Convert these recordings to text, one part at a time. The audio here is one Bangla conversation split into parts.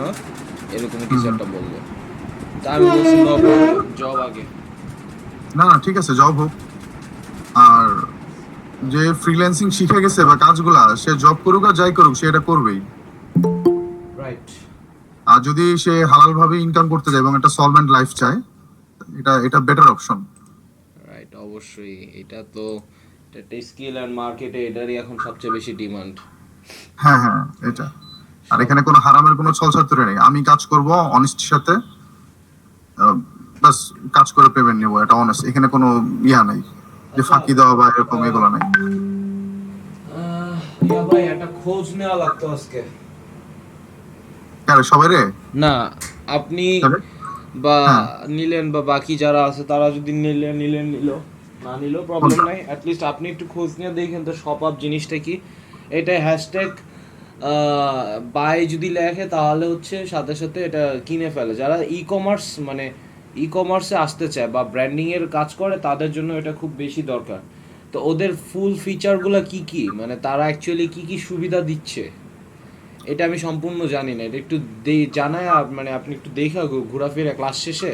হ্যাঁ এরকমই কিছু একটা বললো। তা আমি বলছি জব আগে। না না ঠিক আছে, জব হোক। আর যে ফ্রিল্যান্সিং শিখে গেছে বা কাজগুলা, সে জব করুক আর যাই করুক, সে এটা করবেই। রাইট। আর যদি সে হালাল ভাবে ইনকাম করতে যায় এবং একটা সলভেন্ট লাইফ চায়, এটা এটা বেটার অপশন। রাইট, অবশ্যই। এটা তো একটা স্কিল অ্যান্ড মার্কেটে এটারই এখন সবচেয়ে বেশি ডিমান্ড। হ্যাঁ হ্যাঁ, এটা। আর সব। এখানে কোনো হারামের কোনো ছলছাতুরি নেই, আমি কাজ করব অনেস্টির সাথে, বাস কাজ করে পেমেন্ট নেবো, এটা অনেস্ট। এখানে কোনো ইয়া নাই যে আচ্ছা, ফাঁকি দেওয়া বা এরকম, এগুলো নাই। ইয়া ভাই একটা খোঁজ নেওয়া লাগতো আজকে। আরে সবাই রে। না, আপনি তাহলে বা হ্যাঁ, নিলেন বা বাকি যারা আছে তারা যদি নিলেন নিল, না নিলেও প্রবলেম কোনটা? নাই। অ্যাটলিস্ট আপনি একটু খোঁজ নিয়ে দেখেন তো শপ আপ জিনিসটা কি। এটা হ্যাশট্যাগ বাই যদি লেখে তাহলে হচ্ছে সাথে সাথে এটা কিনে ফেলে যারা ই কমার্স মানে ই কমার্সে আসতে চায় বা ব্র্যান্ডিং এর কাজ করে, তাদের জন্য এটা খুব বেশি দরকার। তো ওদের ফুল ফিচারগুলো কি কি, মানে তারা অ্যাকচুয়ালি কি কি সুবিধা দিচ্ছে, এটা আমি সম্পূর্ণ জানি না। এটা একটু জানায় মানে আপনি একটু দেখা ঘোরাফেরা ক্লাস শেষে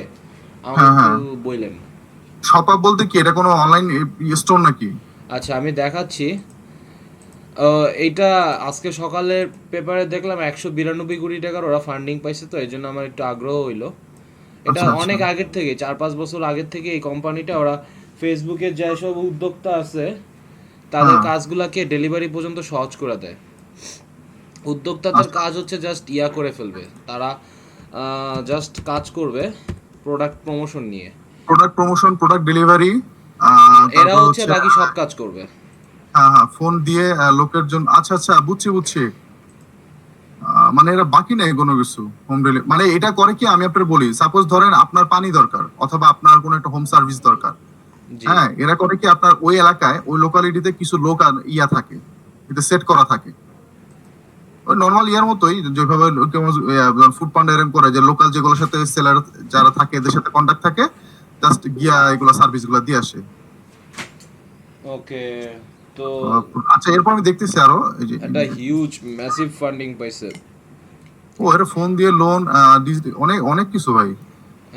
আমাকে হ্যাঁ একটু হ্যাঁ, বললেন। শপ আপ বলতে কি, এটা কোনো অনলাইন স্টোর নাকি? আচ্ছা, আমি দেখাচ্ছি। এইটা আজকে সকালের পেপারে দেখলাম 192 কোটি টাকার ওরা ফান্ডিং পাইছে, তো এই জন্য আমার একটু আগ্রহ হইলো। এটা আচ্ছা আচ্ছা। অনেক আগের থেকে, 4-5 বছর আগের থেকে এই কোম্পানিটা ওরা ফেসবুকের যেসব উদ্যোক্তা আছে তাদের হ্যাঁ কাজগুলাকে ডেলিভারি পর্যন্ত সহজ করে দেয়। উদ্যোক্তাদের আচ্ছা, কাজ হচ্ছে জাস্ট ইয়া করে ফেলবে তারা, জাস্ট কাজ করবে প্রোডাক্ট প্রমোশন নিয়ে। প্রোডাক্ট প্রমোশন, প্রোডাক্ট ডেলিভারি, এরা তারপর হচ্ছে হচ্ছে বাকি সব কাজ করবে। হ্যাঁ হ্যাঁ, ফোন দিয়ে লোকের জন্য। আচ্ছা আচ্ছা, বুঝছি বুঝছি। মানে এরা বাকি নেই কোনো কিছু, হোম ডেলিভারি মানে এটা করে কি, আমি আপনার বলি, সাপোজ ধরেন আপনার পানি দরকার অথবা আপনার কোনো একটা হোম সার্ভিস দরকার। জি। হ্যাঁ, এরা করে কি, আপনার ওই এলাকায় ওই লোকালিটিতে কিছু লোক আর ইয়া থাকে, এটা সেট করা থাকে। ওই নর্মাল ইয়ার মতোই, যেভাবে ফুড পান্ডা এরকম করে, যে লোকাল যেগুলোর সাথে সেলার যারা থাকে এদের সাথে কন্ট্যাক্ট থাকে, জাস্ট গিয়া এগুলো সার্ভিস গুলা দিয়ে আসে। ওকে। তো আচ্ছা, এরপর আমি দেখতেছি আরো এই যে একটা হিউজ ম্যাসিভ ফান্ডিং পাইছে। ও এটা ফোন দিয়ে লোন, অনেক অনেক কিছু ভাই।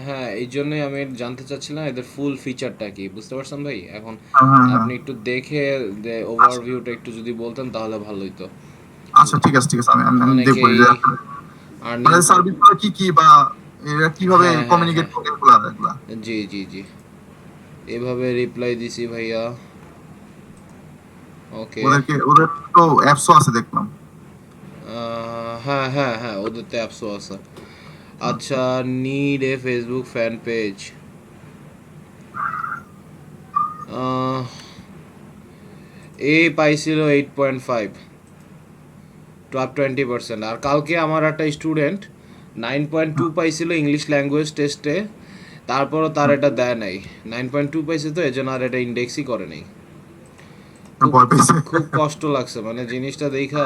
হ্যাঁ, এই জন্যই আমি জানতে চাচ্ছিলাম এদের ফুল ফিচারটা কি, বুঝতে পারছেন ভাই এখন। হ্যাঁ হ্যাঁ হ্যাঁ। আপনি একটু দেখে আচ্ছা ওভারভিউটা একটু যদি বলতেন তাহলে ভালো হতো। আচ্ছা, ঠিক আছে ঠিক আছে, আমি আমি আমি দেখবো অনেকেই যে আর্নিং মানে করে। সার্ভিস গুলো কি কি, বা এরা কিভাবে হ্যাঁ হ্যাঁ কমিউনিকেট হ্যাঁ, করে, এগুলা এগুলা। জি জি জি, এভাবে রিপ্লাই দিছি ভাইয়া। ওকে। ওদেরকে, ওদের তো অ্যাপসও আছে দেখলাম। হ্যাঁ হ্যাঁ হ্যাঁ, ওদের তো অ্যাপসও আছে। আচ্ছা, need a Facebook fan page. এ পাইছিল 8.5, টপ 20%। আর কালকে আমার একটা স্টুডেন্ট 9.2 পাইছিল ইংলিশ ল্যাঙ্গুয়েজ টেস্টে, তারপরও তার এটা দেয় নাই। 9.2 পাইছে তো এই জন্য আর এটা ইন্ডেক্সই করে নাই। খুব ভয় পেয়েছে। খুব কষ্ট লাগছে মানে জিনিসটা দেখা,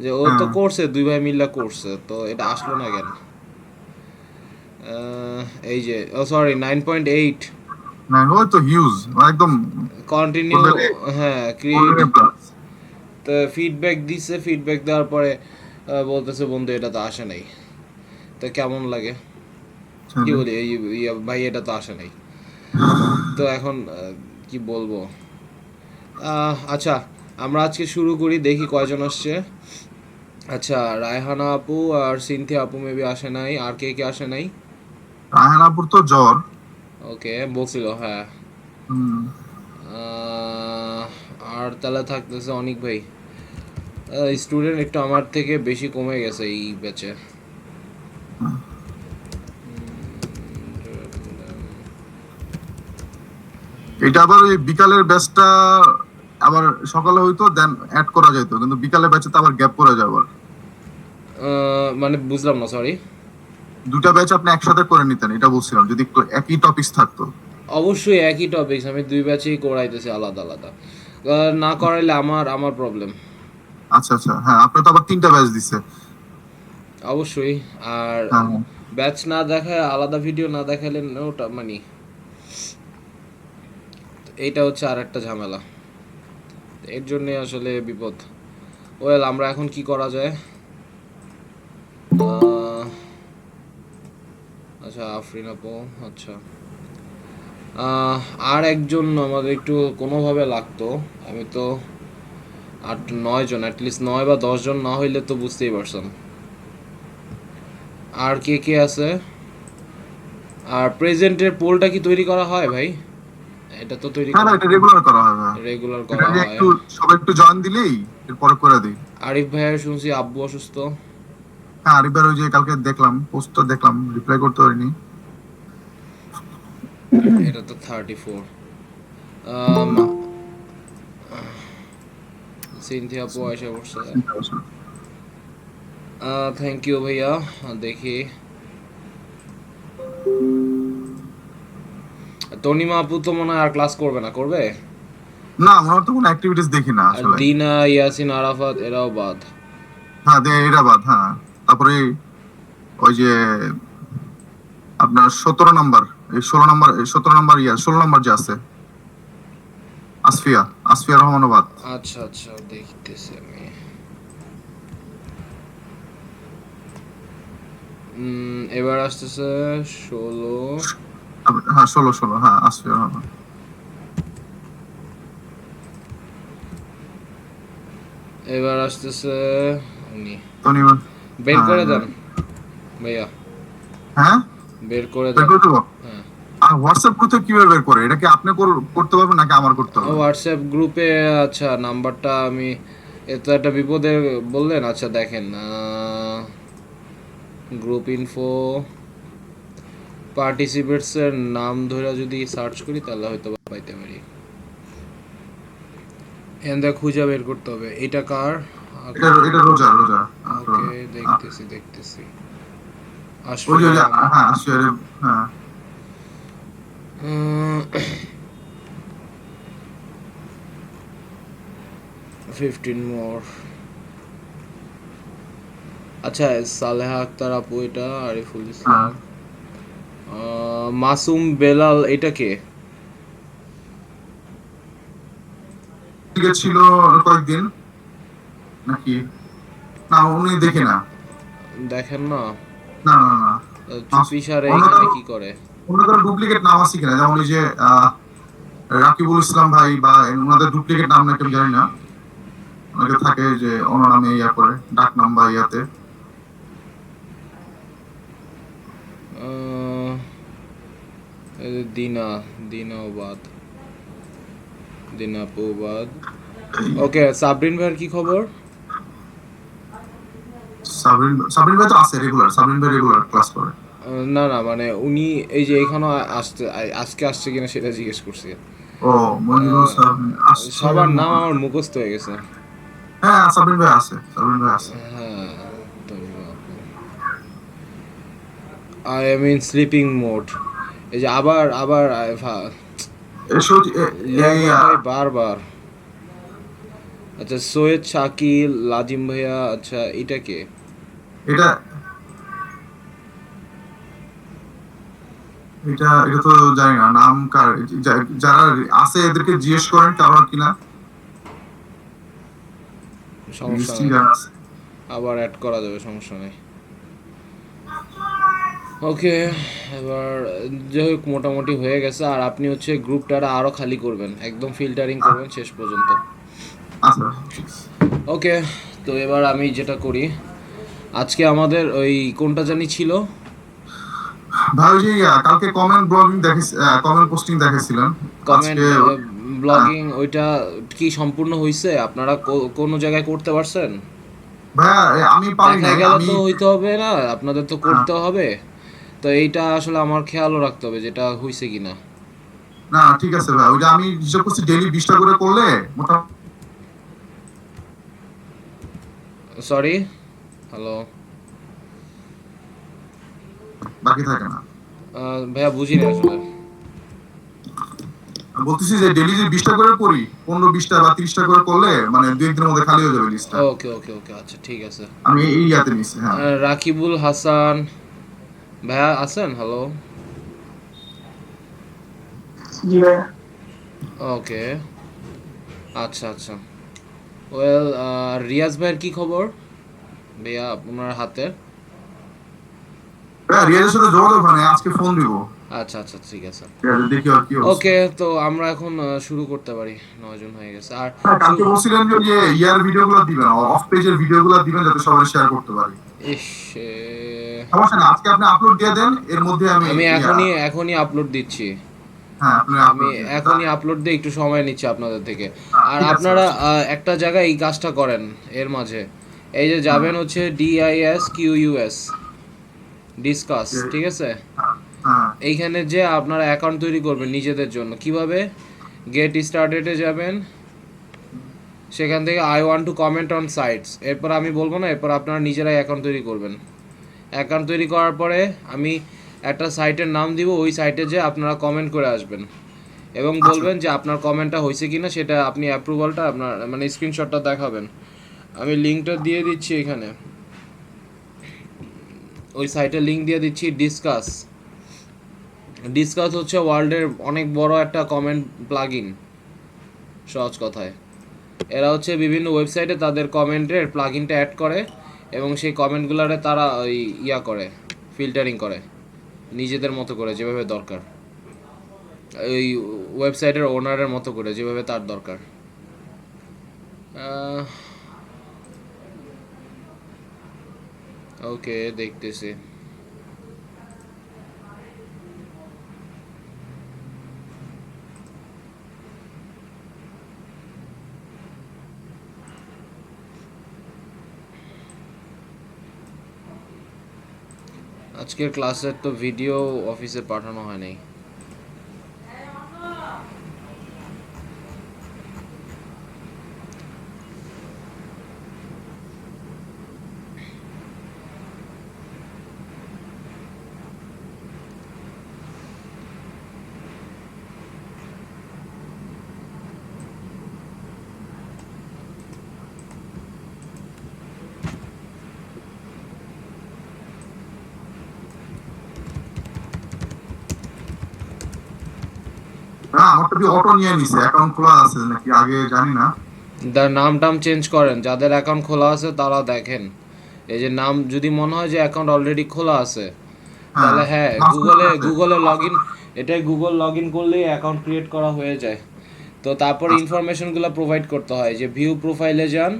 যে ও তো হ্যাঁ, করছে, দুই ভাই মিল্লা করছে, তো এটা আসলো না কেন। এই যে, ও সরি, 9.8। না ওই তো হিউজ, একদম কন্টিনিউ। গোল্ডেন, হ্যাঁ, ক্রিয়েট। Golden plus. তো ফিডব্যাক দিচ্ছে, ফিডব্যাক দেওয়ার পরে বলতেছে বন্ধু এটা তো আসে নাই। তো কেমন লাগে, কি বলি এই ভাই এটা তো আসে নাই। তো এখন কি বলবো। আচ্ছা, আমরা আজকে শুরু করি, দেখি কয়জন আসছে। আচ্ছা, রায়হানা আপু আর সিনথিয়া আপু মেবি আসে নাই, আর কে কে আসে নাই? রায়হানাপুর তো জ্বর। ওকে, বলছিল হ্যাঁ। হুম, আহ, আর তাহলে থাকতেছে অনেক ভাই। স্টুডেন্ট একটু আমার থেকে বেশি কমে গেছে এই ব্যাচে। এটা আবার ওই বিকালের ব্যাচটা আবার সকালে হইতো, দেন অ্যাড করা যেত, কিন্তু বিকালের ব্যাচে তো আবার গ্যাপ পড়ে যায় আবার। মানে বুঝলাম না, সরি। দুটা ব্যাচ আপনি একসাথে করে নিতেন, এটা বলছিলাম, যদি একটু একই টপিকস থাকতো। অবশ্যই একই টপিকস, আমি দুই ব্যাচেই করাইতেছি আলাদা আলাদা। না করাইলে আমার আমার প্রবলেম। আচ্ছা আচ্ছা, হ্যাঁ আপনার তো আবার তিনটা ব্যাচ দিছে। অবশ্যই। আর হ্যাঁ হ্যাঁ। ব্যাচ না দেখায়, আলাদা ভিডিও না দেখালে ওটা মানে এইটা হচ্ছে আর একটা ঝামেলা। এর জন্যে আসলে বিপদ। ওয়েল, আমরা এখন কি করা যায়? আচ্ছা আফরিন আপু, আচ্ছা। আহ, আর একজন আমাদের একটু কোনোভাবে লাগতো। আমি তো 8-9 জন, অ্যাটলিস্ট 9 বা 10 জন না হইলে তো বুঝতেই পারছেন। আর কে কে আছে? আর প্রেজেন্টের পোলটা কি তৈরি করা হয় ভাই? এটা তো তৈরি হ্যাঁ করা ভাই, এটা রেগুলার করা হয় ভাই। রেগুলার এটা করা নিয়ে হয়। একটু সবাই একটু জয়েন দিলেই এরপরে করে দিই। আরিফ ভাইয়ের শুনছি আব্বু অসুস্থ। হ্যাঁ, আরিফবার ওই যে কালকে দেখলাম পোস্টটা, দেখলাম, রিপ্লাই করতে পারিনি। এটা তো 34। সিনথিয়া আপু এসে পড়ছে। থ্যাংক ইউ ভাইয়া। দেখি তনিমা আপু তো মনে হয় আর ক্লাস করবে না, করবে? না, আমার তো কোনো অ্যাক্টিভিটিস দেখি না আর আসলে। দিনা, ইয়াসিন, আরাফাত এরাও বাদ। হ্যাঁ, এটা বাদ, হ্যাঁ। তারপরে ওই যে আপনার 17 নাম্বার, এই 16 নাম্বার, 17 নাম্বার, 16 নাম্বার যে আছে, আসফিয়া, আসফিয়া রহমানও বাদ। আচ্ছা আচ্ছা, দেখতেছি আমি। এবার আসতেছে 16। হ্যাঁ, 16, হ্যাঁ, আসফিয়া রহমান। এবার আসতেছে উনি। তনিমা। বের হ্যাঁ, করে দেন ভাইয়া, হ্যাঁ, বের করে বের দেন। করে দেবো। হ্যাঁ, আর হোয়াটসঅ্যাপ গ্রুপে কিভাবে বের করে? এটা কি আপনি করতে পারবেন নাকি আমার করতে হবে? হোয়াটসঅ্যাপ গ্রুপে। আচ্ছা, নাম্বারটা আমি, এত একটা বিপদে বললেন। আচ্ছা দেখেন, গ্রুপ ইনফো পার্টিসিপেটসের নাম ধরে যদি সার্চ করি তাহলে হয়তো বা পাইতে পারি। এখান খুঁজে বের করতে হবে এটা কার। এটা রোজা, রোজা। ওকে, দেখতেছি দেখতেছি। ওই যে আশফিয়া রহমান। হ্যাঁ, আসফিয়া, হ্যাঁ। 15 মোর। আচ্ছা, সালেহা আক্তার আপু এটা, আরিফুল হ্যাঁ, ইসলাম, মাসুম বেলাল এটা কে? ঠিক ছিল কয়েকদিন নাকি? না, উনি দেখি না। দেখেন না? না, না, না। চুপি সারে অন্য এখানে কারো, কি করে? অন্য কারো ডুপ্লিকেট নাম আছে কিনা, যেমন ওই যে রাকিবুল ইসলাম ভাই, বা ওনাদের ডুপ্লিকেট নাম নাকি আমি জানি না। অনেকে থাকে যে অন্য নামে ইয়া করে, ডাক নাম বা ইয়াতে। আহ, এই যে দিনা, দিনাবাদ, দিনাপুবাদ। ওকে, সাবরিন ভাইয়ের কি খবর? সাবরিন, সাবরিন ভাই তো আছে রেগুলার, সাবরিন ভাই রেগুলার ক্লাস করে। না না, মানে উনি এই যে এখানেও আসতে, আজকে আসছে কিনা সেটা জিজ্ঞেস করছি। ও, মঞ্জুরুল সাবরিন আসছে। সবার নাম আমার মুখস্থ হয়ে গেছে। হ্যাঁ, সাবরিন ভাই আছে, সাবরিন ভাই আছে। হ্যাঁ, I am in sleeping mode. এই যে আবার আবার এই লিয়াকত ভাই বারবার। আচ্ছা, সৈয়দ শাকিল, লাজিম ভাইয়া, আচ্ছা এটা কে? এটা এটা এটা তো জানি না নাম কার। যারা আছে এদেরকে জিজ্ঞেস করেন কারণ কিনা। সমস্যা লিস্টিং নেই, যারা আছে। আবার অ্যাড করা যাবে, সমস্যা নেই। ওকে, এবার যাই হোক মোটামুটি হয়ে গেছে। আর আপনি হচ্ছে গ্রুপটা আরও খালি করবেন, একদম ফিল্টারিং করবেন শেষ পর্যন্ত। আচ্ছা, ওকে, তো এবার আমি যেটা করি, আজকে আমাদের ওই কোনটা জানি ছিল, ভাই ওই যে কালকে কমেন্ট ব্লগিং দেখে, কমেন্ট পোস্টিং দেখেছিলেন কমেন্ট আজকে। ব্লগিং, ওইটা কি সম্পূর্ণ হয়েছে? আপনারা কোনো জায়গায় করতে পারছেন? ভাইয়া, আমি পারি দেখা নাই, গেল আমি তো হইতে হবে না, আপনাদের তো করতে হবে। তো এইটা আসলে আমার খেয়ালও রাখতে হবে যেটা হয়েছে কিনা। না, ঠিক আছে ভাই, ওই যে আমি হিসাব করছি ডেইলি 20টা করে করলে মোটামুটি সরি, হ্যালো, বাকি থাকে না। ভাইয়া বুঝিনি আসলে। আমি বলতেছি যে ডেইলি যদি 20টা করে করি, 15-20টা বা 30টা করে করলে মানে 2 একদিনের মধ্যে খালি হয়ে যাবে লিস্টটা। ওকে ওকে ওকে, আচ্ছা ঠিক আছে। আমি এই ইয়াতে নিছি, হ্যাঁ। রাকিবুল হাসান ভাইয়া আছেন? হ্যালো, জি ভাই। ওকে, আচ্ছা আচ্ছা। ওয়েল, রিয়াজ ভাইয়ের কি খবর ভাইয়া আপনার হাতে? রিয়াজের সাথে যোগাযোগ হয় না, আজকে ফোন দিব। আচ্ছা আচ্ছা ঠিক আছে। দেখি আর কি অবস্থা। ওকে, তো আমরা এখন শুরু করতে পারি, 9 জন হয়ে গেছে। আর হ্যাঁ, কালকে বলছিলেন যে ইয়ার ভিডিওগুলো দিবেন, অফ পেজের ভিডিওগুলো দিবেন যাতে সবাই শেয়ার করতে পারে। ইস, সমস্যা না, আজকে আপনি আপলোড দিয়ে দেন, এর মধ্যে আমি আমি এখনই আপলোড দিচ্ছি। হ্যাঁ আপনি আমি আপলোড দিয়ে দেন। এখনই আপলোড দিয়ে একটু সময় নিচ্ছি আপনাদের থেকে। আর ঠিক আছে, আপনারা সমস্যা নেই। একটা জায়গায় এই কাজটা করেন এর মাঝে, এই যে যাবেন হচ্ছে DISQUS ডিসকাস, হ্যাঁ ঠিক আছে? হ্যাঁ এইখানে যে আপনারা অ্যাকাউন্ট তৈরি করবেন নিজেদের জন্য, কিভাবে গেট স্টার্টেডে যাবেন, সেখান থেকে I want to comment on sites, এরপর আমি বলবো না, এরপর আপনারা নিজেরাই অ্যাকাউন্ট তৈরি করবেন। অ্যাকাউন্ট তৈরি করার পরে আমি একটা সাইটের নাম দিব, ওই সাইটে যে আপনারা কমেন্ট করে আসবেন এবং আচ্ছা বলবেন যে আপনার কমেন্টটা হয়েছে কিনা, সেটা আপনি অ্যাপ্রুভালটা আপনার মানে স্ক্রিনশটটা দেখাবেন। আমি লিঙ্কটা দিয়ে দিচ্ছি এখানে, ওই সাইটের লিঙ্ক দিয়ে দিচ্ছি। ডিসকাস হচ্ছে ওয়ার্ল্ডের অনেক বড় একটা কমেন্ট প্লাগইন, সহজ কথায়। এরা হচ্ছে বিভিন্ন ওয়েবসাইটে তাদের কমেন্টের প্লাগইনটা অ্যাড করে এবং সেই কমেন্টগুলোরে তারা ওই করে, ফিল্টারিং করে নিজেদের মতো করে, যেভাবে দরকার, ওই ওয়েবসাইটের ওনারের মতো করে, যেভাবে তার দরকার। ওকে, দেখতেছি। আজকের ক্লাসের তো ভিডিও অফিসে পাঠানো হয় নাই। না, আমারটা দিয়ে অটো নিয়ে নিছে, অ্যাকাউন্ট খোলা আছে নাকি আগে জানি না। নাম টাম চেঞ্জ করেন, যাদের অ্যাকাউন্ট খোলা আছে তারা দেখেন। এই যে নাম যদি মনে হয় যে অ্যাকাউন্ট অলরেডি খোলা আছে, হ্যাঁ, তাহলে হ্যাঁ, মাসুদ আছে। গুগলে লগ ইন, এটাই গুগল লগ ইন করলেই অ্যাকাউন্ট ক্রিয়েট করা হয়ে যায়। তো তারপর আচ্ছা। ইনফরমেশনগুলো প্রোভাইড করতে হয়, যে ভিউ প্রোফাইলে যান,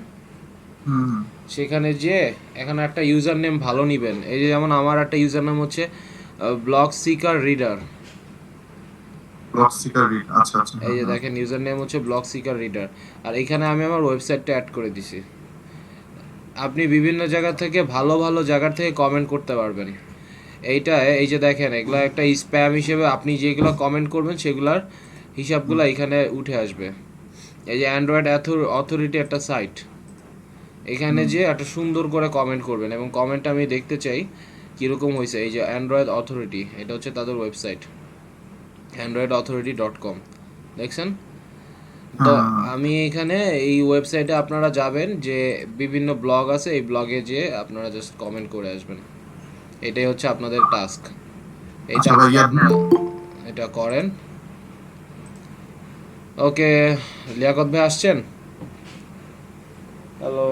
হুম। সেখানে যে এখানে একটা ইউজার নেম ভালো নেবেন। এই যে যেমন আমার একটা ইউজার নেম হচ্ছে blog seeker reader. Block seeker read, আচ্ছা আচ্ছা, এই হ্যাঁ যে হ্যাঁ। দেখেন ইউজার নেম হচ্ছে ব্লগ সিকার রিডার। আর এখানে আমি আমার ওয়েবসাইটটা অ্যাড করে দিছি। আপনি বিভিন্ন জায়গা থেকে ভালো ভালো জায়গার থেকে কমেন্ট করতে পারবেন। এইটা এই যে দেখেন, এগুলো একটা স্প্যাম হিসেবে আপনি যেগুলো কমেন্ট করবেন সেগুলোর হিসাবগুলো এখানে উঠে আসবে। এই যে অ্যান্ড্রয়েড অথরিটি একটা সাইট, এখানে হুম। যে একটা সুন্দর করে কমেন্ট করবেন এবং কমেন্টটা আমি দেখতে চাই কীরকম হয়েছে। এই যে অ্যান্ড্রয়েড অথরিটি, এটা হচ্ছে তাদের ওয়েবসাইট, androidauthority.com, দেখছেন? তো হ্যাঁ আমি এখানে এই ওয়েবসাইটে আপনারা যাবেন, যে বিভিন্ন ব্লগ আছে, এই ব্লগে যে আপনারা জাস্ট কমেন্ট করে আসবেন। এটাই হচ্ছে আপনাদের টাস্ক। এইটা আচ্ছা ভাই, আপাতত আপনারা এটা করেন। ওকে, লিয়াকত ভাই আসছেন? হ্যালো,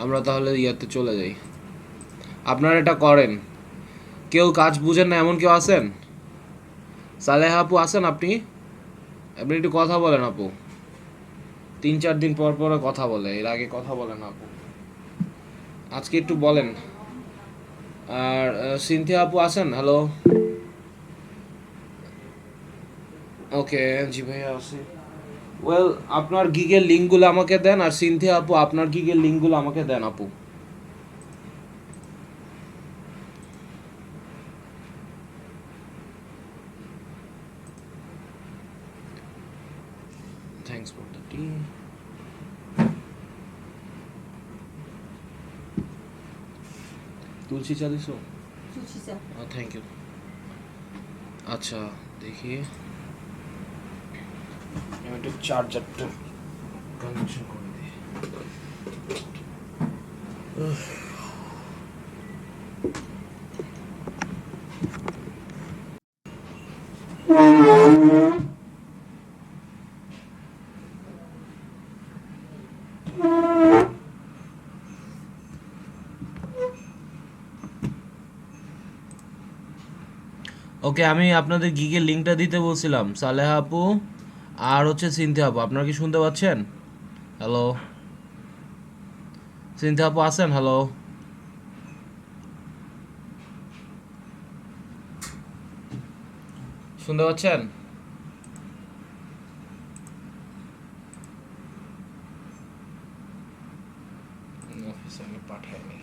আমরা তাহলে ইয়াতে চলে যাই। আপনারা এটা করেন। কেউ কাজ বুঝেন না এমন কেউ আছেন? সালেহা আপু আছেন? আপনি আপনি একটু কথা বলেন আপু। 3-4 দিন পর পরে কথা বলে, এর আগে কথা বলেন আপু, আজকে একটু বলেন। আর সিনথিয়া আপু আছেন? হ্যালো। ওকে, জি ভাইয়া আছি। ওয়েল, আপনার গিগের লিঙ্কগুলো আমাকে দেন, আর সিনথিয়া আপু আপনার গিগের লিঙ্কগুলো আমাকে দেন আপু। Thanks for the tea. তুলসী চা দিছো? Thank you. আচ্ছা, দেখি আমি একটু চার্জারটা কানেকশন করে দিই। ওকে, আমি আপনাদের গিগের লিঙ্কটা দিতে বলছিলাম, সালেহা আপু আর হচ্ছে সিনথিয়া আপু। আপনারা কি শুনতে পাচ্ছেন? হ্যালো, সিনথিয়া আপু আছেন? হ্যালো, শুনতে পাচ্ছেন? অফিসে আমি পাঠাইনি।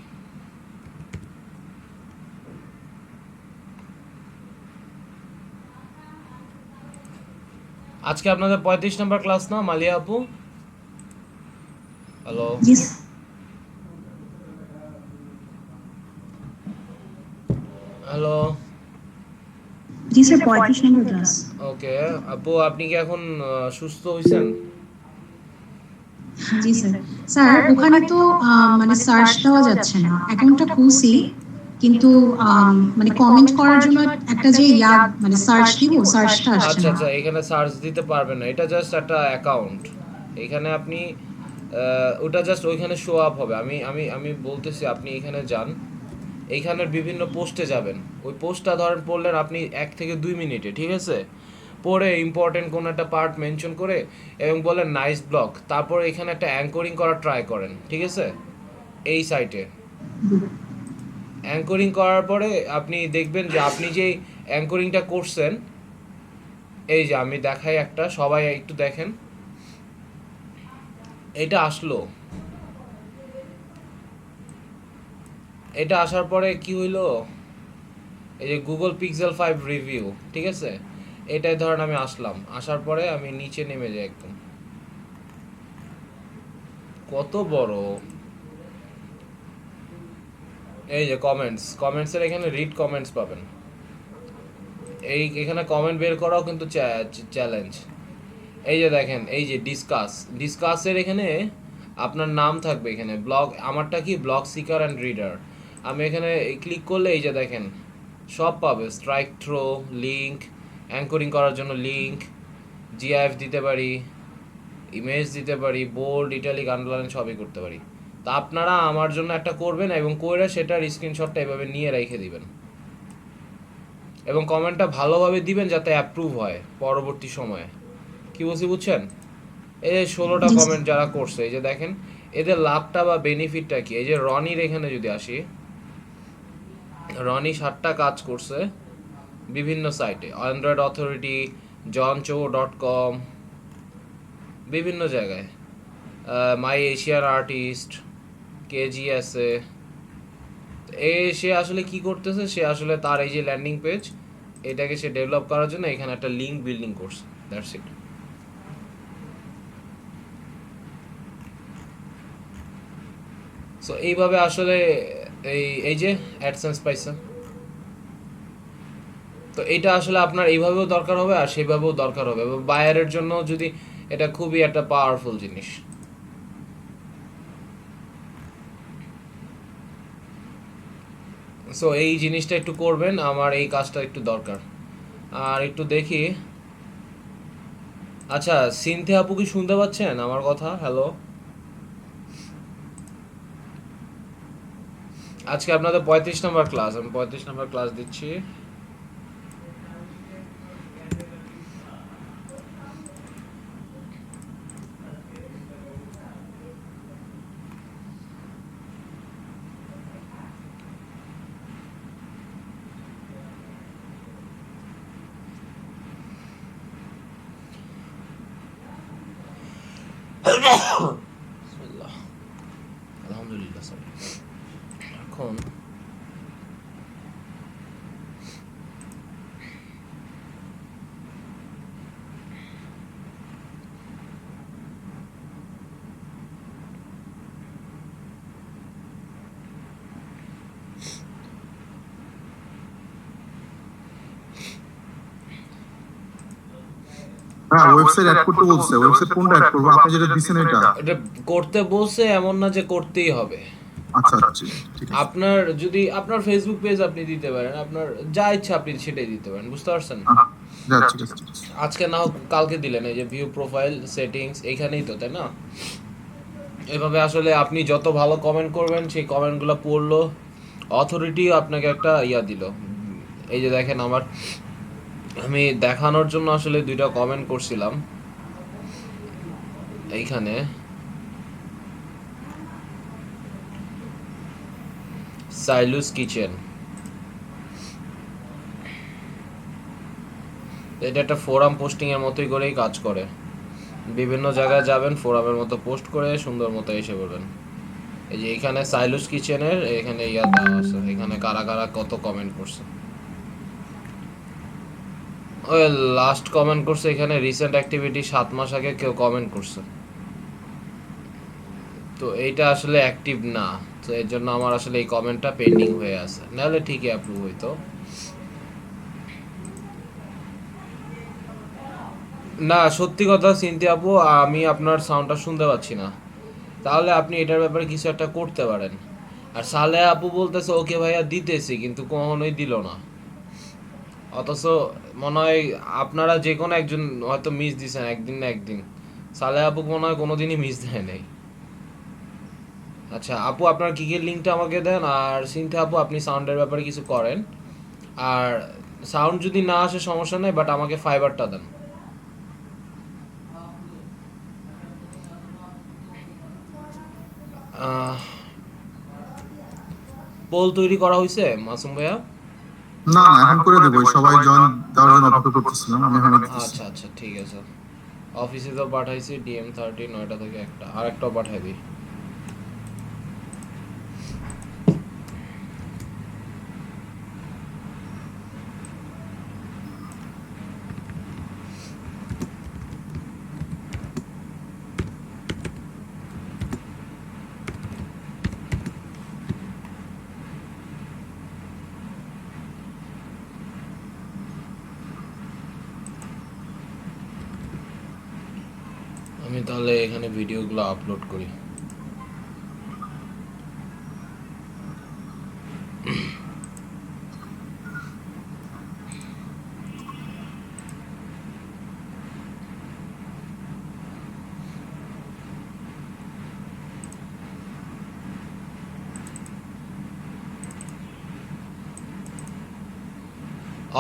আজকে আপনাদের 35 নম্বর ক্লাস না মালিয়া আপু? হ্যালো, জি হ্যালো। জি স্যার, 35 নম্বর ক্লাস। ওকে আপু, আপনি কি এখন সুস্থ হয়েছেন? জি স্যার। স্যার ওখানে তো মানে সার্চ দেওয়া যাচ্ছে না, অ্যাকাউন্টটা খুলছি কিন্তু মানে কমেন্ট করার জন্য একটা যে মানে সার্চ দিব, সার্চটা আসছে আচ্ছা না। আচ্ছা, এখানে সার্চ দিতে পারবেন না, এটা জাস্ট একটা অ্যাকাউন্ট। এখানে আপনি ওটা জাস্ট ওইখানে শো আপ হবে। আমি আমি আমি বলতেছি, আপনি এখানে যান, এইখানের বিভিন্ন পোস্টে যাবেন। ওই পোস্টটা ধরেন পড়লেন আপনি 1 থেকে 2 মিনিটে, ঠিক আছে? পড়ে ইম্পর্টেন্ট কোনো একটা পার্ট মেনশন করে এবং বলেন নাইস ব্লগ, তারপর এখানে একটা অ্যাঙ্করিং করার ট্রাই করেন, ঠিক আছে? এই সাইটে অ্যাঙ্করিং করার পরে আপনি দেখবেন যে আপনি যে অ্যাঙ্করিংটা করছেন, এই যে আমি দেখাই একটা, সবাই একটু দেখেন, এটা আসলো। এটা আসার পরে কি হইলো, এই যে গুগল পিক্সেল 5 রিভিউ, ঠিক আছে? এটাই ধরেন আমি আসলাম, আসার পরে আমি নিচে নেমে যাই একদম। কত বড়! এই যে কমেন্টস, কমেন্টসের এখানে রিড কমেন্টস পাবেন। এখানে কমেন্ট বের করাও কিন্তু চ্যালেঞ্জ। এই যে দেখেন, এই যে ডিসকাসের এখানে আপনার নাম থাকবে, এখানে ব্লগ, আমারটা কি ব্লগ সিকার অ্যান্ড রিডার। আমি এখানে ক্লিক করলে এই যে দেখেন সব পাবে, স্ট্রাইক থ্রো, লিঙ্ক, অ্যাঙ্করিং করার জন্য লিঙ্ক, জিআইএফ দিতে পারি, ইমেজ দিতে পারি, বোল্ড, ইটালিক, আন্ডারলাইন সবই করতে পারি। তা আপনারা আমার জন্য একটা করবেন এবং করে সেটার স্ক্রিনশটটা এভাবে নিয়ে রেখে দিবেন এবং কমেন্টটা ভালোভাবে দিবেন যাতে অ্যাপ্রুভ হয় পরবর্তী সময়ে। কি বলছি বুঝছেন? এই যে 16টা জি স্যার। কমেন্ট যারা করছে, এই যে দেখেন এদের লাভটা বা বেনিফিটটা কি। এই যে রনির এখানে যদি আসি, রনি 7টা কাজ করছে বিভিন্ন সাইটে, অ্যান্ড্রয়েড অথরিটি, জনচো.com, বিভিন্ন জায়গায়, মাই এশিয়ান আর্টিস্ট, কেজিএসএ। সে আসলে কি করতেছে, সে আসলে তার এই যে ল্যান্ডিং পেজ, এটাকে সে ডেভেলপ করার জন্য এখানে একটা লিঙ্ক বিল্ডিং করছে, দ্যাটস ইট। সো এইভাবে আসলে এই যে অ্যাডসেন্স পাইছে। তো এটা আসলে আপনার এইভাবেও দরকার হবে আর সেইভাবেও দরকার হবে, বায়ারের জন্য যদি এটা খুবই একটা পাওয়ারফুল জিনিস। সো এই জিনিসটা একটু করবেন, আমার এই কাজটা একটু দরকার। আর একটু দেখি, আচ্ছা সিনথিয়া আপু কি শুনতে পাচ্ছেন আমার কথা? হ্যালো, আজকে আপনাদের 35 নম্বর ক্লাস, আমি 35 নম্বর ক্লাস দিচ্ছি। বিসমিল্লাহ, আলহামদুলিল্লাহ। সরি, এখন হ্যাঁ, ওয়েবসাইট অ্যাড করতে বলছে। ওয়েবসাইট কোনটা অ্যাড করবো? আপনি যেটা দিছেন এটা? এটা করতে বলছে, এমন না যে করতেই হবে। আচ্ছা আচ্ছা, ঠিক আছে। আপনার যদি আপনার ফেসবুক পেজ আপনি দিতে পারেন, আপনার যা ইচ্ছা আপনি সেটাই দিতে পারেন, বুঝতে পারছেন? যা, ঠিক আছে, ঠিক আছে। আজকে না হোক কালকে দিলেন, এই যে ভিউ প্রোফাইল সেটিংস এইখানেই তো, তাই না? এভাবে আসলে আপনি যত ভালো কমেন্ট করবেন সেই কমেন্টগুলো পড়লো, অথরিটি আপনাকে একটা ইয়া দিল। এই যে দেখেন আমার আমি দেখানোর জন্য আসলে দুইটা কমেন্ট করছিলাম এইখানে। সাইলুস কিচেন, এটা একটা ফোরাম পোস্টিং এর মতোই করেই কাজ করে। বিভিন্ন জায়গায় যাবেন, ফোরামের মতো পোস্ট করে সুন্দর মতো এসে পড়বেন। এই যে এখানে সাইলুস কিচেনের এখানে ইয়া দেওয়া আছে, এখানে কারা কারা কত কমেন্ট করছে। ওই লাস্ট কমেন্ট করছে এখানে রিসেন্ট অ্যাক্টিভিটি 7 মাস আগে কেউ কমেন্ট করছে, তো এইটা আসলে অ্যাক্টিভ না, তো এর জন্য আমার আসলে এই কমেন্টটা পেন্ডিং হয়ে আছে, নাহলে ঠিকই অ্যাপ্রুভ হইতো। না সত্যি কথা সিনথি আপু, আমি আপনার সাউন্ডটা শুনতে পাচ্ছি না, তাহলে আপনি এটার ব্যাপারে কিছু একটা করতে পারেন। আর সালে আপু বলতেছে ওকে ভাইয়া দিতেছি, কিন্তু কখনোই দিল না। অথচ মনে হয় আপনারা যে কোনো একজন হয়তো মিস দিছেন একদিন না একদিন, সালে আপু মনে হয় কোনোদিনই মিস দেয় নাই। আচ্ছা আপু, আপনার কিকের লিঙ্কটা আমাকে দেন, আর সিনথি আপু আপনি সাউন্ডের ব্যাপারে কিছু করেন। আর সাউন্ড যদি না আসে সমস্যা নেই, বাট আমাকে ফাইবারটা দেন। পোল তৈরি করা হয়েছে মাসুম ভাইয়া? না না, এখন করে দেবো, সবাই জয়েন দেওয়ার জন্য অপেক্ষা করতেছিলাম, আমি এখন দিতেছি। আচ্ছা আচ্ছা ঠিক আছে। অফিসে তো পাঠাইছি DM30 9টা থেকে 1টা, আর একটাও পাঠাই দিই। আমি তাহলে এখানে ভিডিওগুলো আপলোড করি।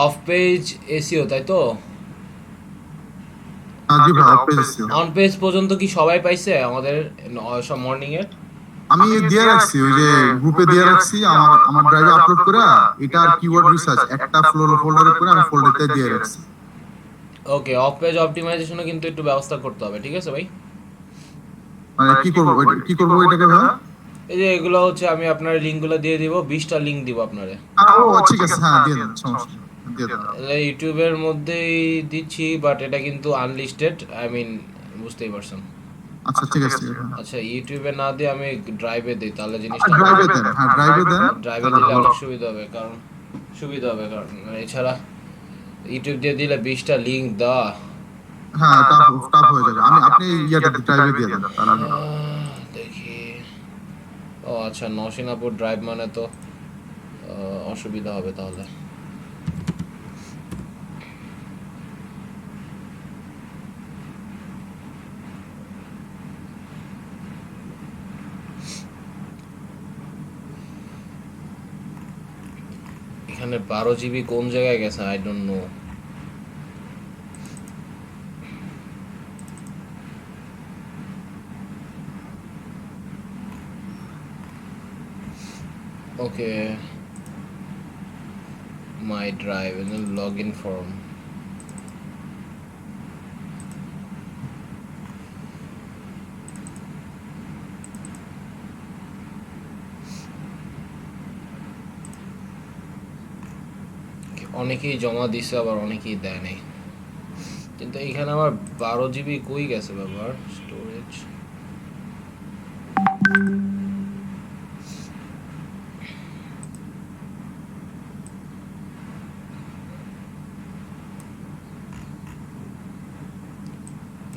অফ পেজ এসিও, তাই তো? জি ভাই, পেয়েছি। অন পেজ পর্যন্ত কি সবাই পাইছে আমাদের সব মর্নিং এর? আমি দিয়ে রাখছি, ওই যে গ্রুপে দিয়ে রাখছি, আমার আমার ড্রাইভে আপলোড করে, এটা আর কিওয়ার্ড রিসার্চ একটা ফোল্ডারে করে আমি ফোল্ডারতে দিয়ে রাখছি। ওকে, অফ পেজ অপটিমাইজেশনও কিন্তু একটু ব্যবস্থা করতে হবে, ঠিক আছে ভাই? মানে কি করবো, কি করবো এটাকে ভাই? এই যে এগুলো হচ্ছে আমি আপনার লিঙ্কগুলো দিয়ে দিব, 20টা লিঙ্ক দিব আপনারে। ও ঠিক আছে, হ্যাঁ দিয়ে দেন, সমস্যা নেই, দিয়ে দেন। ইউটিউবের মধ্যেই দিচ্ছি, বাট এটা কিন্তু আনলিস্টেড, আই মিন বুঝতেই পারছেন। আচ্ছা ঠিক আছে। আচ্ছা ইউটিউবে না দিয়ে আমি ড্রাইভে দিই, তাহলে জিনিসটা ড্রাইভে দেন, হ্যাঁ ড্রাইভে দেন, ড্রাইভে দিলে অনেক সুবিধা হবে, কারণ এছাড়া ইউটিউব দিয়ে দিলে 20টা লিঙ্ক দেওয়া। হ্যাঁ টাফ টাফ হয়ে যাবে। আপনি ইয়াতে ড্রাইভে দিয়ে দেন তাহলে। দেখি, ও আচ্ছা নরসিংহাপুর ড্রাইভ মানে তো অসুবিধা হবে তাহলে। এখানে 12 GB কোন জায়গায় গেছে I don't know. Okay, my drive and then login form. অনেকেই জমা দিছে, আবার অনেকেই দেয় নাই, কিন্তু এইখানে আমার 12 GB কই গেছে বাবার স্টোরেজ।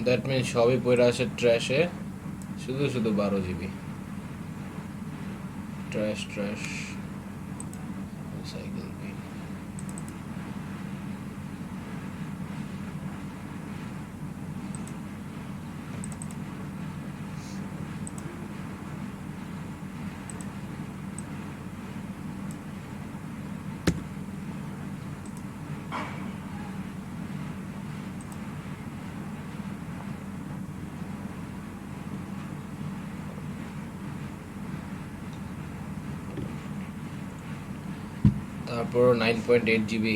দ্যাট মিন সবই পড়ে আসে ট্র্যাশে, শুধু শুধু 12 GB ট্র্যাশ ট্র্যাশ সাইকেল বিন। তারপর 9.8 GB।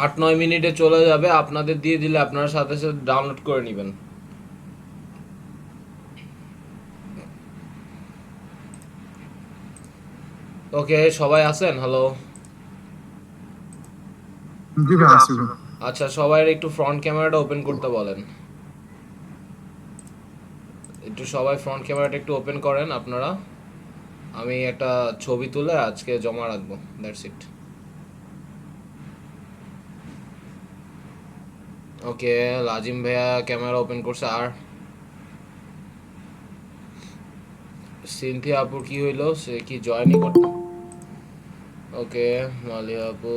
আট 9 মিনিটে চলে যাবে, আপনাদের দিয়ে দিলে আপনারা সাথে সাথে ডাউনলোড করে নেবেন। ওকে, সবাই আছেন? হ্যালো। জি ভাই আসি ভাই। আচ্ছা, সবাই একটু ফ্রন্ট ক্যামেরাটা ওপেন করতে বলেন। একটু সবাই ফ্রন্ট ক্যামেরাটা একটু ওপেন করেন আপনারা। আমি একটা ছবি তুলে আজকে জমা রাখবো, দ্যাটস ইট। ওকে, লাজিম ভাইয়া ক্যামেরা ওপেন করছে। আর সিনথিয়া আপুর কি হইলো, সে কি জয়েনই করতে? ওকে, মালিয়া আপু,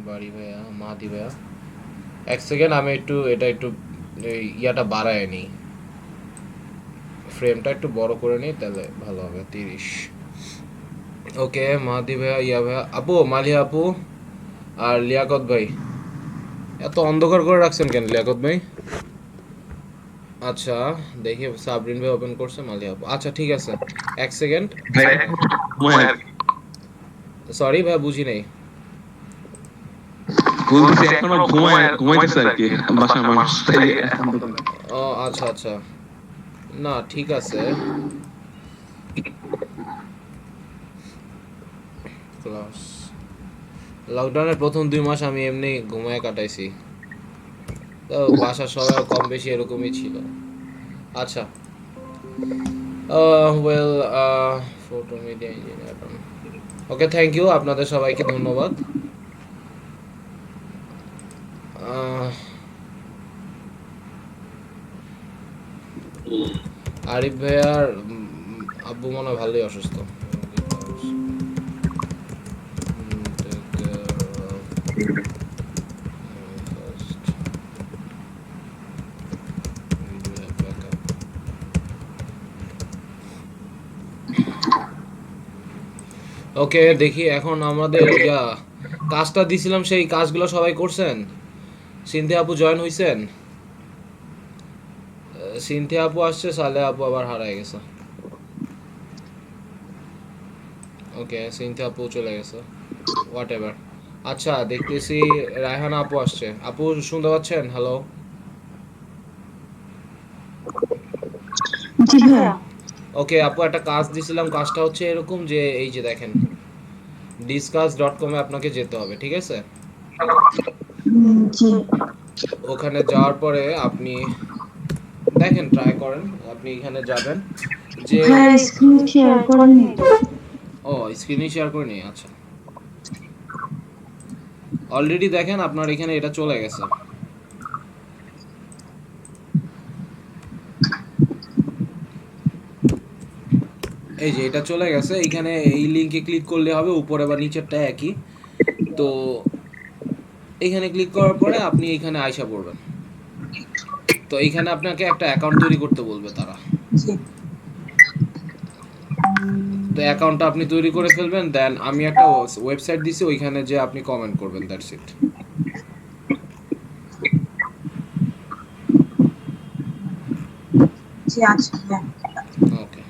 বাড়ি ভাইয়া, মাদি ভাইয়া, এক সেকেন্ড, আমি একটু এটা একটু ইয়াটা বাড়ায় নিই, ফ্রেমটা একটু বড় করে নিই, তাহলে ভালো হবে। 30। ওকে, মাদি ভাইয়া, ইয়া ভাইয়া, আপু, মালিয়া আপু আর লিয়াকত ভাই। এত অন্ধকার করে রাখছেন কেন লিয়াকত ভাই? আচ্ছা, দেখি সাবরিন ভাই ওপেন করছে, মালিয়া আপু। আচ্ছা ঠিক আছে, এক সেকেন্ড। সরি ভাই, বুঝি নাই। এখনো ঘুমাইতেছে আর কি, বাসার মানুষ। ও আচ্ছা আচ্ছা, না ঠিক আছে। ক্লাস লকডাউনের প্রথম 2 মাস আমি এমনি ঘুমায় কাটাইছি, তো বাসার সবাই কম বেশি এরকমই ছিল। আচ্ছা, well, photo media engineer. Okay, thank you, আপনাদের সবাইকে ধন্যবাদ। আরিফ ভাইয়ার আব্বু মনে হয় ভালোই অসুস্থ। ওকে, দেখি এখন আমাদের কাজটা দিছিলাম, সেই কাজগুলো সবাই করছেন? সিনথিয়া আপু জয়েন হইছেন? সিনথিয়া আপু আসছে, সালে আপু আবার হারায় গেছে। ওকে, সিনথিয়া আপু চলে গেছে, হোয়াট এভার। আচ্ছা, দেখতেছি রায়হানা আপু আসছে। আপু শুনতে পাচ্ছেন? হ্যালো। ওকে আপু, একটা কাজ দিছিলাম, কাজটা হচ্ছে এরকম যে এই যে দেখেন, discuss.com-এ আপনাকে যেতে হবে, ঠিক আছে? ওখানে যাওয়ার পরে আপনি দেখেন, ট্রাই করেন, আপনি এখানে যাবেন যে স্ক্রিন শেয়ার করেনি তো। ও স্ক্রিনই শেয়ার করে নিই। আচ্ছা, অলরেডি দেখেন আপনার এখানে এটা চলে গেছে। এই যে এটা চলে গেছে, এইখানে এই লিংকে ক্লিক করলে হবে, উপরে বা নিচেরটা একই। তো এইখানে ক্লিক করার পরে আপনি এইখানে আয়শা পড়বেন। তো এইখানে আপনাকে একটা অ্যাকাউন্ট তৈরি করতে বলবে তারা। তো অ্যাকাউন্টটা আপনি তৈরি করে ফেলবেন, দেন আমি একটা ওয়েবসাইট দিছি, ওইখানে যে আপনি কমেন্ট করবেন, দ্যাটস ইট। জি আচ্ছা, ওকে,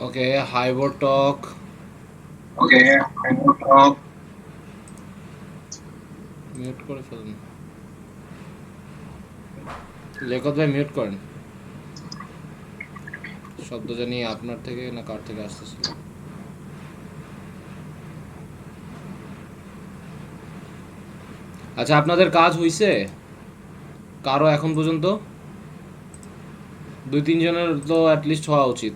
ওকে, হাইবোর টক। মিউট করে ফেলুন। লেখক ভাই মিউট করেন। শব্দ জানি আপনার থেকে না কার থেকে আসতেছিল। আচ্ছা, আপনাদের কাজ হইছে কারো এখন পর্যন্ত? 2-3 জনের তো অ্যাটলিস্ট হওয়া উচিত।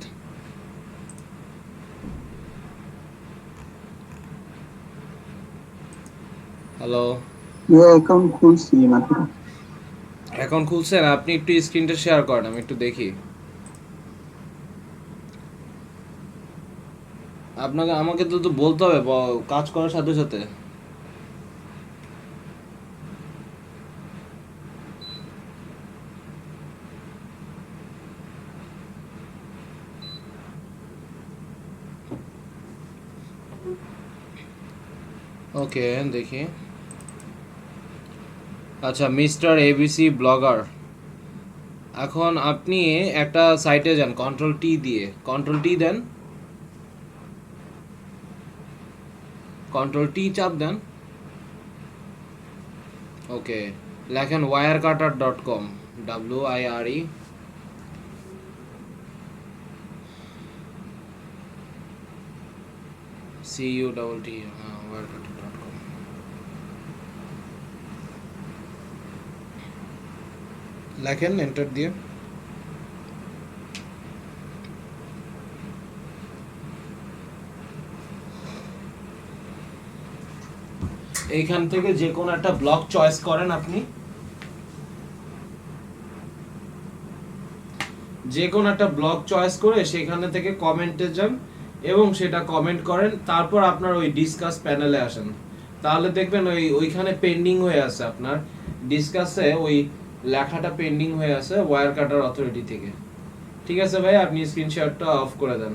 হ্যালো, অ্যাকাউন্ট খুলছি মাত্র। এখন খুলছেন? আপনি একটু স্ক্রিনটা শেয়ার করেন, আমি একটু দেখি। আমাকে তো বলতে হবে কাজ করার সাথে সাথে। ওকে, দেখি। আচ্ছা, মিস্টার এবিসি ব্লগার, এখন আপনি একটা সাইটে যান, কন্ট্রোল টি দিয়ে, কন্ট্রোল টি দেন, কন্ট্রোল টি চাপ দেন। ওকে, লেখেন wirecutter.com, WIRE CUTT, wirecutter.com। লেখেন এন্টার দিয়ে। এইখান থেকে যে কোনো একটা ব্লগ চয়েস করেন আপনি, যে কোনো একটা ব্লগ চয়েস করে সেখানে থেকে কমেন্টে যান এবং সেটা কমেন্ট করেন। তারপর আপনার ওই ডিসকাস প্যানেলে আসেন, তাহলে দেখবেন ওইখানে পেন্ডিং হয়ে আছে, আপনার ডিসকাসে ওই লেখাটা পেন্ডিং হয়ে আছে ওয়্যার কাটার অথরিটি থেকে। ঠিক আছে ভাই, আপনি স্ক্রিনশটটা অফ করে দেন।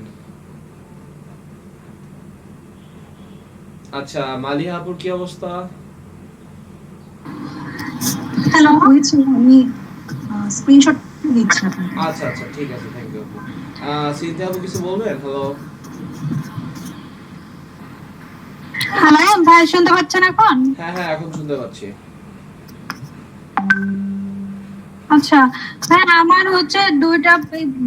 আচ্ছা, মালিহা আপুর কি অবস্থা? হ্যালো, হয়েছে, আমি স্ক্রিনশট দিচ্ছি আপনাকে। আচ্ছা আচ্ছা, ঠিক আছে, থ্যাংক ইউ আপু। সিনথিয়া আপু কিছু বলবেন? হ্যালো। হ্যালো ভাই, শুনতে পাচ্ছেন এখন? হ্যাঁ হ্যাঁ, এখন শুনতে পাচ্ছি। আচ্ছা ভাই, আমার হচ্ছে 2টা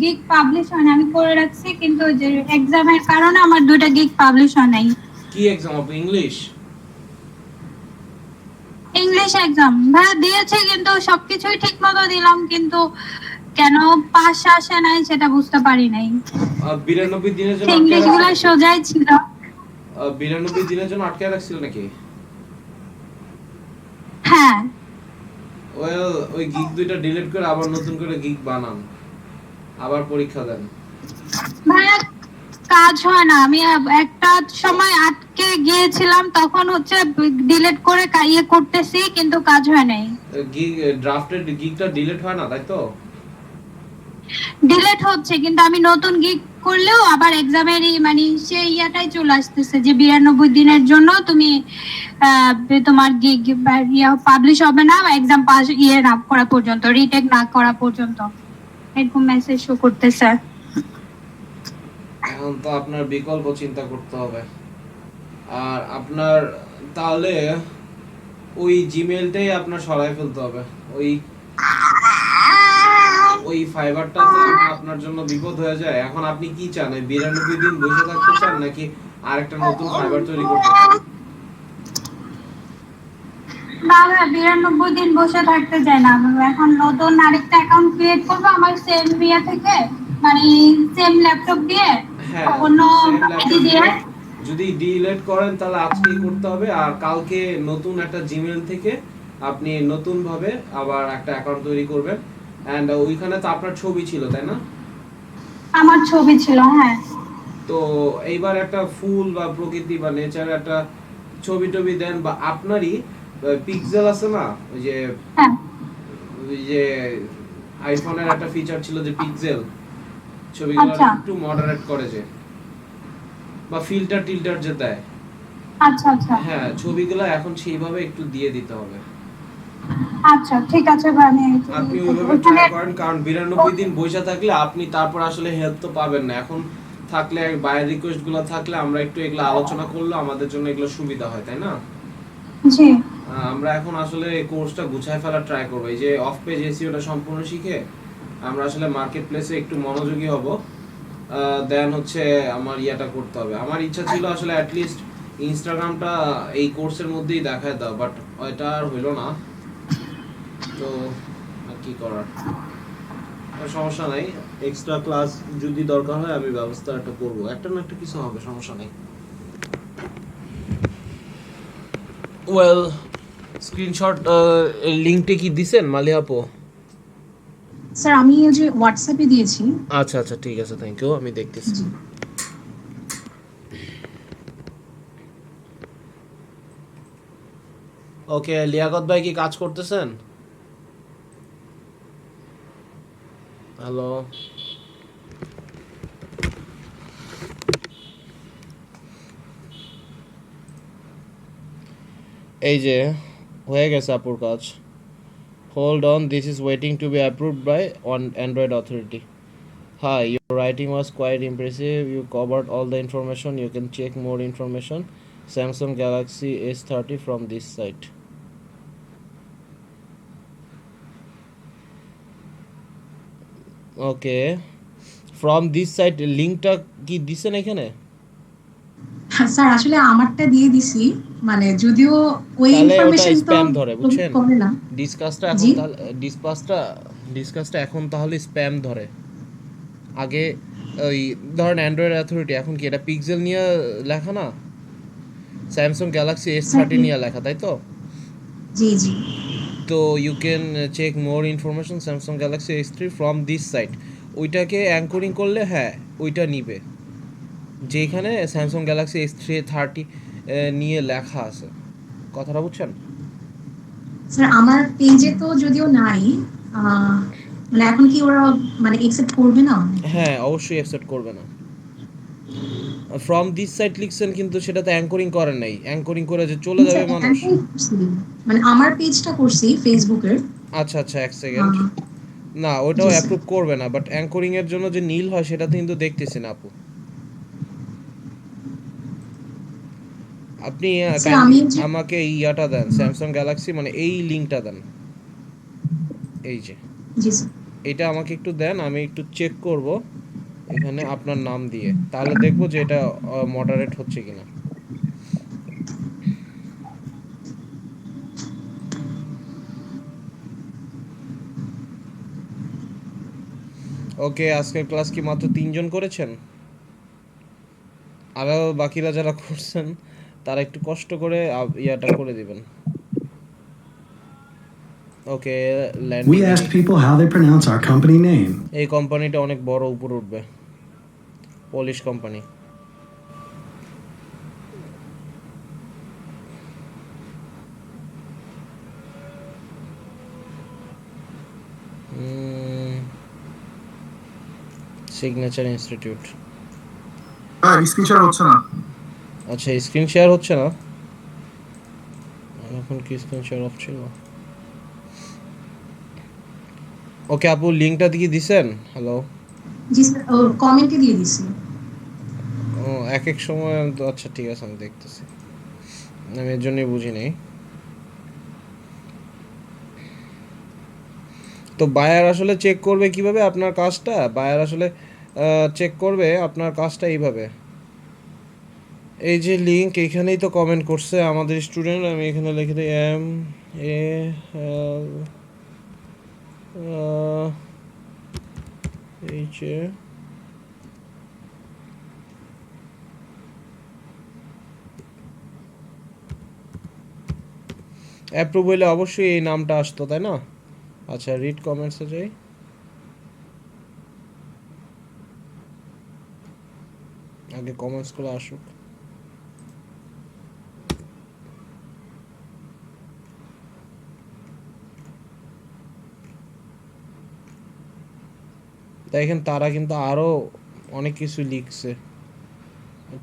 গিগ পাবলিশ হয় না, আমি করে রাখছি, কিন্তু যে এক্সামের কারণে আমার 2টা গিগ পাবলিশ হয় নাই। কি এক্সাম আপু? ইংলিশ? ইংলিশ এক্সাম ভাই দিয়েছি, কিন্তু সবকিছুই ঠিক মতো দিলাম, কিন্তু কেন পাস আসে নাই সেটা বুঝতে পারি নাই। 92 দিনের জন্য ইংলিশ গুলো সোজাই ছিল। 92 দিনের জন্য আটকে রাখছিল নাকি? হ্যাঁ, ওয়েল, ওই গিগ দুইটা ডিলিট করে আবার নতুন করে গিগ বানান, আবার পরীক্ষা দেন। ভাইয়া কাজ হয় না, আমি একটা সময় আটকে গিয়েছিলাম, তখন হচ্ছে ডিলিট করে ইয়ে করতেছি, কিন্তু কাজ হয় নাই। গিগ ড্রাফটেড গিগটা ডিলিট হয় না, তাই তো? ডিলিট হচ্ছে, কিন্তু আমি নতুন গিগ করলেও আবার এক্সামেরই মানে সেই ইয়াটাই চলে আসতেছে যে 92 দিনের জন্য তুমি তোমার গিগ পাবলিশ হবে না, এক্সাম পাস না করা পর্যন্ত, রিটেক না করা পর্যন্ত, এরকম মেসেজ শো করতেছে। এখন তো আপনার বিকল্প চিন্তা করতে হবে। আর আপনার তাহলে ওই জিমেইলটাই আপনার সরাই ফেলতে হবে। ওই ফাইবারটা তো আপনার জন্য বিপদ হয়ে যায়। এখন আপনি কি চান, 92 দিন বসে থাকতে চান নাকি আরেকটা নতুন ফাইবার তৈরি করতে চান? না ভাই, 92 দিন বসে থাকতে চাই না, আমি এখন নতুন আরেকটা অ্যাকাউন্ট ক্রিয়েট করবো আমার সেম ইয়ে থেকে, মানে সেম ল্যাপটপ দিয়ে, হ্যাঁ, অন্য same আইডি laptop দিয়ে। দিয়ে যদি ডিলিট করেন তাহলে আজকেই করতে হবে, আর কালকে নতুন একটা জিমেইল থেকে আপনি নতুন ভাবে আবার একটা অ্যাকাউন্ট তৈরি করবেন। এন্ড ওইখানে তো আপনার ছবি ছিল, তাই না? আমার ছবি ছিল, হ্যাঁ। তো এইবার একটা ফুল বা প্রকৃতি বা নেচার একটা ছবি টবি দেন, বা আপনারই পিক্সেল আছে না, হ্যাঁ, ওই যে আইফোনের একটা ফিচার ছিল যে পিক্সেল, ছবিগুলো আচ্ছা। একটু মডারেট করে যে, বা ফিল্টার টিল্টার যে দেয়, আচ্ছা আচ্ছা হ্যাঁ, ছবিগুলো এখন সেইভাবে একটু দিয়ে দিতে হবে। আচ্ছা, ঠিক আছে ভাই, আমি আপনি ওইভাবে ট্রাই করেন, কারণ 92 দিন বসে থাকলে আপনি তারপর আসলে হেল্প তো পাবেন না। এখন থাকলে, বায়ের রিকোয়েস্টগুলো থাকলে আমরা একটু এগুলো আলোচনা করলে আমাদের জন্য এগুলো সুবিধা হয়, তাই না? জি আমরা এখন আসলে এই কোর্সটা গুছায় ফেলার ট্রাই করবো। এই যে অফ পেজ এসইওটা সম্পূর্ণ শিখে আমরা আসলে মার্কেট প্লেসে একটু মনোযোগী হব। দেন হচ্ছে আমার ইয়াটা করতে হবে। আমার ইচ্ছা ছিল আসলে অ্যাটলিস্ট ইনস্টাগ্রামটা এই কোর্সের মধ্যেই দেখায় দাও, বাট ওইটা আর হইলো না। তো আর কি করার, সমস্যা নাই। এক্সট্রা ক্লাস যদি দরকার হয় আমি ব্যবস্থা একটা করবো, একটা না একটা কিছু হবে, সমস্যা নেই। ওয়েল, স্ক্রিনশট লিংকটা কি দিছেন মালিয়া আপু? স্যার আমি এই যে হোয়াটসঅ্যাপে দিয়েছি। আচ্ছা আচ্ছা, ঠিক আছে, থ্যাংক ইউ, আমি দেখতেছি। জি ওকে, লিয়াকত ভাই কি কাজ করতেছেন? হ্যালো, এই যে হয়ে গেছে আপুর কাজ। Hold on, this is waiting to be approved by on Android authority. Hi, your writing was quite impressive. You covered all the information. You can check more information. Samsung Galaxy S30 from this site. Okay. From this site, লিংকটা কি দিছেন এখানে? স্যার আসলে আমারটা দিয়ে দিছি, মানে যদিও ওই তাহলে ওটা ইনফরমেশন তো স্প্যাম ধরে, বুঝছেন? করে না। ডিসকাসটা এখন জি তাহলে ডিসকাসটা এখন তাহলে স্প্যাম ধরে। আগে ওই ধরেন অ্যান্ড্রয়েড অথরিটি, এখন কি এটা পিক্সেল নিয়ে লেখা না, স্যামসাং গ্যালাক্সি S30 নিয়ে লেখা, তাই তো? জি জি তো you can check more information Samsung Galaxy S3 from this site. ওইটাকে অ্যাঙ্করিং করলে হ্যাঁ ওইটা নিবে, যেখানে স্যামসাং গ্যালাক্সি S30 নিয়ে লেখা আছে। কথাটা বুঝছেন? স্যার আমার পেজে তো যদিও নাই, মানে এখন কি ওরা মানে একসেপ্ট করবে না? হ্যাঁ, অবশ্যই অ্যাকসেপ্ট করবে না। ফ্রম দিস সাইট লিখছেন কিন্তু সেটাতে অ্যাঙ্করিং করেন নাই, অ্যাঙ্করিং করে যে চলে যাবে মানুষ। মানে আমার পেজটা করছি ফেসবুকের। আচ্ছা আচ্ছা, এক সেকেন্ড। না, ওটাও জি, স্যার। অ্যাপ্রুভ করবে না, বাট অ্যাঙ্করিং এর জন্য যে নীল হয় সেটা কিন্তু দেখতেছি না আপু। আপনি স্যার আমি যে আমাকে এই ইয়াটা দেন, স্যামসাং গ্যালাক্সি মানে এই লিংকটা দেন, এই যে জি স্যার। এটা আমাকে একটু দেন, আমি একটু চেক করব এখানে আপনার নাম দিয়ে, তাহলে দেখবো যে এটা মডারেট হচ্ছে কিনা। ওকে, আজকের ক্লাস কি মাত্র 3 জন করেছেন? আরও বাকিরা যারা করছেন তারা একটু কষ্ট করে ইয়াটা করে দিবেন। ওকে, We asked people how they pronounce our company name. এই কোম্পানিটা অনেক বড় উপরে উঠবে, পলিশ কোম্পানি। Signature institute. হ্যাঁ, স্ক্রিন শেয়ার হচ্ছে না। আচ্ছা, স্ক্রিন শেয়ার হচ্ছে না, এখন কি স্ক্রিন শেয়ার অফ ছিল? ওকে আপু, লিংকটা দিয়ে দিছেন? হ্যালো, জি স্যার, ও কমেন্টে দিয়ে দিছি। ও এক এক সময় তো, আচ্ছা ঠিক আছে, আমি দেখতেছি, আমি এর জন্যই বুঝি নাই। তো বায়ার আসলে চেক করবে কিভাবে আপনার কাজটা? বায়ার আসলে চেক করবে আপনার কাজটা এইভাবে, এই যে লিংক এখানেই তো কমেন্ট করছে আমাদের স্টুডেন্ট, আমি এখানে লিখে দিই এই যে অ্যাপ্রুভ হইলে অবশ্যই এই নামটা আসতো, তাই না? আচ্ছা, রিড কমেন্টসে যাই। আগে কমেন্টসগুলো আসুক। দেখেন তারা কিন্তু আরো অনেক কিছু লিখছে।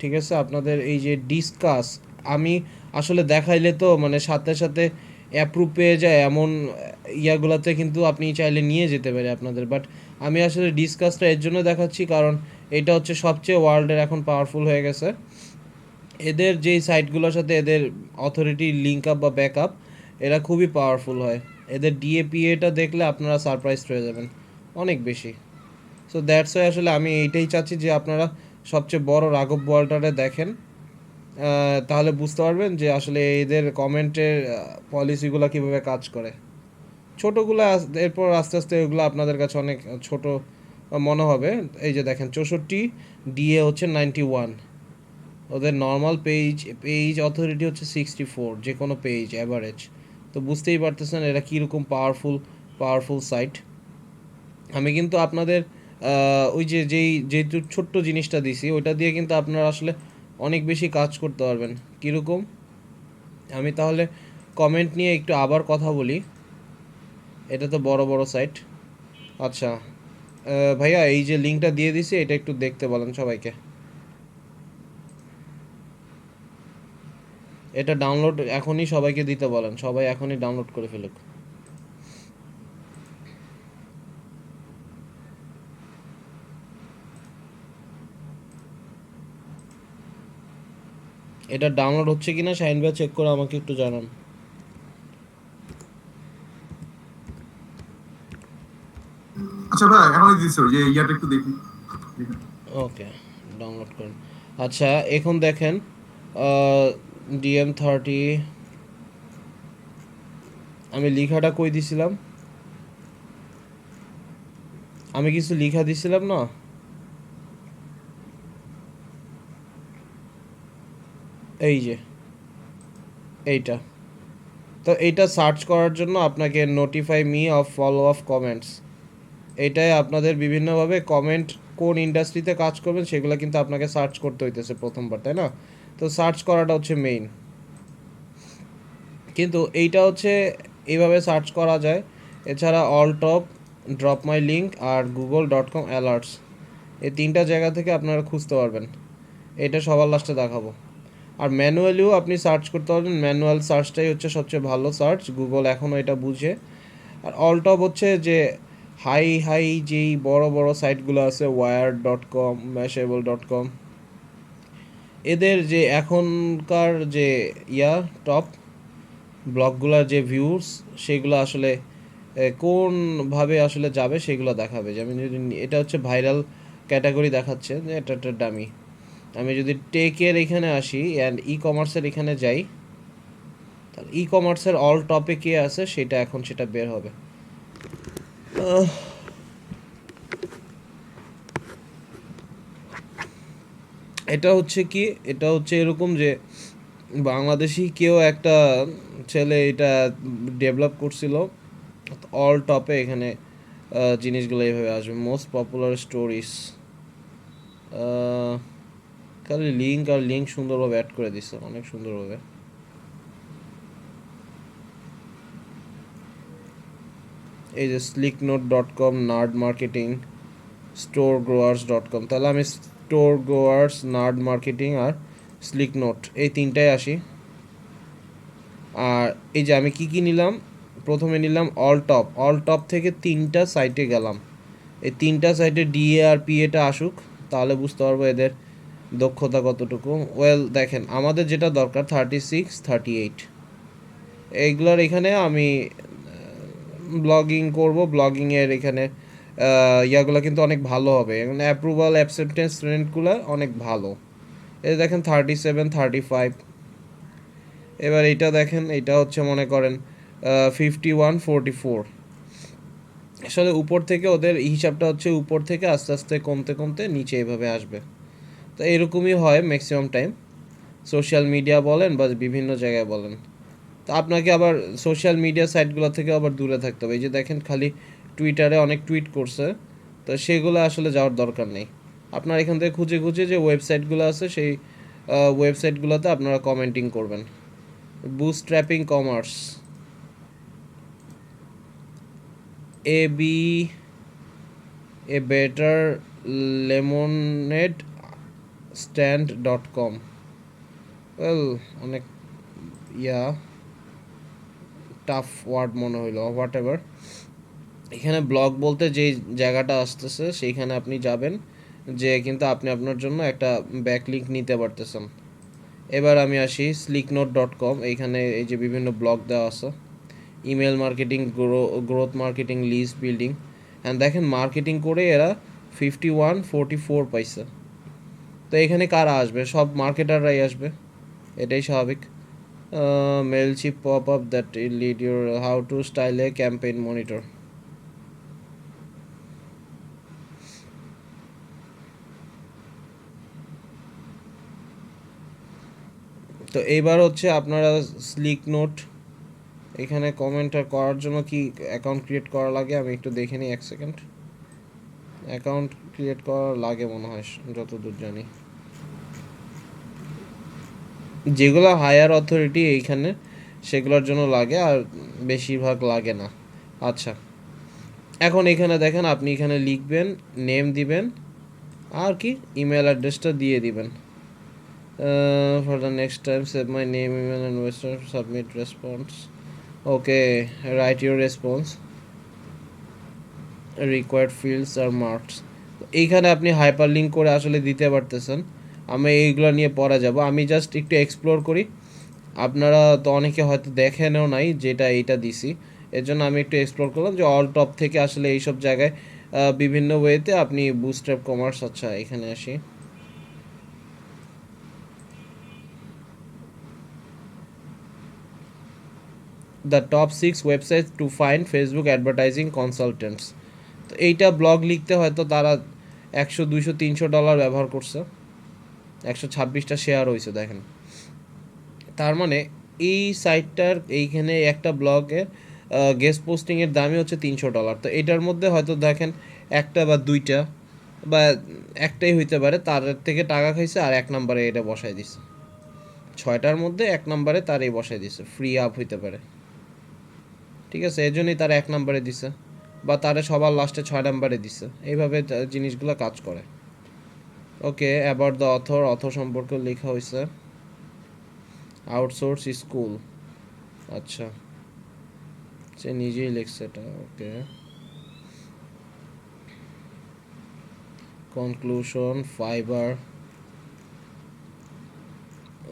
ঠিক আছে, আপনাদের এই যে ডিসকাস, আমি আসলে দেখাইলে তো মানে সাথে সাথে অ্যাপ্রুভ পেয়ে যায় এমন ইয়াগুলাতে কিন্তু আপনি চাইলে নিয়ে যেতে পারে আপনাদের, বাট আমি আসলে ডিসকাসটা এর জন্য দেখাচ্ছি কারণ এটা হচ্ছে সবচেয়ে ওয়ার্ল্ডের এখন পাওয়ারফুল হয়ে গেছে। এদের যেই সাইটগুলোর সাথে এদের অথরিটি লিঙ্ক আপ বা ব্যাকআপ, এরা খুবই পাওয়ারফুল হয়। এদের ডিএপিএটা দেখলে আপনারা সারপ্রাইজ হয়ে যাবেন অনেক বেশি। সো দ্যাটস ওয়াই আসলে আমি এইটাই চাচ্ছি যে আপনারা সবচেয়ে বড় রাঘব বোয়ালটারে দেখেন, তাহলে বুঝতে পারবেন যে আসলে এদের কমেন্টের পলিসিগুলো কীভাবে কাজ করে। ছোটোগুলো এরপর আস্তে আস্তে ওগুলো আপনাদের কাছে অনেক ছোট মনে হবে। এই যে দেখেন 64, ডিএ হচ্ছে 91, ওদের নর্মাল পেজ অথরিটি হচ্ছে 64, যে কোনো পেজ অ্যাভারেজ। তো বুঝতেই পারতেছেন এরা কীরকম পাওয়ারফুল সাইট। আমি কিন্তু আপনাদের ওই যেহেতু ছোট্ট জিনিসটা দিছি ওইটা দিয়ে কিন্তু আপনারা আসলে অনেক বেশি কাজ করতে পারবেন। কীরকম, আমি তাহলে কমেন্ট নিয়ে একটু আবার কথা বলি। এটা তো বড় সাইট। আচ্ছা ভাইয়া, এই যে লিঙ্কটা দিয়ে দিছি এটা একটু দেখতে বলেন সবাইকে। এটা ডাউনলোড এখনই সবাইকে দিতে বলেন, সবাই এখনই ডাউনলোড করে ফেলুক। এটা ডাউনলোড হচ্ছে কিনা শাইন ভাই চেক করে আমাকে একটু জানান। আচ্ছা ভাই, এখনই দিছো যে ইয়াটা একটু দেখি। ওকে, ডাউনলোড করুন। আচ্ছা এখন দেখেন DM30, আমি লিখাটা কই দিছিলাম, আমি কিছু লিখা দিছিলাম না। এই যে এইটা, তো এইটা সার্চ করার জন্য আপনাকে notify me of follow of comments, এইটাই আপনাদের বিভিন্নভাবে কমেন্ট কোন ইন্ডাস্ট্রিতে কাজ করবেন সেগুলো কিন্তু আপনাকে সার্চ করতে হইতেছে প্রথমবার, তাই না? তো সার্চ করাটা হচ্ছে মেইন, কিন্তু এইটা হচ্ছে এইভাবে সার্চ করা যায়। এছাড়া all top, drop my link আর google.com অ্যালার্টস, এই তিনটা জায়গা থেকে আপনারা খুঁজতে পারবেন। এটা সবার লাস্টে দেখাবো। আর ম্যানুয়ালিও আপনি সার্চ করতে পারবেন, ম্যানুয়াল সার্চটাই হচ্ছে সবচেয়ে ভালো সার্চ, গুগল এখনও এটা বুঝে। আর অল টপ হচ্ছে যে হাই যেই বড় সাইটগুলো আছে, wired.com, mashable.com, এদের যে এখনকার যে টপ ব্লগগুলোর যে ভিউস সেগুলো আসলে কোনভাবে আসলে যাবে সেগুলো দেখাবে। যে আমি যদি এটা হচ্ছে ভাইরাল ক্যাটাগরি দেখাচ্ছে যে এটা একটা ডামি, আমি যদি টেকের এখানে আসি অ্যান্ড ই কমার্সের এখানে যাই, তাহলে ই কমার্সের অল টপে কে আছে সেটা বের হবে। এটা হচ্ছে কি, এটা হচ্ছে এরকম যে বাংলাদেশি কেউ একটা ছেলে এটা ডেভেলপ করছিল, অল টপে এখানে জিনিসগুলো এইভাবে আসবে। মোস্ট পপুলার স্টোরিজ, খালি লিঙ্ক সুন্দরভাবে অ্যাড করে দিচ্ছে, অনেক সুন্দরভাবে। এই যে slicknote.com, নার্ড মার্কেটিং, storegrowers.com, তাহলে আমি স্টোর গ্রোয়ার্স, নার্ড মার্কেটিং আর স্লিক নোট এই তিনটায় আসি। আর এই যে আমি কি নিলাম, প্রথমে নিলাম অল টপ থেকে তিনটা সাইটে গেলাম। এই তিনটা সাইটে ডিএ আর পিএটা আসুক, তাহলে বুঝতে পারবো এদের দক্ষতা কতটুকু। দেখেন আমাদের যেটা দরকার 36, 38, এইগুলোর এখানে আমি ব্লগিং করব, ব্লগিংয়ের এখানে ইয়াগুলো কিন্তু অনেক ভালো হবে, এখানে অ্যাপ্রুভাল অ্যাকসেপ্টেন্স রেটগুলো অনেক ভালো। এই দেখেন 37, 35। এবার এইটা দেখেন, এটা হচ্ছে মনে করেন 51, 44। আসলে উপর থেকে ওদের হিসাবটা হচ্ছে উপর থেকে আস্তে আস্তে কমতে নিচে এভাবে আসবে। তো এরকমই হয় ম্যাক্সিমাম টাইম, সোশ্যাল মিডিয়া বলেন বা বিভিন্ন জায়গায় বলেন। তো আপনাকে আবার সোশ্যাল মিডিয়া সাইটগুলো থেকে আবার দূরে থাকতে হবে। এই যে দেখেন খালি টুইটারে অনেক টুইট করছে, তো সেগুলো আসলে যাওয়ার দরকার নেই। আপনার এখান থেকে খুঁজে যে ওয়েবসাইটগুলো আছে সেই ওয়েবসাইটগুলোতে আপনারা কমেন্টিং করবেন। বুস্টস্ট্র্যাপিং কমার্স, এ বেটার লেমনেড স্ট্যান্ড.com, অনেক টাফ ওয়ার্ড মনে হইলো, হোয়াট এভার। এখানে ব্লগ বলতে যেই জায়গাটা আসতেছে সেইখানে আপনি যাবেন, যে কিন্তু আপনি আপনার জন্য একটা ব্যাকলিঙ্ক নিতে পারতেছেন। এবার আমি আসি slicknote.com, এইখানে এই যে বিভিন্ন ব্লগ দেওয়া আছে, email marketing, growth marketing, list building, and দেখেন মার্কেটিং করে এরা 5144 পাইছে। তো এখানে কারা আসবে? সব মার্কেটাররাই আসবে, এটাই স্বাভাবিক। Mailchimp pop up that lead your how to style a Campaign Monitor. তো এইবার হচ্ছে আপনারা স্লিক নোট এখানে কমেন্ট করার জন্য কি অ্যাকাউন্ট ক্রিয়েট করা লাগে আমি একটু দেখে নিই, 1 সেকেন্ড। অ্যাকাউন্ট ক্রিয়েট করা লাগে মনে হয়, যতদূর জানি। যেগুলো হায়ার অথরিটি এইখানে সেগুলোর জন্য লাগে, আর বেশিরভাগ লাগে না। আচ্ছা, এখন এখানে দেখেন আপনি এখানে লিখবেন, নেম দিবেন, আর কি ইমেল অ্যাড্রেসটা দিয়ে দিবেন। For the next time save my name, email and western, submit response. Okay, right your response, required fields are marks. এইখানে আপনি হাইপার লিঙ্ক করে আসলে দিতে পারতেছেন। আমি এইগুলো নিয়ে পড়া যাব, আমি জাস্ট একটু এক্সপ্লোর করি। আপনারা তো অনেকে হয়তো দেখেনও নাই যেটা এইটা দিছি, এর জন্য আমি একটু এক্সপ্লোর করলাম যে অল টপ থেকে আসলে এইসব জায়গায় বিভিন্ন ওয়েতে আপনি বুস্টস্ট্র্যাপ কমার্স। আচ্ছা, এখানে আসি। The top 6 website to find Facebook advertising consultants. তো এইটা ব্লগ লিখতে হয়তো তারা $100, $200, $300 ব্যবহার করছে, 126টা শেয়ার হয়েছে দেখেন। তার মানে এই সাইটটার এইখানে একটা ব্লগের গেস্ট পোস্টিংয়ের দামই হচ্ছে $300। তো এটার মধ্যে হয়তো দেখেন একটা বা দুইটা বা একটাই হইতে পারে তার থেকে টাকা খাইছে, আর 1 নম্বরে এটা বসায় দিছে। 6টার মধ্যে 1 নম্বরে তার এই বসায় দিছে, ফ্রি আপ হইতে পারে, ঠিক আছে, এই জন্যই তার 1 নম্বরে দিছে, বা তারে সবার লাস্টে 6 নম্বরে দিছে। এইভাবে জিনিসগুলো কাজ করে। ওকে, অ্যাবাউট দ্য অথর সম্পর্কে লেখা হয়েছে, আউটসোর্স স্কুল। আচ্ছা, সে নিজেই লিখছে এটা। ওকে, কনক্লুশন, ফাইবার।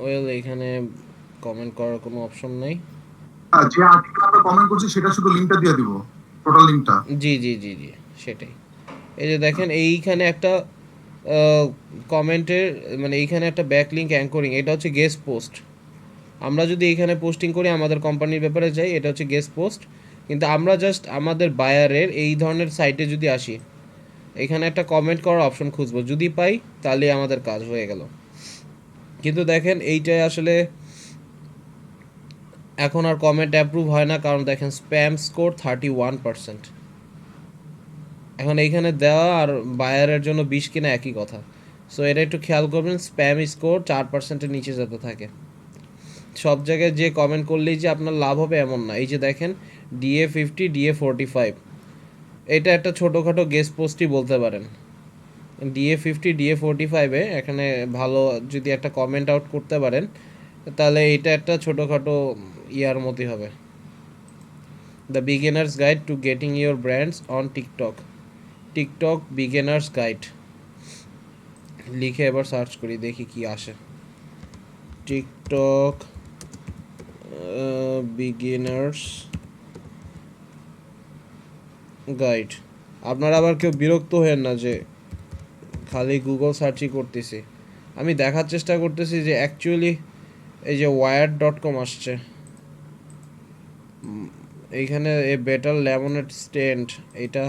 ওয়েল, এখানে কমেন্ট করার কোনো অপশন নেই। যে আর্টিকেল আমরা কমেন্ট করছি সেটা শুধু লিংকটা দিয়ে দিব, টোটাল লিংকটা। জি জি জি জি, সেটাই। এই যে দেখেন এইখানে একটা কমেন্টের মানে এইখানে একটা ব্যাকলিঙ্ক অ্যাঙ্করিং, এটা হচ্ছে গেস্ট পোস্ট। আমরা যদি এইখানে পোস্টিং করি আমাদের কোম্পানির ব্যাপারে যাই, এটা হচ্ছে গেস্ট পোস্ট। কিন্তু আমরা জাস্ট আমাদের বায়ারের এই ধরনের সাইটে যদি আসি, এখানে একটা কমেন্ট করার অপশন খুঁজবো, যদি পাই তাহলে আমাদের কাজ হয়ে গেল। কিন্তু দেখেন এইটাই আসলে এখন আর কমেন্ট অ্যাপ্রুভ হয় না, কারণ দেখেন স্প্যাম স্কোর 31%। এখন এইখানে দেওয়া আর বায়ারের জন্য 20 কিনা একই কথা। সো এটা একটু খেয়াল করবেন, স্প্যাম স্কোর 4%-এর নিচে যাতে থাকে। সব জায়গায় যে কমেন্ট করলেই যে আপনার লাভ হবে এমন না। এই যে দেখেন DA50, DA45, এটা একটা ছোটোখাটো গেস্ট পোস্টই বলতে পারেন। DA50, DA45-এ এখানে ভালো যদি একটা কমেন্ট আউট করতে পারেন তাহলে এটা একটা ছোটোখাটো ইয়ার মতোই হবে। The beginners guide to getting your brands on TikTok beginners guide লিখে এবার সার্চ করি, দেখি কি আসে। TikTok beginners guide. আপনারা আবার কেউ বিরক্ত হয়েন না যে খালি গুগল সার্চই করতেছি। আমি দেখার চেষ্টা করতেছি যে অ্যাকচুয়ালি এই যে wired.com আসছে, এইখানে এই বেটার লেমনেড স্ট্যান্ড এটা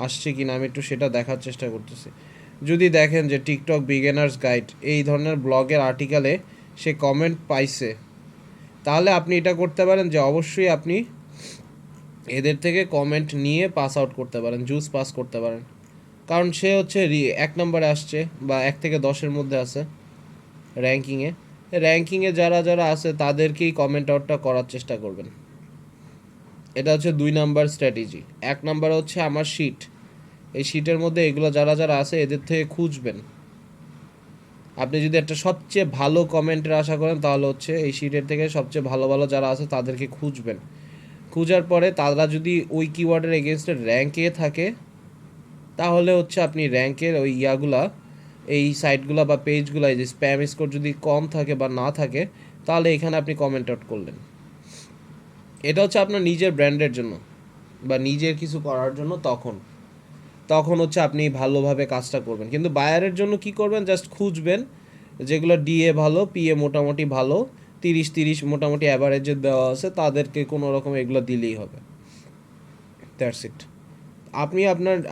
আসছে কিনা আমি একটু সেটা দেখার চেষ্টা করতেছি। যদি দেখেন যে টিকটক বিগিনার্স গাইড এই ধরনের ব্লগের আর্টিকেলে সে কমেন্ট পাইছে, তাহলে আপনি এটা করতে পারেন যে অবশ্যই আপনি এদের থেকে কমেন্ট নিয়ে পাস আউট করতে পারেন, জুস পাস করতে পারেন। কারণ সে হচ্ছে 1 নম্বরে আসছে বা 1 থেকে 10-এর মধ্যে আছে র্যাঙ্কিংয়ে যারা যারা আছে তাদেরকেই কমেন্ট আউটটা করার চেষ্টা করবেন। এটা হচ্ছে 2 নাম্বার স্ট্র্যাটেজি। 1 নাম্বার হচ্ছে আমার শিট, এই শিটের মধ্যে এগুলো যারা যারা আছে এদের থেকে খুঁজবেন। আপনি যদি একটা সবচেয়ে ভালো কমেন্টের আশা করেন তাহলে হচ্ছে এই শিটের থেকে সবচেয়ে ভালো ভালো যারা আছে তাদেরকে খুঁজবেন। খুঁজার পরে তারা যদি ওই কিওয়ার্ডের এগেনস্টে র্যাঙ্কে থাকে তাহলে হচ্ছে আপনি র্যাঙ্কের ওই ইয়াগুলা, এই সাইটগুলা বা পেজগুলা, এই যে স্প্যাম স্কোর যদি কম থাকে বা না থাকে, তাহলে এখানে আপনি কমেন্ট আউট করলেন। এটা হচ্ছে আপনার নিজের ব্র্যান্ডের জন্য বা নিজের কিছু করার জন্য, তখন হচ্ছে আপনি ভালোভাবে কাজটা করবেন। কিন্তু বায়ারের জন্য কি করবেন, জাস্ট খুঁজবেন যেগুলো ডিএ ভালো, পিএ মোটামুটি ভালো, 30-30 মোটামুটি অ্যাভারেজে দেওয়া আছে, তাদেরকে কোনো রকম এগুলো দিলেই হবে। That's it. আপনি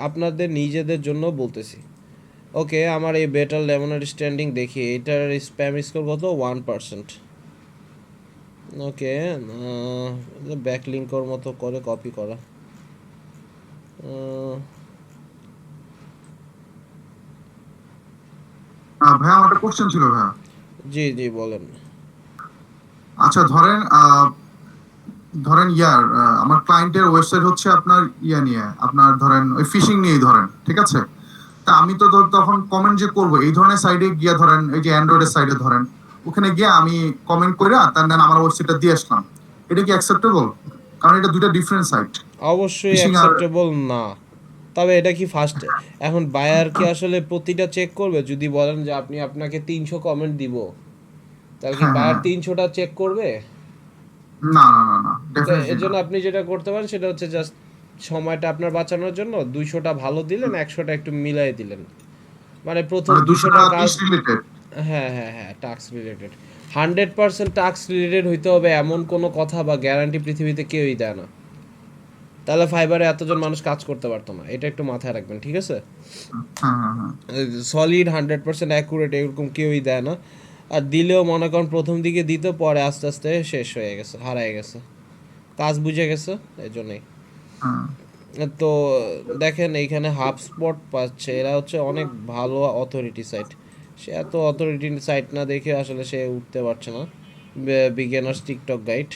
আপনাদের নিজেদের জন্য বলতেছি। ওকে, আমার এই বেটার লেমনের স্ট্যান্ডিং দেখি, এটার স্প্যাম স্কোর কত, 1%। ওকে, ব্যাকলিঙ্কর মতো করে কপি করা। ভাইয়া আমার একটা কোশ্চেন ছিল ভাইয়া। জি জি বলেন। আচ্ছা ধরেন ধরেন আমার ক্লায়েন্টের ওয়েবসাইট হচ্ছে আপনার নিয়ে, আপনার ধরেন ওই ফিশিং নিয়েই ধরেন, ঠিক আছে? তা আমি তো তখন কমেন্ট যে করব এই ধরনের সাইডে গিয়ে, ধরেন এই যে অ্যান্ড্রয়েডের সাইডে ধরেন, ওখানে গিয়ে আমি কমেন্ট করে তার দেন আমার ওয়েবসাইটটা দিয়ে আসলাম, এটা কি অ্যাকসেপ্টেবল? কারণ এটা দুটো ডিফারেন্ট সাইট। অবশ্যই Phishing আর- অ্যাকসেপ্টেবল না। তবে এটা কি ফার্স্ট, এখন বায়ার কি আসলে প্রতিটা চেক করবে? যদি বলেন যে আপনাকে 300 কমেন্ট দিব, তাহলে কি হ্যাঁ, বায়ার হ্যাঁ। 300টা চেক করবে? না না না না, তো ডেফিনেটলি এর জন্য না। আপনি যেটা করতে পারেন সেটা হচ্ছে জাস্ট সময়টা আপনার বাঁচানোর জন্য 200টা ভালো দিলেন, 100টা একটু মিলাই দিলেন। মানে প্রথম মানে 200টা কাজ, রিলেটেড। হ্যাঁ হ্যাঁ হ্যাঁ, টাস্ক রিলেটেড। 100% টাস্ক রিলেটেড হইতে হবে এমন কোনো কথা বা গ্যারান্টি পৃথিবীতে কেউই দেয় না। তাহলে ফাইবারে এতজন মানুষ কাজ করতে পারতো না, এটা একটু মাথায় রাখবেন, ঠিক আছে? হ্যাঁ হ্যাঁ হ্যাঁ। সলিড 100% অ্যাকুরেট এরকম কেউই দেয় না। আর দিলেও মনে করেন প্রথম দিকে দিত, পরে আস্তে আস্তে শেষ হয়ে গেছে, হারায় গেছে, কাজ বুঝে গেছে, এই জন্যই। হ্যাঁ। তো দেখেন এইখানে হাবস্পট পাচ্ছে, এরা হচ্ছে অনেক ভালো অথরিটি সাইট। সে এত অথরিটি সাইট না দেখে আসলে সে উঠতে পারছে না। Beginners TikTok guide,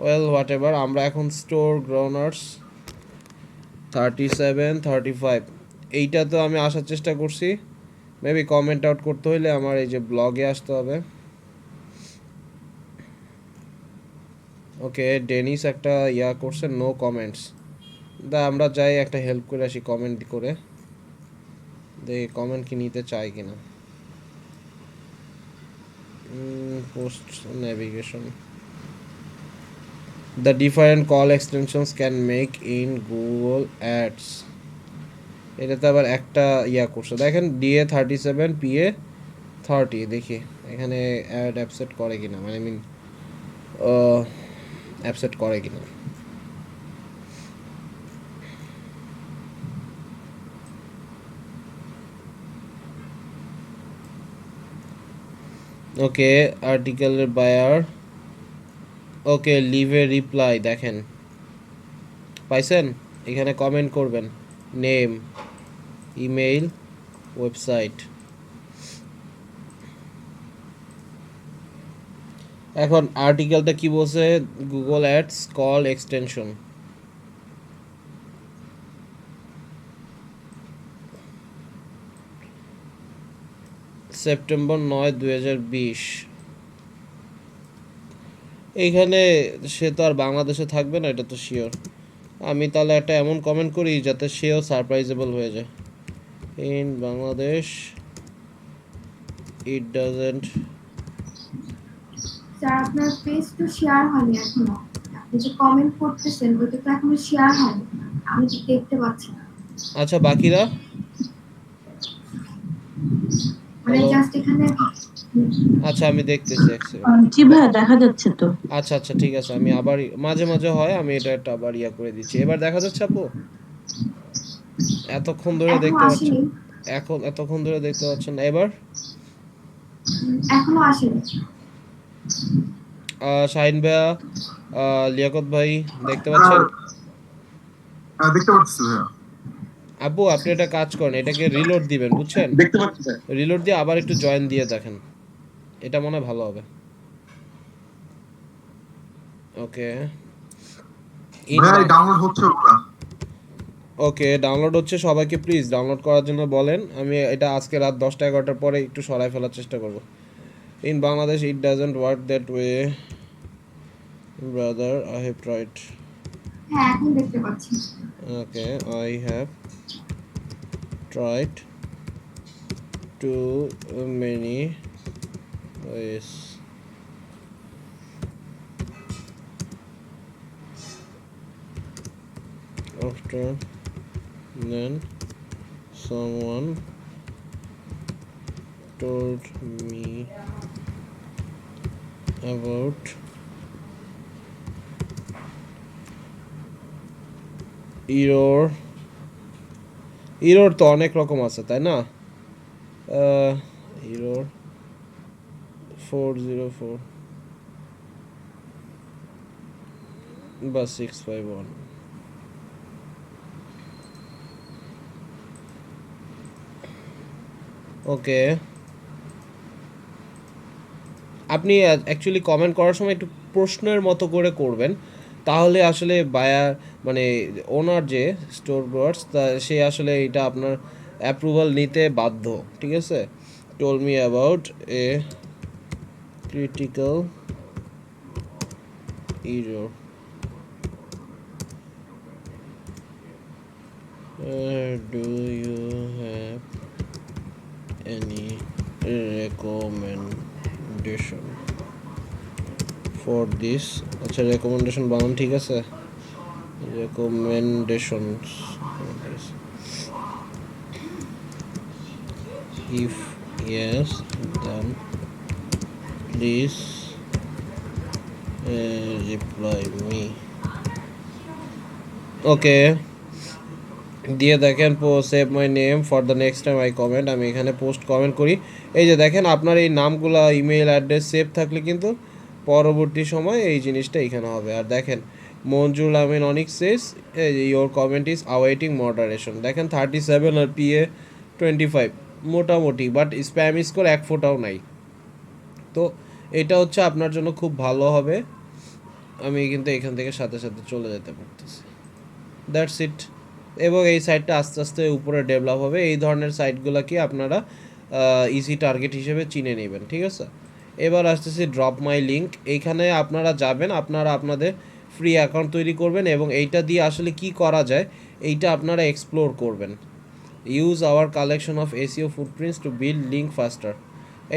well what ever. আমরা এখন স্টোর গ্রোনার্স 37-35, এইটা তো আমি আসার চেষ্টা করছি। মেবি কমেন্ট আউট করতে হইলে আমার এই যে ব্লগে আসতে হবে। ওকে, ডেনিস একটা করছে, নো কমেন্টস। আমরা যাই একটা হেল্প করে আসি কমেন্ট করে, দেখি কমেন্ট কি নিতে চাই কিনা। Post navigation, the different call extensions can make in Google ads. এটাতে আবার একটা করছে, দেখেন ডিএ 37 পিএ 30, দেখি এখানে অ্যাড অ্যাপসেট করে কিনা, মানে অ্যাপসেট করে কিনা। ওকে, আর্টিকেলের বায়ার, ওকে লিভ এ রিপ্লাই, দেখেন পাইছেন? এখানে কমেন্ট করবেন, নেম, ইমেইল, ওয়েবসাইট। এখন আর্টিকেলটা কি বলছে, Google ads call extension. September 9, 2020। এইখানে সে তো আর বাংলাদেশে থাকবে না, এটা তো শিওর। আমি তাহলে একটা এমন কমেন্ট করি যাতে সেও সারপ্রাইজেবল হয়ে যায়। In Bangladesh it doesn't. Sir আপনার পেজ তো শেয়ার হয়নি এখনো, আপনি যে কমেন্ট করতেছেন ওটা তো এখনো শেয়ার হয়নি, আমি ঠিক দেখতে পাচ্ছি না। আচ্ছা বাকিরা, মানে Hello? জাস্ট এখানে আচ্ছা আমি দেখতেছি এক সেকেন্ড। জি ভাইয়া দেখা যাচ্ছে তো। আচ্ছা আচ্ছা ঠিক আছে, আমি আবার মাঝে মাঝে হয়, আমি এটা একটা আবার করে দিচ্ছি। এবার দেখা যাচ্ছে আপু? এতক্ষণ ধরে এখনো দেখতে পাচ্ছেন? আসেনি, এতক্ষণ ধরে দেখতে পাচ্ছেন না? এবার এখনো আসেনি। শাহিন ভাইয়া, লিয়াকত ভাই দেখতে পাচ্ছেন? দেখতে পাচ্ছি ভাইয়া। আপু আপনি একটা কাজ করেন, এটাকে রিলোড দিবেন, বুঝছেন? দেখতে পাচ্ছি স্যার। রিলোড দিয়ে আবার একটু জয়েন দিয়ে দেখেন, এটা মনে হয় ভালো হবে। ওকে, ভাইয়া ডাউনলোড হচ্ছে ওগুলা। ওকে ডাউনলোড হচ্ছে, সবাইকে প্লিজ ডাউনলোড করার জন্য বলেন। আমি এটা আজকে রাত 10টা-11টার পরে একটু সরাই ফেলার চেষ্টা করব। In Bangladesh it doesn't work that way brother, I have tried. হ্যাঁ এখন দেখতে পাচ্ছি। Okay, I have tried too many ways. After then someone told me about error তো অনেক রকম আছে তাই না error 404 বা 651 ওকে আপনি অ্যাকচুয়ালি কমেন্ট করার সময় একটু প্রশ্নের মতো করে করবেন তাহলে আসলে বায়ার মানে ওনার যে স্টোর ব্রডস তা সে আসলে এটা আপনার অ্যাপ্রুভাল নিতে বাধ্য ঠিক আছে told me about a critical error do you have any recommendation for this আচ্ছা রেকমেন্ডেশন বানান ঠিক আছে recommendations for this. If yes then please reply me okay দিয়ে দেখেন save my name for the next time I comment আমি এখানে পোস্ট কমেন্ট করি এই যে দেখেন আপনার এই নামগুলো ইমেল অ্যাড্রেস সেভ থাকলে কিন্তু পরবর্তী সময় এই জিনিসটা এখানে হবে আর দেখেন মঞ্জুর আমিন অনিক সেস ইয়োর কমেন্ট ইজ আওয়েটিং মডারেশন দেখেন 37 আর পিএ 25 মোটামুটি বাট স্প্যাম স্কোর এক ফোঁটাও নাই তো এটা হচ্ছে আপনার জন্য খুব ভালো হবে আমি কিন্তু এখান থেকে সাথে সাথে চলে যেতে পারতেছি দ্যাটস ইট এবং এই সাইটটা আস্তে আস্তে উপরে ডেভেলপ হবে এই ধরনের সাইটগুলোকে আপনারা ইজি টার্গেট হিসেবে চিনে নেবেন ঠিক আছে এবার আসতেছি ড্রপ মাই লিঙ্ক এইখানে আপনারা যাবেন আপনারা আপনাদের ফ্রি অ্যাকাউন্ট তৈরি করবেন এবং এইটা দিয়ে আসলে কি করা যায় এইটা আপনারা এক্সপ্লোর করবেন use hour collection of SEO footprints to build link ফাস্টার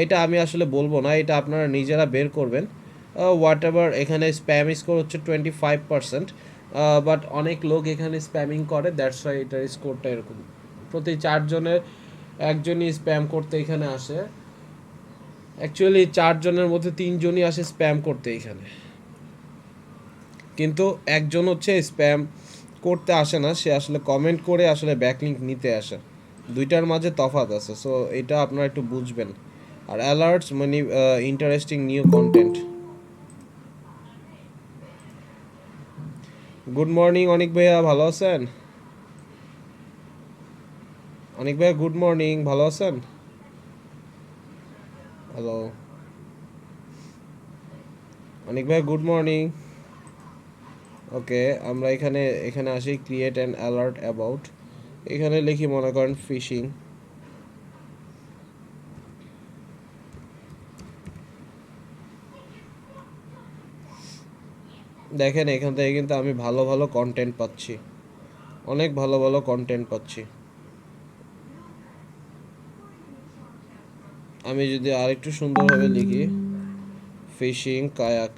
এটা আমি আসলে বলবো না এটা আপনারা নিজেরা বের করবেন হোয়াট এভার এখানে স্প্যাম স্কোর হচ্ছে 25% বাট অনেক লোক এখানে স্প্যামিং করে দ্যাটস ওয়াই এটার স্কোরটা এরকম প্রতি 4 জনের একজনই স্প্যাম করতে এখানে আসে অ্যাকচুয়ালি 4 জনের মধ্যে 3 জনই আসে স্প্যাম করতে এখানে কিন্তু একজন হচ্ছে স্প্যাম করতে আসে না সে আসলে কমেন্ট করে আসলে ব্যাকলিংক নিতে আসে দুইটার মাঝে তফাৎ আছে সো এটা আপনারা একটু বুঝবেন আর অ্যালার্টস মানে interesting new content good morning Anik ভাইয়া ভালো আছেন অনিক ভাইয়া গুড মর্নিং ভালো আছেন হ্যালো অনিক ভাইয়া গুড মর্নিং ওকে আমরা এখানে আসি ক্রিয়েট অ্যান অ্যালার্ট অ্যাবাউট এখানে লিখি মনে করেন ফিশিং দেখেন এখান থেকে কিন্তু আমি ভালো ভালো কন্টেন্ট পাচ্ছি অনেক ভালো ভালো কন্টেন্ট পাচ্ছি আমি যদি আরেকটু সুন্দরভাবে লিখি ফিশিং কায়াক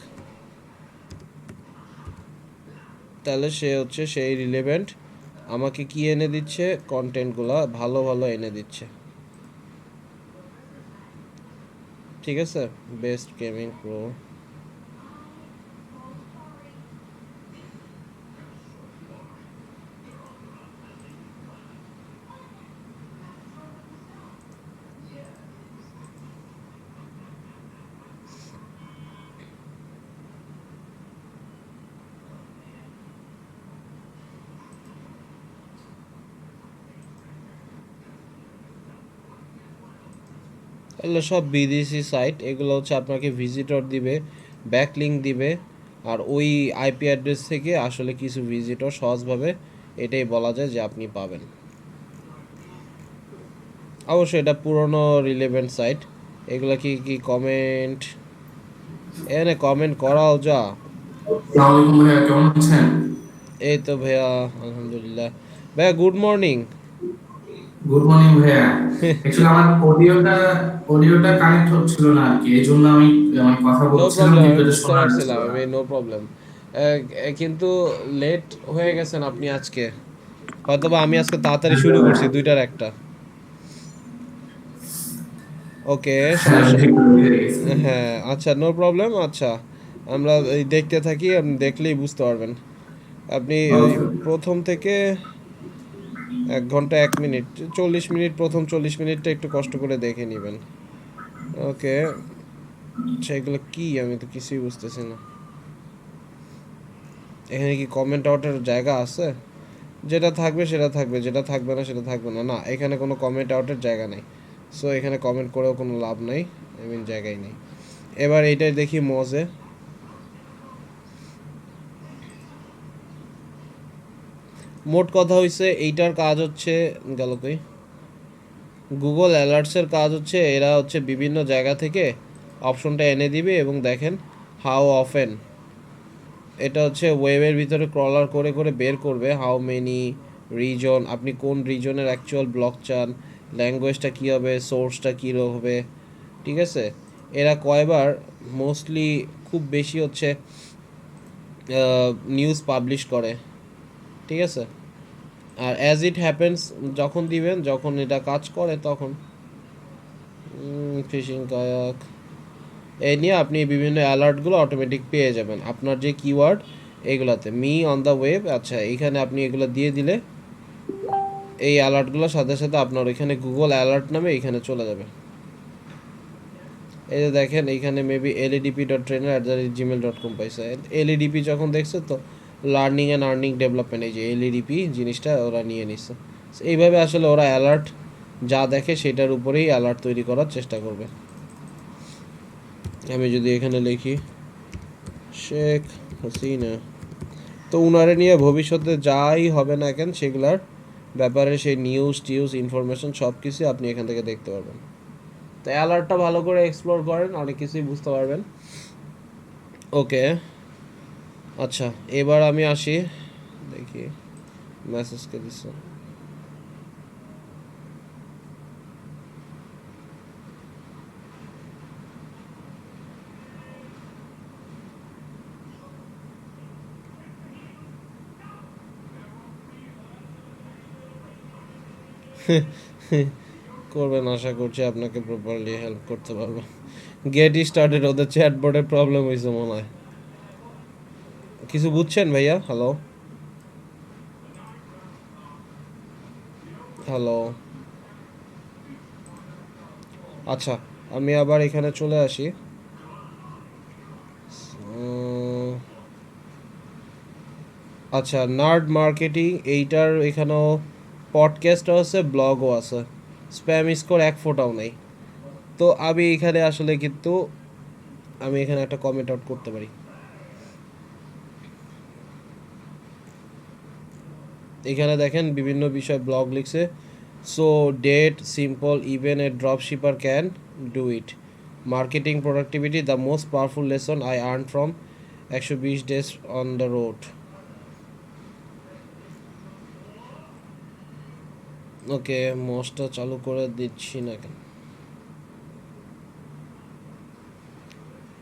তাহলে সে হচ্ছে সেই রিলেভেন্ট আমাকে কি এনে দিচ্ছে কন্টেন্টগুলো ভালো ভালো এনে দিচ্ছে ঠিক আছে বেস্ট গেমিং প্রো এগুলো সব বিদেশি সাইট এগুলো হচ্ছে আপনাকে ভিজিটর দিবে ব্যাকলিংক দিবে আর ওই আইপি অ্যাড্রেস থেকে আসলে কিছু ভিজিটর সহজভাবে এটাই বলা যায় যে আপনি পাবেন অবশ্যই এটা পুরনো রিলেভেন্ট সাইট এগুলো কি কমেন্ট এখানে কমেন্ট করাও যা ভাইয়া কেমন আছেন এই তো ভাইয়া আলহামদুলিল্লাহ ভাইয়া গুড মর্নিং গুড মর্নিং ভাইয়া। অ্যাকচুয়ালি আমার অডিওটা কানেক্ট হচ্ছিল না আর কি, এই জন্য আমি কথা নো বলছিলাম প্রবলেম, কিন্তু আমি এটা বুঝতে শোনা যাচ্ছিল পারছিলাম, না। আমি নো প্রবলেম। কিন্তু লেট হয়ে গেছেন আপনি আজকে, হয়তোবা আমি আজকে তাড়াতাড়ি শুরু করছি দুইটার একটা। ওকে, হ্যাঁ, সমস্যা। একটু হয়ে গেছে। হ্যাঁ আচ্ছা, নো প্রবলেম। আচ্ছা, আমরা এই দেখতে থাকি, আপনি দেখলেই বুঝতে পারবেন। আপনি ওই ওকে। প্রথম থেকে 1 ঘন্টা 1 মিনিট 40 মিনিট, প্রথম 40 মিনিটটা একটু কষ্ট করে দেখে নেবেন। ওকে, সেগুলো কি আমি তো কিছুই বুঝতেছি না। এখানে কি কমেন্ট আউটের জায়গা আছে? যেটা থাকবে সেটা থাকবে, যেটা থাকবে না সেটা থাকবে না। না, এখানে কোনো কমেন্ট আউটের জায়গা নেই। সো এখানে কমেন্ট করেও কোনো লাভ নাই, আই মিন জায়গায় নেই। এবার এইটাই দেখি মজে। মোট কথা হইছে এইটার কাজ হচ্ছে, গেল কই, গুগল অ্যালার্টসের কাজ হচ্ছে এরা হচ্ছে বিভিন্ন জায়গা থেকে অপশনটা এনে দিবে এবং দেখেন হাউ অফেন, এটা হচ্ছে ওয়েবের ভিতরে ক্রলার করে করে বের করবে হাউ মেনি রিজন, আপনি কোন রিজনের অ্যাকচুয়াল ব্লক চান, ল্যাঙ্গুয়েজটা কী হবে, সোর্সটা কী হবে, ঠিক আছে। এরা কয়বার মোস্টলি খুব বেশি হচ্ছে নিউজ পাবলিশ করে, ঠিক আছে। আর অ্যাজ ইট হ্যাপেন্স, যখন দিবেন, যখন এটা কাজ করে তখন ফিশিং কায়াক এই নিয়ে আপনি বিভিন্ন অ্যালার্টগুলো অটোমেটিক পেয়ে যাবেন আপনার যে কিওয়ার্ড এইগুলাতে। মি অন দ্য ওয়েব, আচ্ছা এইখানে আপনি এগুলো দিয়ে দিলে এই অ্যালার্টগুলোর সাথে সাথে আপনার এখানে গুগল অ্যালার্ট নামে এইখানে চলে যাবে। এই যে দেখেন এইখানে মেবি ledp.trainer@gmail.com পাইছে। এলইডিপি যখন দেখছে তো লার্নিং অ্যান্ড আর্নিং ডেভেলপমেন্ট, এই যে এলইডিপি জিনিসটা ওরা নিয়ে নিচ্ছে। এইভাবে আসলে ওরা অ্যালার্ট যা দেখে সেটার উপরেই অ্যালার্ট তৈরি করার চেষ্টা করবে। আমি যদি এখানে লিখি শেখ হাসিনা, তো উনারে নিয়ে ভবিষ্যতে যাই হবে না কেন সেগুলার ব্যাপারে সেই নিউজ টিউজ ইনফরমেশন সব কিছু আপনি এখান থেকে দেখতে পারবেন। তো অ্যালার্টটা ভালো করে এক্সপ্লোর করেন, অনেক কিছুই বুঝতে পারবেন। ওকে, আচ্ছা এবার আমি আসি, দেখি মেসেজকে দিচ্ছে। করবেন, আশা করছি আপনাকে প্রপারলি হেল্প করতে পারবো। গেট স্টার্টেড, ওদের চ্যাটবোর্ডে প্রবলেম হয়েছে মনে হয়। কিছু বুঝছেন ভাইয়া? হ্যালো হ্যালো, আচ্ছা আমি আবার এখানে চলে আসি। আচ্ছা, নার্ড মার্কেটিং এইটার এখানেও পডকাস্টও আছে, ব্লগও আছে, স্প্যাম স্কোর 1 ফোঁটাও নেই। তো আমি এখানে আসলে কিন্তু আমি এখানে একটা কমেন্ট আউট করতে পারি। এখানে দেখেন বিভিন্ন বিষয় ব্লগ লিখছে। So that simple even a drop shipper can do it, marketing productivity the most powerful lesson I earn from 120 days on the road. Okay, মোস্টটা চালু করে দিচ্ছি না কেন।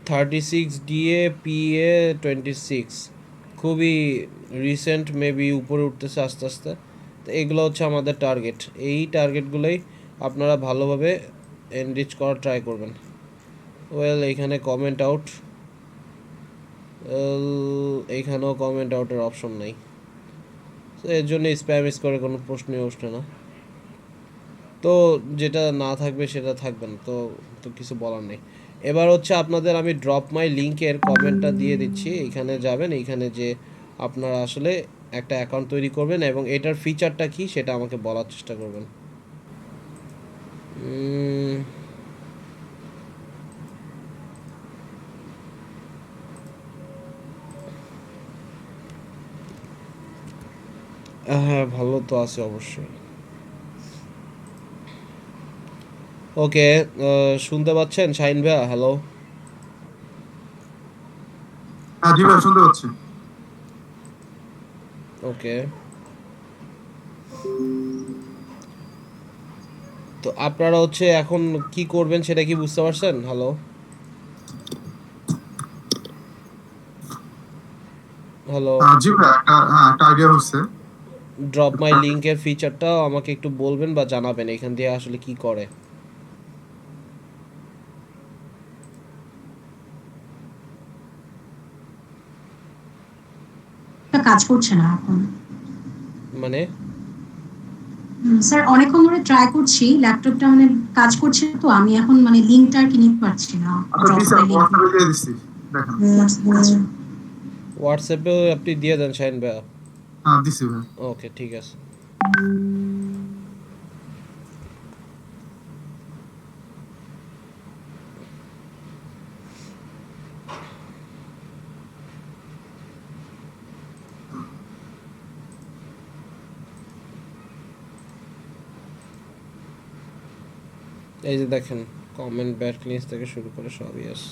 36 DA PA 26 খুবই রিসেন্ট, মেবি উপরে উঠতেছে আস্তে আস্তে। তো এগুলো হচ্ছে আমাদের টার্গেট, এই টার্গেটগুলোই আপনারা ভালোভাবে এনরিচ করার ট্রাই করবেন। ওয়েল এইখানে কমেন্ট আউট, এইখানেও কমেন্ট আউটের অপশন নেই, তো এর জন্য স্প্যাম স্কোরের কোনো প্রশ্নই উঠছে না। তো যেটা না থাকবে সেটা থাকবে না, তো তো কিছু বলার নেই। এবার হচ্ছে আপনাদের আমি ড্রপ মাই লিঙ্কের কমেন্টটা দিয়ে দিচ্ছি, এইখানে যাবেন, এইখানে যে আপনারা আসলে একটা অ্যাকাউন্ট তৈরি করবেন এবং এটার ফিচারটা কি সেটা আমাকে বলার চেষ্টা করবেন। হ্যাঁ ভালো তো আছে অবশ্যই। ওকে, শুনতে পাচ্ছেন শাহিন ভাইয়া? হ্যালো, হ্যাঁ জি ভাই, শুনতে পাচ্ছি। ওকে তো আপনারা হচ্ছে এখন কি করবেন সেটা কি বুঝতে পারছেন? হ্যালো হ্যালো, জি ভাই, একটা আইডিয়া হচ্ছে। ড্রপ মাই লিংকের ফিচারটাও আমাকে একটু বলবেন বা জানাবেন এখান দিয়ে আসলে কি করে। এটা কাজ করছে না এখন। মানে স্যার অনেকক্ষণ ধরে ট্রাই করছি, ল্যাপটপটা মানে কাজ করছে না, তো আমি এখন মানে লিংকটা আর কি নিতে পারছি না। আচ্ছা ড্রপ দিছি, মাই আমি লিংক। হোয়াটসঅ্যাপে দিয়ে দিচ্ছি, দেখেন। হোয়াটসঅ্যাপেও আপনি দিয়ে দেন শাহিন ভাইয়া? হ্যাঁ দিছি ভাই। ওকে ঠিক আছে। এই যে দেখেন কমেন্ট ব্যাকলিংস থেকে শুরু করে সবই আছে।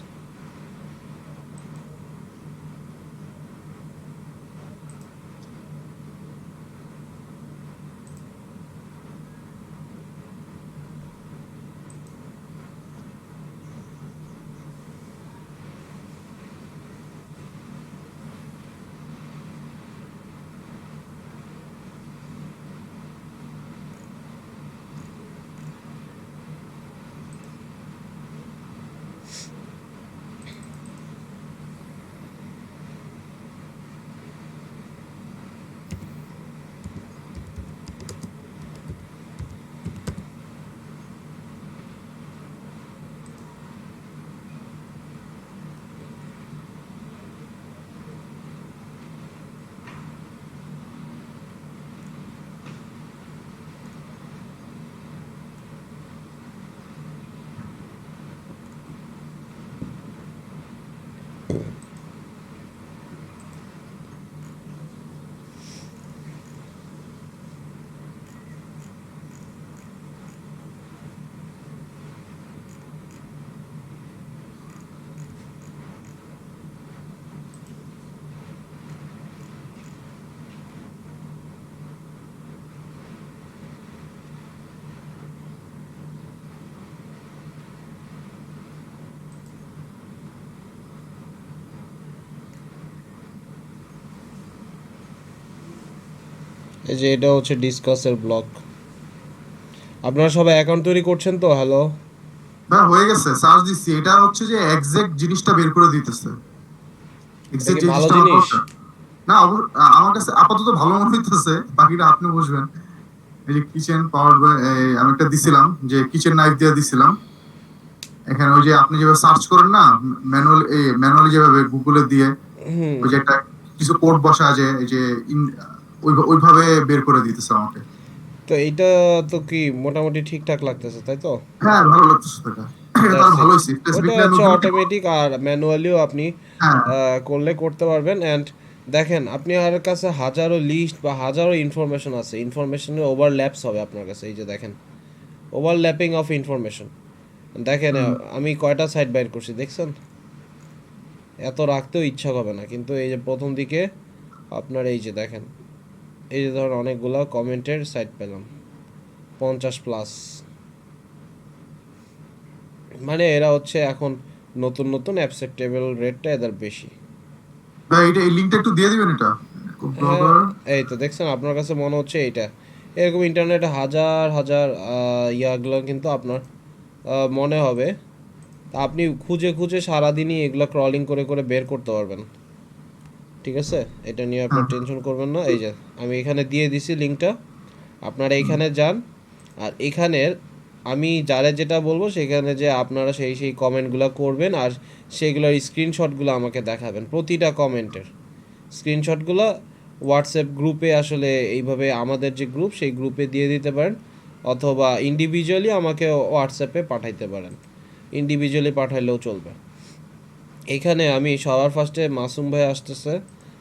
এই যে এটা হচ্ছে ডিসকাসের ব্লক। আপনারা সবাই অ্যাকাউন্ট তৈরি করছেন তো? হ্যালো ভাই হয়ে গেছে, সার্চ দিচ্ছি, এটা হচ্ছে যে এক্সাক্ট জিনিসটা বের করে দিতেছে। এটা এক্সাক্ট কি যে ভালো জিনিসটা আমার জিনিস? দরকার। না আমার কাছে আপাতত ভালো মনে হইতেছে, বাকিটা আপনি বুঝবেন। এই যে কিচেন পাওয়ার, আমি একটা দিছিলাম যে কিচেন নাইফ দিয়ে দিছিলাম। এখানে ওই যে আপনি যেভাবে সার্চ করেন না, ম্যানুয়ালি যেভাবে গুগলে দিয়ে হুম, ওই যে একটা কিছু কোড বসা যায়, এই যে ওইভাবে বের করে দিতেছে আমাকে। তো এইটা তো কি মোটামুটি ঠিকঠাক লাগতেছে তাই তো? হ্যাঁ ভালো লাগতেছে তো এটা। এটা তার দ্যাটস ইট। ভালো হয়েছে, ওটা স্পেসিফিকলি আমি হচ্ছে ওগুলো অটোমেটিক আর ম্যানুয়ালিও আপনি হ্যাঁ করলে করতে পারবেন। অ্যান্ড দেখেন আপনি আর কাছে হাজারো লিস্ট বা হাজারো ইনফরমেশন আছে, ইনফরমেশনের ওভারল্যাপস হবে আপনার কাছে। এই যে দেখেন ওভারল্যাপিং অফ ইনফরমেশন। দেখেন আমি কয়টা সাইট বাইর করছি দেখছেন? এত রাখতেও ইচ্ছা হবে না, কিন্তু এই যে প্রথম দিকে আপনার এই যে দেখেন, এই যে ধরেন অনেকগুলো কমেন্টের সাইট পেলাম 50+। মানে এরা হচ্ছে এখন নতুন নতুন অ্যাকসেপ্টেবল রেটটা এদের বেশি। ভাই এটা এই লিংকটা একটু দিয়ে দিবেন এটা। হ্যাঁ এই তো দেখছেন আপনার কাছে মনে হচ্ছে এইটা এরকম ইন্টারনেটে হাজার হাজার ইয়াগুলো কিন্তু আপনার মনে হবে। তা আপনি খুঁজে খুঁজে সারাদিনই এগুলো ক্রলিং করে করে বের করতে পারবেন। ঠিক আছে, এটা নিয়ে আপনার টেনশন করবেন না। এই যে আমি এখানে দিয়ে দিছি লিঙ্কটা, আপনারা এইখানে যান। আর এখানের আমি যারা যেটা বলবো সেখানে যে আপনারা সেই সেই কমেন্টগুলো করবেন আর সেইগুলোর স্ক্রিনশটগুলো আমাকে দেখাবেন। প্রতিটা কমেন্টের স্ক্রিনশটগুলো হোয়াটসঅ্যাপ গ্রুপে আসলে এইভাবে আমাদের যে গ্রুপ সেই গ্রুপে দিয়ে দিতে পারেন, অথবা ইন্ডিভিজুয়ালি আমাকে হোয়াটসঅ্যাপে পাঠাইতে পারেন। ইন্ডিভিজুয়ালি পাঠাইলেও চলবে। এখানে আমি সবার ফার্স্টে মাসুম ভাই আসতেছে,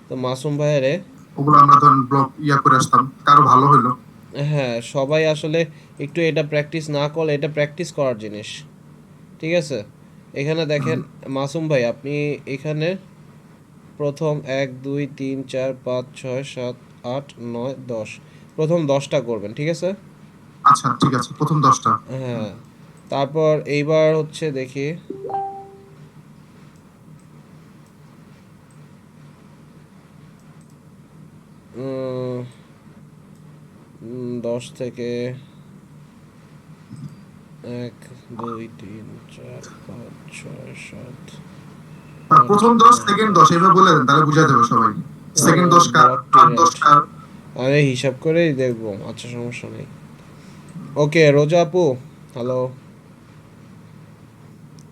তো মাসুম ভাইয়েরে ওগুলো আমরা ধরুন ব্লক করে আসতাম, কারো ভালো হইলো। হ্যাঁ সবাই আসলে একটু এটা প্র্যাকটিস না করলে, এটা প্র্যাকটিস করার জিনিস। ঠিক আছে, এখানে দেখেন মাসুম ভাই আপনি এখানে প্রথম 1 2 3 4 5 6 7 8 9 10 প্রথম 10টা করবেন। ঠিক আছে, আচ্ছা ঠিক আছে, প্রথম 10টা। হ্যাঁ, তারপর এইবার হচ্ছে দেখি উম, 10 থেকে 1 2 3 4 5 6 7 প্রথম 10 সেকেন্ড 10 এভাবে বলে দেন, তাহলে বুঝা যাবে সবাই। সেকেন্ড 10 কার, থার্ড 10 কার। আমি হিসাব করেই দেখবো, আচ্ছা সমস্যা নেই। ওকে রোজা আপু, হ্যালো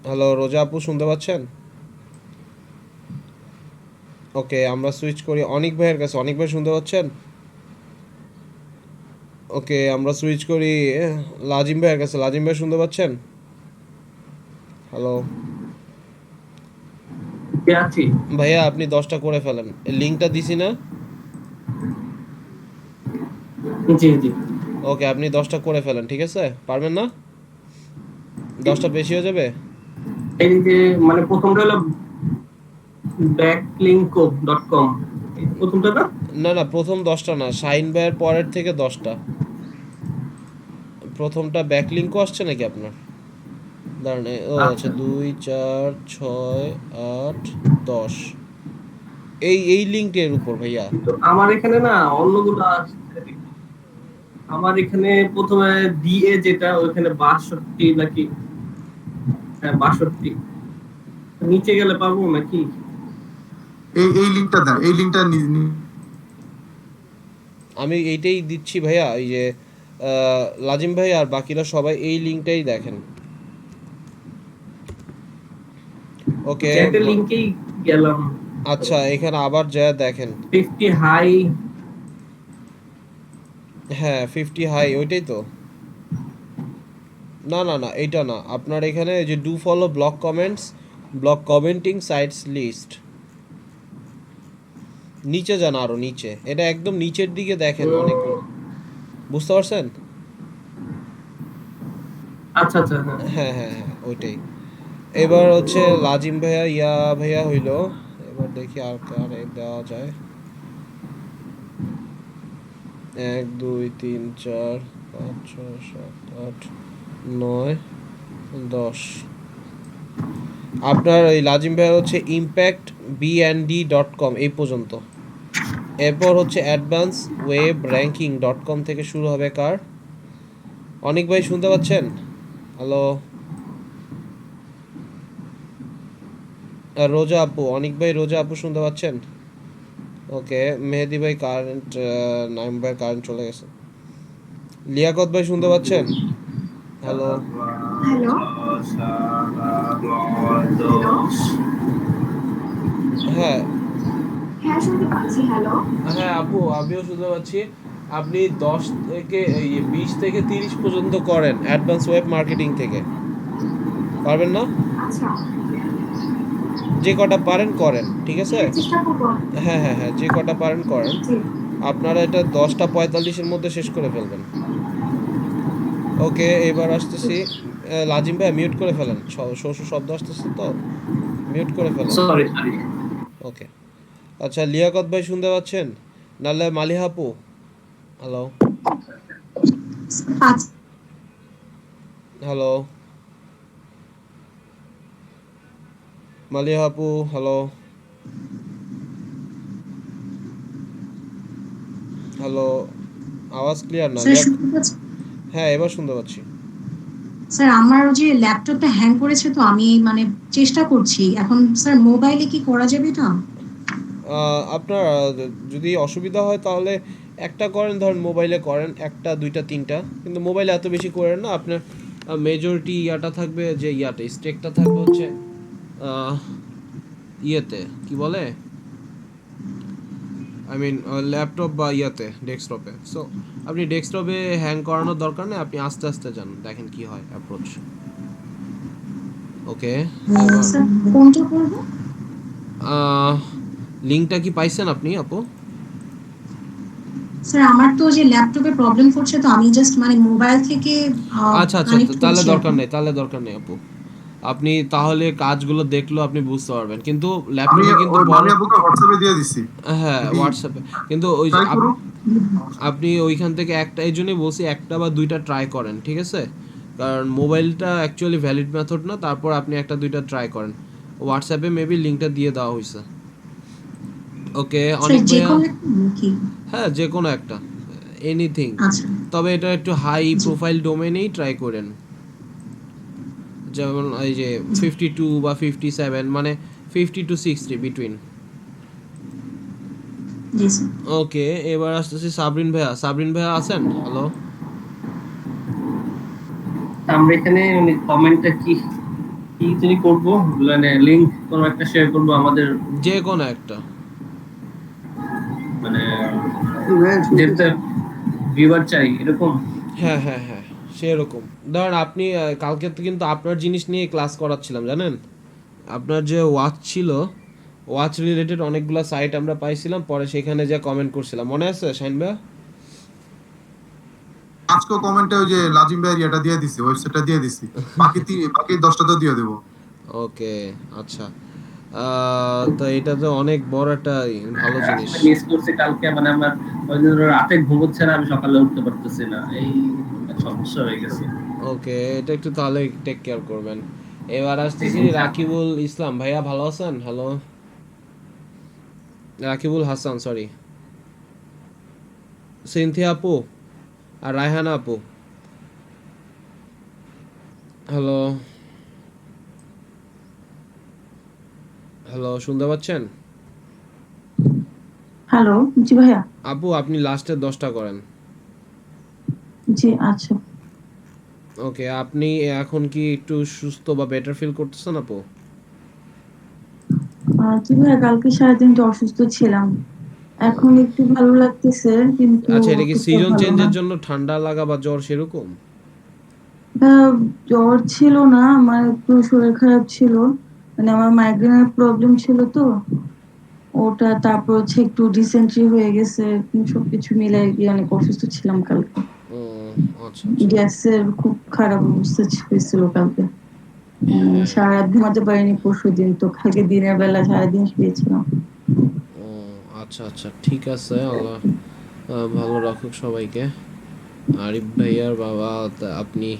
হ্যালো রোজা আপু শুনতে পাচ্ছেন? ওকে আমরা সুইচ করি অনিক ভাইয়ের কাছে। অনিক ভাই শুনতে পাচ্ছেন? ওকে আমরা সুইচ করি লাজিম ভাইয়ের কাছে। লাজিম ভাই শুনতে পাচ্ছেন? হ্যালো আছি ভাইয়া, আপনি 10টা করে ফেলেন। লিঙ্কটা দিছি না? জি জি ওকে আপনি 10টা করে ফেলেন, ঠিক আছে? পারবেন না? 10টা বেশি হয়ে যাবে? এই যে মানে প্রথমটা হলো backlinko.com, প্রথমটা না? না না, প্রথম 10টা না, শাইন ভাইয়ের পরের থেকে 10টা। প্রথমটা ব্যাকলিঙ্কও আসছে নাকি আপনার? দাঁড়ান, ও আচ্ছা 2 4 6 8 10 এই লিঙ্কের উপর ভাইয়া। তো আমার এখানে না অন্যগুলো আসছে। আমার এখানে প্রথমে ডিএ যেটা ওখানে 62 নাকি, হ্যাঁ 62, নিচে গেলে পাবো নাকি? এই লিংকটা দেন, এই লিংকটা আমি এইটাই দিচ্ছি ভাইয়া। এই যে লাজিম ভাই আর বাকিরা সবাই এই লিঙ্কটাই দেখেন। ওকে চ্যাটে লিংকেই গেলাম। আচ্ছা এখানে আবার যা দেখেন 50 হাই, হ্যাঁ 50 হাই, ওইটাই তো। না না না, এইটা না। আপনার এখানে এই যে do follow blog comments, blog commenting sites list, নিচে যান আরো নিচে, এটা একদম নিচের দিকে দেখেন অনেকগুলো, বুঝতে পারছেন? আচ্ছা আচ্ছা হ্যাঁ হ্যাঁ হ্যাঁ ওইটাই। এবার হচ্ছে লাজিম ভাইয়া ইয়া ভাইয়া হইলো। এবার দেখি আর কার দেওয়া যায়। 1 2 3 4 5 6 7 8 9 10। আপনার ওই লাজিম ভাইয়া হচ্ছে impactbnd.com এই পর্যন্ত। এরপর হচ্ছে অ্যাডভান্স ওয়েব র্যাঙ্কিং.com থেকে শুরু হবে কার? অনেক ভাই শুনতে পাচ্ছেন? হ্যালো রোজা আপু, অনেক ভাই রোজা আপু শুনতে পাচ্ছেন? ওকে মেহেদি ভাই কারেন্ট, নাইম ভাই কারেন্ট চলে গেছে। লিয়াকত ভাই শুনতে পাচ্ছেন? হ্যালো হ্যালো হ্যাঁ হ্যাঁ শুনতে পাচ্ছি। হ্যালো হ্যাঁ আপু আমিও শুনতে পাচ্ছি। আপনি 10 থেকে 20 থেকে 30 পর্যন্ত করেন অ্যাডভান্স ওয়েব মার্কেটিং থেকে, পারবেন না? আচ্ছা যে কটা পারেন করেন, ঠিক আছে? চেষ্টা করবো। হ্যাঁ হ্যাঁ হ্যাঁ যে কটা পারেন করেন। জি আপনারা এটা 10টা 45-এর মধ্যে শেষ করে ফেলবেন। ওকে এবার আসতেছি লাজিম ভাই মিউট করে ফেলেন, শোষ শব্দ আসতেছে তো, মিউট করে ফেলেন। Sorry sorry. ওকে আচ্ছা লিয়াকত ভাই শুনতে পাচ্ছেন? নাহলে মালিহা আপু, হ্যালো হ্যালো মালিহা আপু, হ্যালো হ্যালো, আওয়াজ ক্লিয়ার না? হ্যাঁ এবার শুনতে পাচ্ছি। স্যার আমার যে ল্যাপটপটা হ্যাং করেছে, তো আমি মানে চেষ্টা করছি এখন। স্যার মোবাইলে কি করা যাবে না? আপনার যদি অসুবিধা হয় তাহলে একটা করেন, ধরেন মোবাইলে করেন 1টা 2টা 3টা, কিন্তু মোবাইলে এত বেশি করেন না। আপনার মেজরিটি ইয়াটা থাকবে, যে ইয়াটা স্টেকটা থাকবে হচ্ছে ইয়েতে কি বলে, আই মিন ল্যাপটপ বা ইয়াতে ডেস্কটপে। সো আপনি ডেস্কটপে হ্যাং করানোর দরকার নেই, আপনি আস্তে আস্তে যান, দেখেন কি হয় অ্যাপ্রোচ। ওকে স্যার কোনটা করব? লিংকটা কি পাইছেন আপনি আপু? স্যার আমার তো যে ল্যাপটপে প্রবলেম করছে, তো আমি জাস্ট মানে মোবাইল থেকে আচ্ছা আচ্ছা তাহলে দরকার নেই, তাহলে দরকার নেই আপু। আপনি তাহলে কাজগুলো দেখলো আপনি বুঝতে পারবেন, কিন্তু ল্যাপটপে কিন্তু আমি আপুকে হোয়াটসঅ্যাপে দিয়ে দিছি। হ্যাঁ হোয়াটসঅ্যাপে, কিন্তু ওই আপনি ওইখান থেকে একটা, এই জন্যই বলছি একটা বা দুইটা ট্রাই করেন, ঠিক আছে? কারণ মোবাইলটা অ্যাকচুয়ালি ভ্যালিড মেথড না, তারপর আপনি একটা দুইটা ট্রাই করেন। হোয়াটসঅ্যাপে মেবি লিঙ্কটা দিয়ে দেওয়া হয়েছে। ওকে, অনেক যে ভাইয়া, কোনো একটা কি? হ্যাঁ যে কোনো একটা, এনিথিং। আচ্ছা তবে এটা একটু হাই জি প্রোফাইল ডোমেনেই ট্রাই করেন, যেমন এই যে জি 52 বা 57, মানে 50 to 60 বিটুইন। জি স্যার। ওকে, এবার আসতেছি সাবরিন ভাইয়া। সাবরিন ভাইয়া আছেন? হ্যালো। আমরা এখানে মানে কমেন্টটা কি কি তিনি করব, মানে লিংক কোনো একটা শেয়ার করব আমাদের, যে কোনো একটা। মানে যেটা ভিউয়ার চাই এরকম। হ্যাঁ হ্যাঁ হ্যাঁ, সেরকম। ধরেন আপনি কালকে তো কিন্তু আপনার জিনিস নিয়ে ক্লাস করাচ্ছিলাম, জানেন? আপনার যে ওয়াচ ছিল, ওয়াচ রিলেটেড অনেকগুলো সাইট আমরা পাইছিলাম, পরে সেখানে যা কমেন্ট করছিলাম, মনে আছে শাইন ভাইয়া? আজকে কমেন্টে ওই যে লাজিম ভাইয়ের ইয়েটা দিয়ে দিছি, ওয়েবসাইটটা দিয়ে দিছি। বাকি 10টা তো দিয়ে দেবো। ওকে, আচ্ছা। তো এটা তো অনেক বড় একটা ভালো জিনিস। মিস করছি কালকে, মানে আমার ওই জন্য রাতে ঘুমোচ্ছে না, আমি সকালে উঠতে পারতেছি না, এই সমস্যা হয়ে গেছে। ওকে, এটা একটু তাহলে টেক কেয়ার করবেন। এবার আসতেছি রাকিবুল ইসলাম ভাইয়া, ভালো আছেন? হ্যালো, রাকিবুল হাসান, সরি, সিনথিয়া আপু আর রায়হানা আপু, হ্যালো হ্যালো, শুনতে পাচ্ছেন? হ্যালো, জি ভাইয়া। আপু আপনি লাস্টের 10টা করেন। জি আচ্ছা। ওকে, আপনি এখন কি একটু সুস্থ বা বেটার ফিল করতেছেন আপু? জি ভাইয়া, কালকে সারাদিন তো অসুস্থ ছিলাম, এখন একটু ভালো লাগতেছে, কিন্তু আচ্ছা, এটা কি অতটা সিজন ভালো না। চেঞ্জের জন্য ঠান্ডা লাগা বা জ্বর সেরকম? জ্বর ছিল না, আমার একটু শরীর খারাপ ছিল, মানে আমার মাইগ্রেনের প্রবলেম ছিল তো ওটা, তারপর হচ্ছে একটু ডিসেন্ট্রি হয়ে গেছে, সবকিছু মিলাই গিয়ে অনেক অসুস্থ ছিলাম কালকে। ও আচ্ছা আচ্ছা। গ্যাসের খুব খারাপ অবস্থা হয়েছিল কালকে, হ্যাঁ। সারা রাত ঘুমাতে পারিনি পরশু দিন, তো কালকে দিনের বেলা সারাদিন শুয়েছিলাম। ও আচ্ছা আচ্ছা, ঠিক আছে, আল্লাহ ভালো রাখুক সবাইকে। আরিফ ভাইয়ার বাবা, আপনি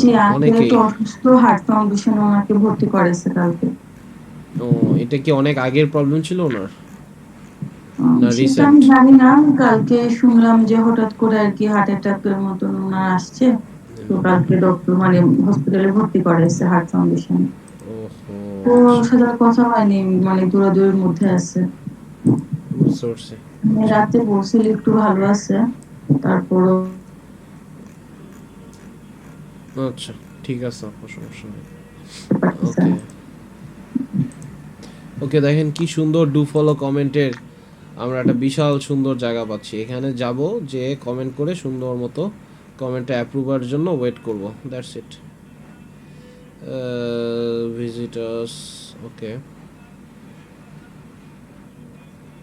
জি আঙ্কেল অনেকেই। একটু অসুস্থ, হার্ট ফাউন্ডেশন ওনাকে ভর্তি করেছে কালকে। ও, এটা কি অনেক আগের প্রবলেম ছিল ওনার, না সেটা রিসেন্ট? আমি জানি না, কালকে শুনলাম যে হঠাৎ করে আর কি হার্ট অ্যাটাকের মতন ওনার আসছে, তো কালকে ডক্টর মানে হসপিটালে ভর্তি করাইছে হার্ট ফাউন্ডেশন। ওহো, তো ওর সাথে আর কথা হয়নি, মানে দৌড়াদৌড়ির মধ্যে আছে। বুঝতে পারছি। রাতে বলছিল একটু ভালো আছে, তারপরও আচ্ছা, ঠিক আছে আপু, সমস্যা নেই। পারতেছে ওকে না। ওকে, দেখেন কি সুন্দর ডু ফলো কমেন্টের আমরা একটা বিশাল সুন্দর জায়গা পাচ্ছি। এখানে যাব, যে কমেন্ট করে সুন্দর মতো কমেন্টে অ্যাপ্রুভার জন্য ওয়েট করব, that's it. Visitors, okay,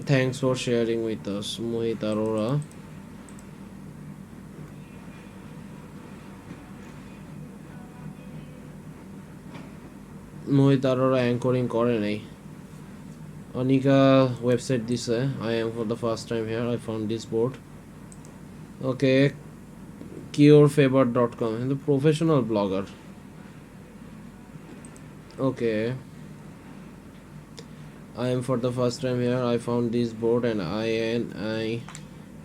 thanks for sharing with us, Mohit Arora. Mohit Arora anchoring করে নাই। অনিকা ওয়েবসাইট দিছে, I am for the first time here, I found this board. Okay, curefavor.com, and the professional blogger. Okay, I am for the first time here, I found this board and I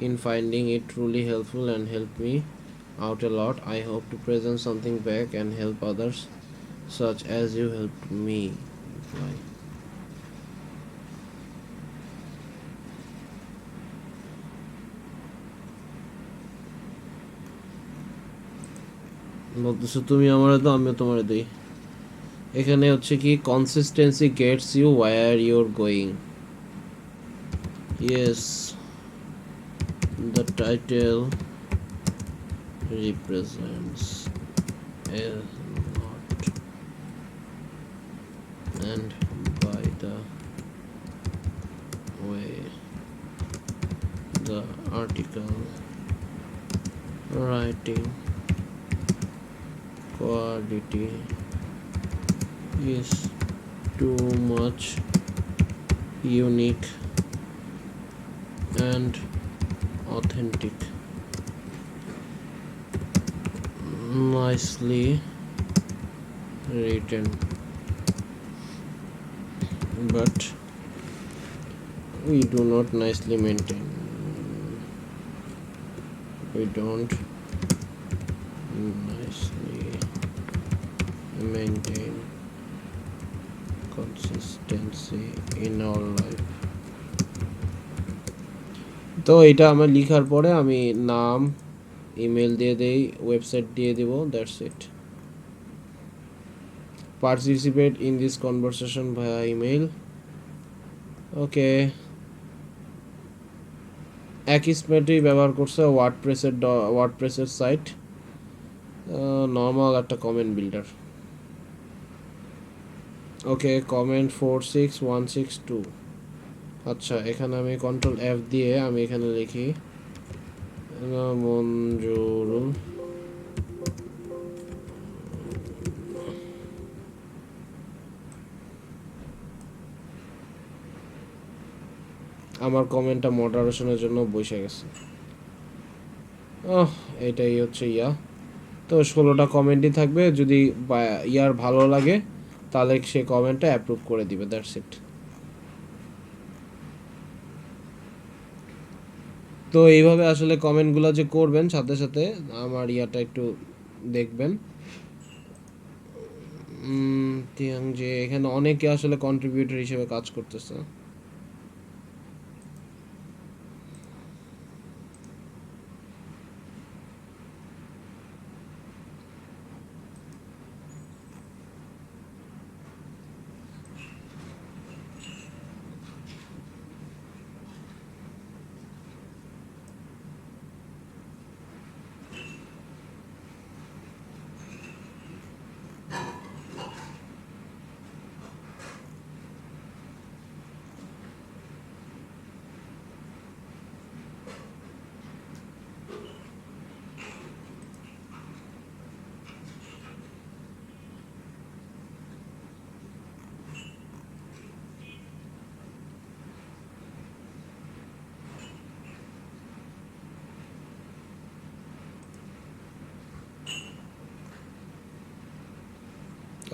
in finding it truly helpful and helped me out a lot. I hope to present something back and help others such as you helped me. Bye. বলতেছো তুমি আমারে দাও, আমিও তোমারে দিই। এখানে হচ্ছে কি, consistency gets you where you're going. Yes, the title represents a lot, and by the way the article writing quality is too much unique and authentic, nicely written, but we do not nicely maintain. We don't nicely maintain consistency in our life. তো এটা আমার লেখার পরে আমি নাম, ইমেল দিয়ে দেই, ওয়েবসাইট দিয়ে দেব, দ্যাটস ইট। Participate in this conversation via email. Okay, একই স্মেটই ব্যবহার করছে ওয়ার্ডপ্রেসের সাইট, নর্মাল একটা কমেন্ট বিল্ডার। Okay, comment 46162। আচ্ছা, এখানে আমি কন্ট্রোল F দিয়ে আমি এখানে লিখি মঞ্জুরুল। আমার কমেন্টটা মডারেশনের জন্য বসে গেছে। এটাই হচ্ছে ইয়া। তো 16টা কমেন্টই থাকবে, যদি ইয়ার ভালো লাগে তাহলে সে কমেন্টটা অ্যাপ্রুভ করে দিবে, দ্যাটস ইট। তো এইভাবে আসলে কমেন্টগুলো যে করবেন, সাথে সাথে আমার ইয়াটা একটু দেখবেন যে এখানে অনেকে আসলে কন্ট্রিবিউটর হিসেবে কাজ করতেছে।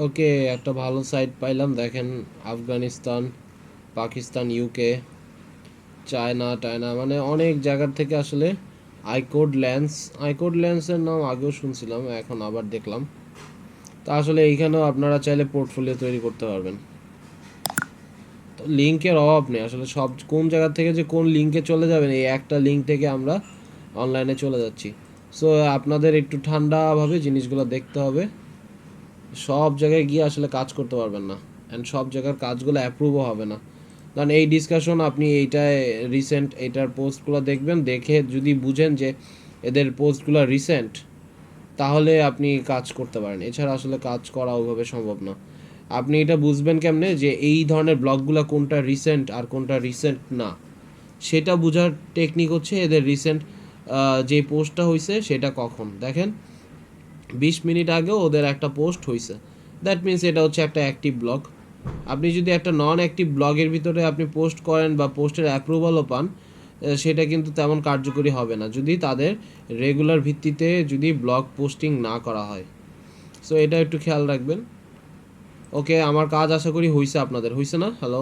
ওকে, একটা ভালো সাইট পাইলাম, দেখেন। আফগানিস্তান, পাকিস্তান, ইউকে, চায়না, মানে অনেক জায়গার থেকে আসলে আইকোড ল্যান্সের নাম আগেও শুনছিলাম, এখন আবার দেখলাম। তা আসলে এইখানেও আপনারা চাইলে পোর্টফোলিও তৈরি করতে পারবেন। তো লিঙ্কের অভাব নেই আসলে, সব কোন জায়গা থেকে যে কোন লিঙ্কে চলে যাবেন, এই একটা লিঙ্ক থেকে আমরা অনলাইনে চলে যাচ্ছি। সো আপনাদের একটু ঠান্ডাভাবে জিনিসগুলো দেখতে হবে, সব জায়গায় গিয়ে আসলে কাজ করতে পারবেন না, অ্যান্ড সব জায়গার কাজগুলো অ্যাপ্রুভও হবে না। কারণ এই ডিসকাশন আপনি এইটার পোস্টগুলো দেখবেন, দেখে যদি বুঝেন যে এদের পোস্টগুলো রিসেন্ট, তাহলে আপনি কাজ করতে পারেন, এছাড়া আসলে কাজ করা ওইভাবে সম্ভব না। আপনি এটা বুঝবেন কেমনে যে এই ধরনের ব্লগগুলো কোনটা রিসেন্ট আর কোনটা রিসেন্ট না, সেটা বোঝার টেকনিক হচ্ছে এদের রিসেন্ট যে পোস্টটা হয়েছে সেটা কখন। দেখেন 20 মিনিট আগেও ওদের একটা পোস্ট হয়েছে, দ্যাট মিনস এটা হচ্ছে একটা অ্যাক্টিভ ব্লগ। আপনি যদি একটা নন অ্যাক্টিভ ব্লগের ভিতরে আপনি পোস্ট করেন বা পোস্টের অ্যাপ্রুভালও পান, সেটা কিন্তু তেমন কার্যকরী হবে না যদি তাদের রেগুলার ভিত্তিতে যদি ব্লগ পোস্টিং না করা হয়। সো এটা একটু খেয়াল রাখবেন। ওকে, আমার কাজ আশা করি হয়েছে, আপনাদের হয়েছে না? হ্যালো,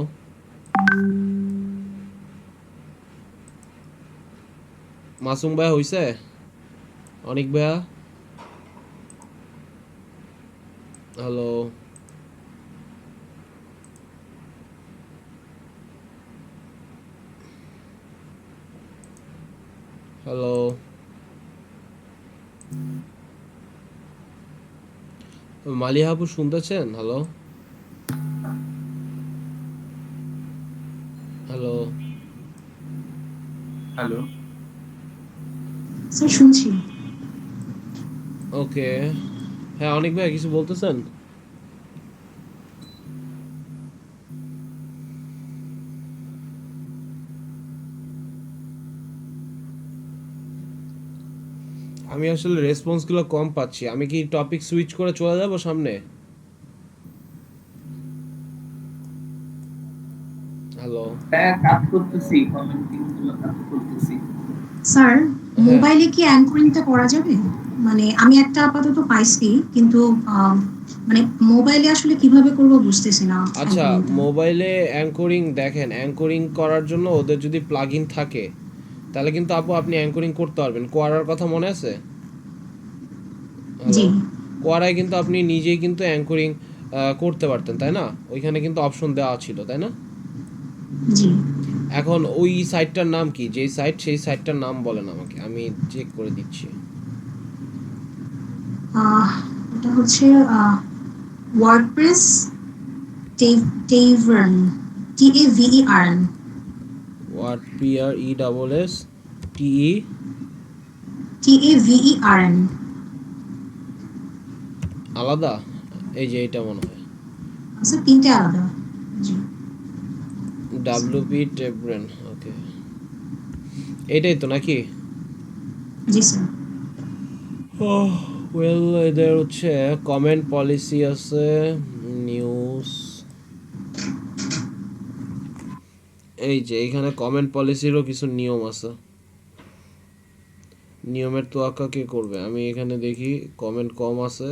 মাসুম ভাইয়া হয়েছে? অনিক ভাইয়া, হ্যালো, হ্যালো, মালিহা আপু শুনতেছেন? হ্যালো, হ্যালো, হ্যালো, স্যার শুনছি। ওকে, হ্যাঁ অনিক ভাই কিছু বলতেছেন? আমি আসলে রেসপন্সগুলো কম পাচ্ছি, আমি কি টপিক সুইচ করে চলে যাব সামনে? হ্যালো, হ্যাঁ, কাজ করতেছি, কমেন্টিং গুলো কাজ করতেছি। স্যার মোবাইলে কি অ্যাঙ্করিংটা করা যাবে? মানে আমি একটা আপাতত পাইছি, কিন্তু মানে মোবাইলে আসলে কিভাবে করব বুঝতেছি না আচ্ছা, anchoring-টা। মোবাইলে অ্যাঙ্করিং দেখেন, অ্যাঙ্করিং করার জন্য ওদের যদি প্লাগইন থাকে তাহলে কিন্তু আপু আপনি অ্যাঙ্করিং করতে পারবেন। কোয়ারার কথা মনে আছে? জি হ্যালো, কোয়ারায় কিন্তু আপনি নিজেই কিন্তু অ্যাঙ্করিং করতে পারতেন, তাই না? ওইখানে কিন্তু অপশন দেওয়া ছিল, তাই না? জি এখন ওই সাইটটার নাম কি? যেই সাইট, সেই সাইটটার নাম বলেন আমাকে, আমি চেক করে দিচ্ছি। এটা হচ্ছে WordPress Tavern, TAVERN। Word PRESS TE TAVERN। আলাদা? এই যে এটা মনে হয় আচ্ছা, তিনটে আলাদা। জি WP টেব্রেন। ওকে, এটাই তো নাকি? জি স্যার। ওয়েল, এদের হচ্ছে কমেন্ট পলিসি আছে, নিউজ, এই যে এইখানে কমেন্ট পলিসিরও কিছু নিয়ম আছে। নিয়মের তোয়াক্কা কে করবে? আমি এখানে দেখি কমেন্ট কম আছে।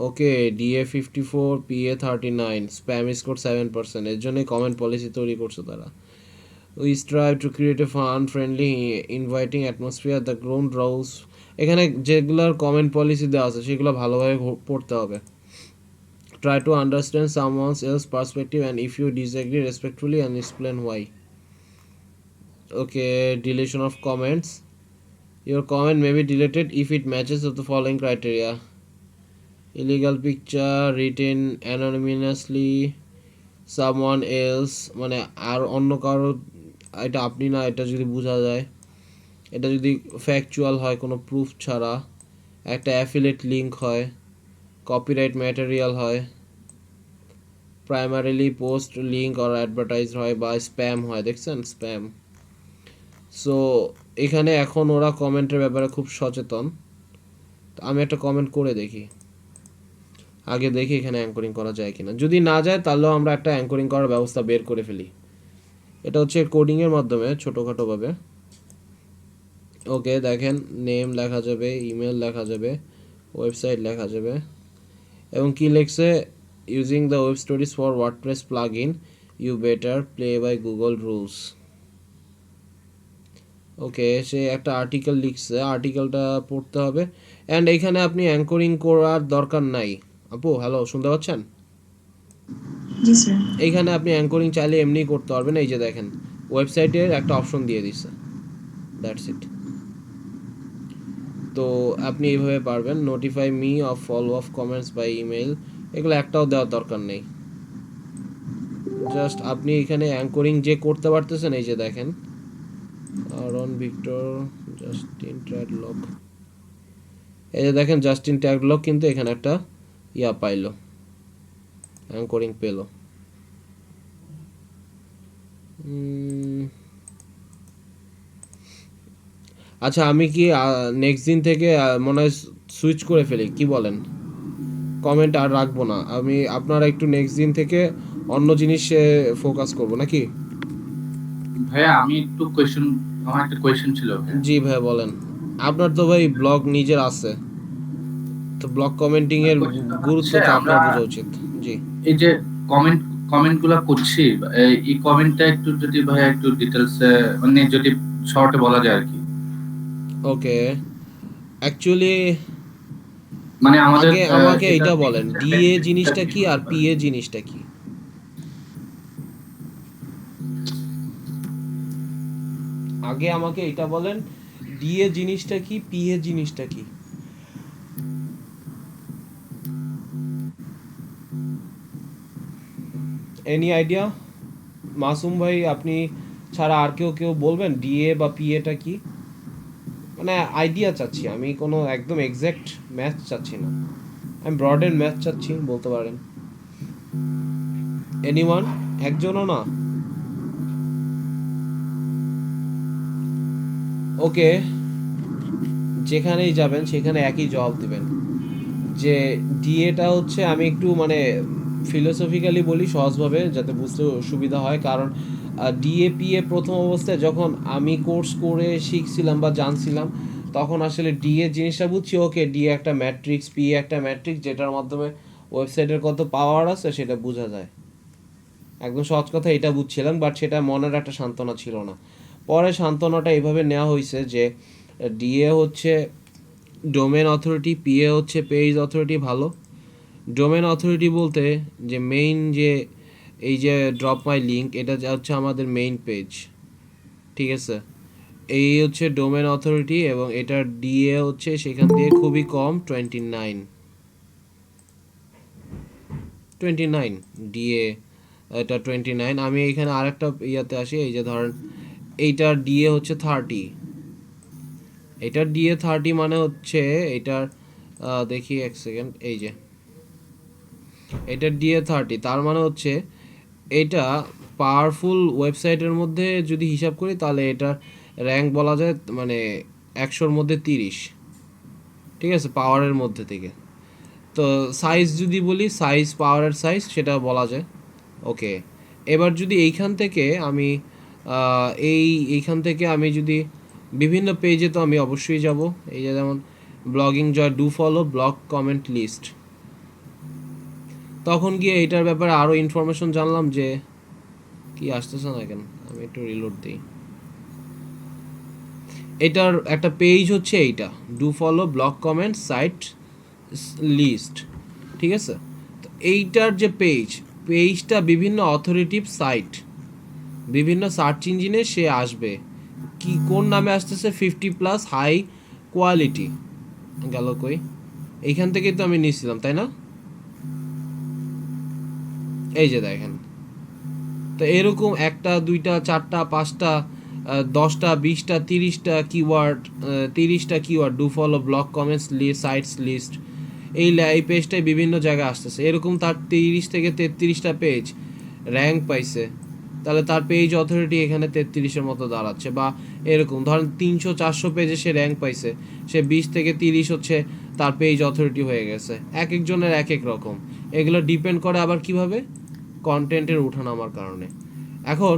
ওকে, DA54 PA39 স্প্যাম স্কোর 7%, এর জন্যই কমেন্ট পলিসি তৈরি করছে তারা। We strive to create a fun, friendly, inviting atmosphere. The ground rules. এখানে যেগুলোর কমেন্ট পলিসি দেওয়া আছে সেগুলো ভালোভাবে পড়তে হবে। Try to understand someone else's perspective, and if you disagree, respectfully and explain why. Okay, deletion of comments. Your comment may be deleted if it matches with the following criteria: illegal picture, written anonymously, someone else, মানে আর অন্য কারো, এটা আপনি না, এটা যদি বোঝা যায়, এটা যদি ফ্যাকচুয়াল হয় কোনো প্রুফ ছাড়া, একটা অ্যাফিলিয়েট লিঙ্ক হয়, কপিরাইট ম্যাটেরিয়াল হয়, primarily post link or advertise হয়, বা স্প্যাম হয়। দেখছেন, স্প্যাম। সো এখানে এখন ওরা কমেন্টের ব্যাপারে খুব সচেতন। তো আমি একটা কমেন্ট করে দেখি, আগে দেখি এখানে অ্যাঙ্করিং করা যায় কিনা। যদি না যায় তাহলেও আমরা একটা অ্যাঙ্করিং করার ব্যবস্থা বের করে ফেলি। এটা হচ্ছে কোডিংয়ের মাধ্যমে ছোটোখাটোভাবে। ওকে, দেখেন, নেম লেখা যাবে, ইমেল লেখা যাবে, ওয়েবসাইট লেখা যাবে, এবং কি লেখছে, using the web stories for WordPress plug in, you better play by Google rules. Okay, সে একটা আর্টিকেল লিখছে, আর্টিকেলটা পড়তে হবে। অ্যান্ড এখানে আপনি অ্যাঙ্করিং করার দরকার নাই। আপু হ্যালো, শুনতে পাচ্ছেন? জি স্যার। এইখানে আপনি অ্যাঙ্করিং চাইলে এমনি করতে পারবেন। এই যে দেখেন, ওয়েবসাইটের একটা অপশন দিয়ে দিচ্ছে, দ্যাটস ইট। তো আপনি এইভাবে পারবেন। Notify me of follow of comments by email, এগুলো একটাও দেওয়ার দরকার নেই। জাস্ট আপনি এখানে অ্যাঙ্করিং যে করতে পারতেছেন, এই যে দেখেন, রন ভিক্টর, জাস্টিন ট্যাডলক, এই যে দেখেন জাস্টিন ট্যাডলক কিন্তু এখানে একটা পাইলো, অ্যাঙ্করিং পেলো। আচ্ছা, আমি কি নেক্সট দিন থেকে মনে হয় সুইচ করে ফেলি, কি বলেন? কমেন্ট আর রাখবো না আমি, আপনারা একটু নেক্সট দিন থেকে অন্য জিনিসে ফোকাস করব নাকি? ভাইয়া আমি একটু আমার একটা কোয়েশ্চেন ছিল। জি ভাই বলেন। আপনার তো ভাই ব্লগ নিজের আছে, তো ব্লগ কমেন্টিং এর গুরুত্ব তো আপনার বোঝা উচিত। জি, এই যে কমেন্টগুলো করছি, এই কমেন্টটা একটু যদি ভাইয়া একটু ডিটেইলসে মানে যদি শর্টে বলা যায় আর কি। ওকে, অ্যাকচুয়ালি মানে আমাদের আমাকে এটা বলেন, ডিএ জিনিসটা কি আর পিএ জিনিসটা কি? আগে আমাকে এটা বলেন, ডিএ জিনিসটা কি, পিএ জিনিসটা কি? Any idea? মাসুম ভাই, আপনি ছাড়া আর কেউ বলবেন ডিএ বা পিএটা কি? মানে আইডিয়া চাচ্ছি আমি, কোনো একদম এক্সাক্ট ম্যাথ চাচ্ছি না, আমি ব্রড এন্ড ম্যাথ চাচ্ছি, বলতে পারেন। এনিওয়ান? একজনও না? ওকে, যেখানেই যাবেন সেখানে একই জবাব দিবেন যে ডিএটা হচ্ছে, আমি একটু মানে ফিলোসফিক্যালি বলি সহজভাবে যাতে বুঝতে সুবিধা হয়, কারণ ডিএপিএ প্রথম অবস্থায় যখন আমি কোর্স করে শিখছিলাম বা জানছিলাম, তখন আসলে ডিএ জিনিসটা বুঝছি, ওকে ডিএ একটা ম্যাট্রিক্স, পিএ একটা ম্যাট্রিক্স, যেটার মাধ্যমে ওয়েবসাইটের কত পাওয়ার আছে সেটা বোঝা যায়। একদম সহজ কথা এটা বুঝছিলাম, বাট সেটা মনের একটা সান্ত্বনা ছিল না। পরে সান্ত্বনাটা এইভাবে নেওয়া হয়েছে যে ডিএ হচ্ছে ডোমেন অথরিটি, পিএ হচ্ছে পেজ অথরিটি। ভালো, ডোমেন অথরিটি বলতে যে মেইন যে এই যে ড্রপ মাই লিঙ্ক, এটা হচ্ছে আমাদের মেইন পেজ, ঠিক আছে? এই হচ্ছে ডোমেন অথরিটি, এবং এটার ডিএ হচ্ছে সেখান থেকে খুবই কম, 29 ডিএ, এটা 29। আমি এখানে আরেকটা ইয়াতে আসি, এই যে ধরেন এইটার ডিএ হচ্ছে 30, এটার ডিএ 30 মানে হচ্ছে এটার দেখি এক সেকেন্ড, এই যে এটার ডিএ 30, তার মানে হচ্ছে এটা পাওয়ারফুল ওয়েবসাইটের মধ্যে যদি হিসাব করি তাহলে এটার র্যাঙ্ক বলা যায় মানে 100-র মধ্যে 30, ঠিক আছে, পাওয়ারের মধ্যে থেকে। তো সাইজ যদি বলি, সাইজ পাওয়ারের সাইজ সেটা বলা যায়। ওকে, এবার যদি এইখান থেকে আমি এইখান থেকে আমি যদি বিভিন্ন পেজে, তো আমি অবশ্যই যাব, এই যে যেমন blogging joy, do follow, blog comment list. তখন গিয়ে এইটার ব্যাপারে আরও ইনফরমেশন জানলাম যে কি আসতেছে না কেন, আমি একটু রিলোড দিই। এটার একটা পেজ হচ্ছে এইটা, do follow, blog comment, site list, ঠিক আছে? তো এইটার যে পেজটা বিভিন্ন অথরিটিভ সাইট, বিভিন্ন সার্চ ইঞ্জিনে সে আসবে, কি কোন নামে আসতেছে, 50+ হাই কোয়ালিটি। গেল কই? এইখান থেকেই তো আমি নিয়েছিলাম, তাই না? এই যে দেখেন, তো এরকম 1টা 2টা 4টা 5টা 10টা 20টা 30টা keyword, do follow, blog comments list, sites list, এই পেজটাই বিভিন্ন জায়গায় আসতেছে। এরকম তার 30 থেকে 33টা পেজ র্যাঙ্ক পাইছে, তাহলে তার পেজ অথরিটি এখানে 33-এর মতো দাঁড়াচ্ছে। বা এরকম ধরেন 300-400 পেজে সে র্যাঙ্ক পাইছে, সে 20 থেকে 30 হচ্ছে তার পেজ অথরিটি হয়ে গেছে। এক একজনের এক এক রকম, এগুলো ডিপেন্ড করে আবার কিভাবে, কন্টেন্টের উঠানামার কারণে। এখন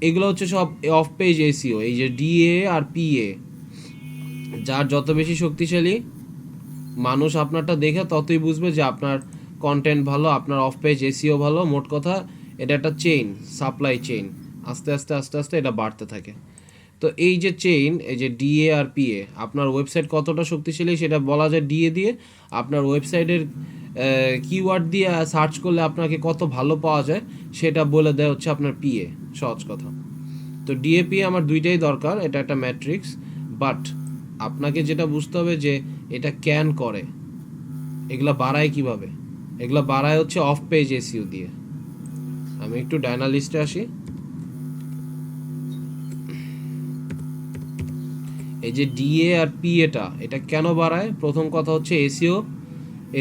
এগুলো হচ্ছে সব অফ পেজ এসইও। এই যে ডিএ আর পিএ, যার যত বেশি শক্তিশালী, মানুষ আপনারটা দেখে ততই বুঝবে যে আপনার কন্টেন্ট ভালো, আপনার অফ পেজ এসইও ভালো। মোট কথা এটা একটা চেইন, সাপ্লাই চেইন, আস্তে আস্তে আস্তে আস্তে এটা বাড়তে থাকে। তো এই যে চেইন, এই যে ডিএ আর পিএ, আপনার ওয়েবসাইট কতটা শক্তিশালী সেটা বলা যায় ডিএ দিয়ে। আপনার ওয়েবসাইটের কিওয়ার্ড দিয়ে সার্চ করলে আপনাকে কত ভালো পাওয়া যায় সেটা বলে দেয় হচ্ছে আপনার পিএ, সহজ কথা। তো ডিএপি আমার দুইটাই দরকার, এটা একটা ম্যাট্রিক্স। বাট আপনাকে যেটা বুঝতে হবে যে এটা ক্যান করে, এগুলা বাড়ায় কিভাবে, এগুলা বাড়ায় হচ্ছে অফ পেজ এসইও দিয়ে। আমি একটু ডায়নালিস্টে আসি। এই যে ডিএ আর পিএটা, এটা কেন বাড়ায়? প্রথম কথা হচ্ছে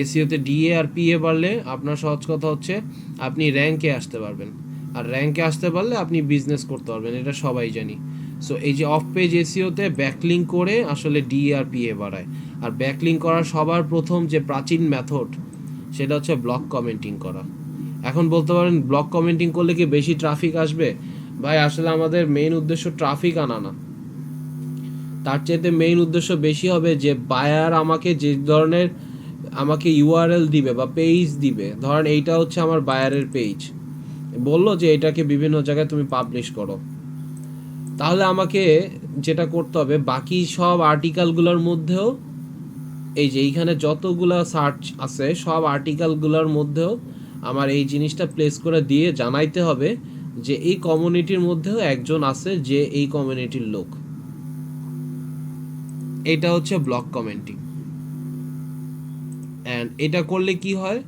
এসইওতে ডিএ আর পিএ বাড়লে আপনার সহজ কথা হচ্ছে আপনি র্যাঙ্কে আসতে পারবেন, আর র্যাঙ্কে আসতে পারলে আপনি বিজনেস করতে পারবেন, এটা সবাই জানি। সো এই যে অফ পেজ এসইওতে ব্যাকলিঙ্ক করে আসলে ডিএ আর পিএ বাড়ায়। আর ব্যাকলিঙ্ক করার সবার প্রথম যে প্রাচীন মেথড সেটা হচ্ছে ব্লগ কমেন্টিং করা। এখন বলতে পারেন ব্লগ কমেন্টিং করলে কি বেশি ট্রাফিক আসবে? ভাই আসলে আমাদের মেইন উদ্দেশ্য ট্রাফিক আনা না, তার চাইতে মেইন উদ্দেশ্য বেশি হবে যে বায়ার আমাকে যে ধরনের আমাকে ইউআরএল দিবে বা পেজ দিবে, ধরেন এইটা হচ্ছে আমার বায়ারের পেজ, বললো যে এটাকে বিভিন্ন জায়গায় তুমি পাবলিশ করো, তাহলে আমাকে যেটা করতে হবে বাকি সব আর্টিকেলগুলোর মধ্যেও, এই যে এইখানে যতগুলা সার্চ আছে সব আর্টিকেলগুলোর মধ্যেও আমার এই জিনিসটা প্লেস করে দিয়ে জানাইতে হবে যে এই কমিউনিটির মধ্যেও একজন আছে যে এই কমিউনিটির লোক। এটা হচ্ছে ব্লগ কমেন্টিং। অ্যান্ড এটা করলে কি হয়,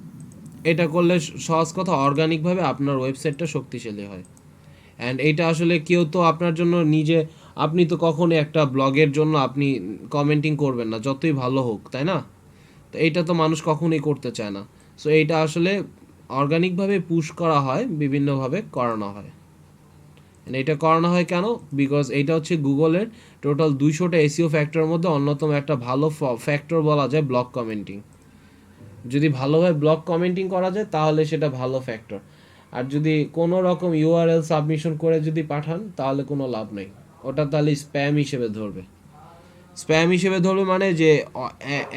এটা করলে সহজ কথা অর্গানিকভাবে আপনার ওয়েবসাইটটা শক্তিশালী হয়। অ্যান্ড এটা আসলে কেউ তো আপনার জন্য নিজে, আপনি তো কখনো একটা ব্লগের জন্য আপনি কমেন্টিং করবেন না যতই ভালো হোক, তাই না? তো এইটা তো মানুষ কখনোই করতে চায় না। সো এইটা আসলে অর্গানিকভাবে পুশ করা হয়, বিভিন্নভাবে করানো হয়। এটা করানো হয় কেন? বিকজ এইটা হচ্ছে গুগলের টোটাল 200টা এসইও ফ্যাক্টরের মধ্যে অন্যতম একটা ভালো ফ্যাক্টর বলা যায় ব্লগ কমেন্টিং। যদি ভালোভাবে ব্লগ কমেন্টিং করা যায় তাহলে সেটা ভালো ফ্যাক্টর। আর যদি কোনো রকম ইউআরএল সাবমিশন করে যদি পাঠান তাহলে কোনো লাভ নেই, ওটা তাহলে স্প্যাম হিসেবে ধরবে। স্প্যাম হিসেবে ধরবে মানে যে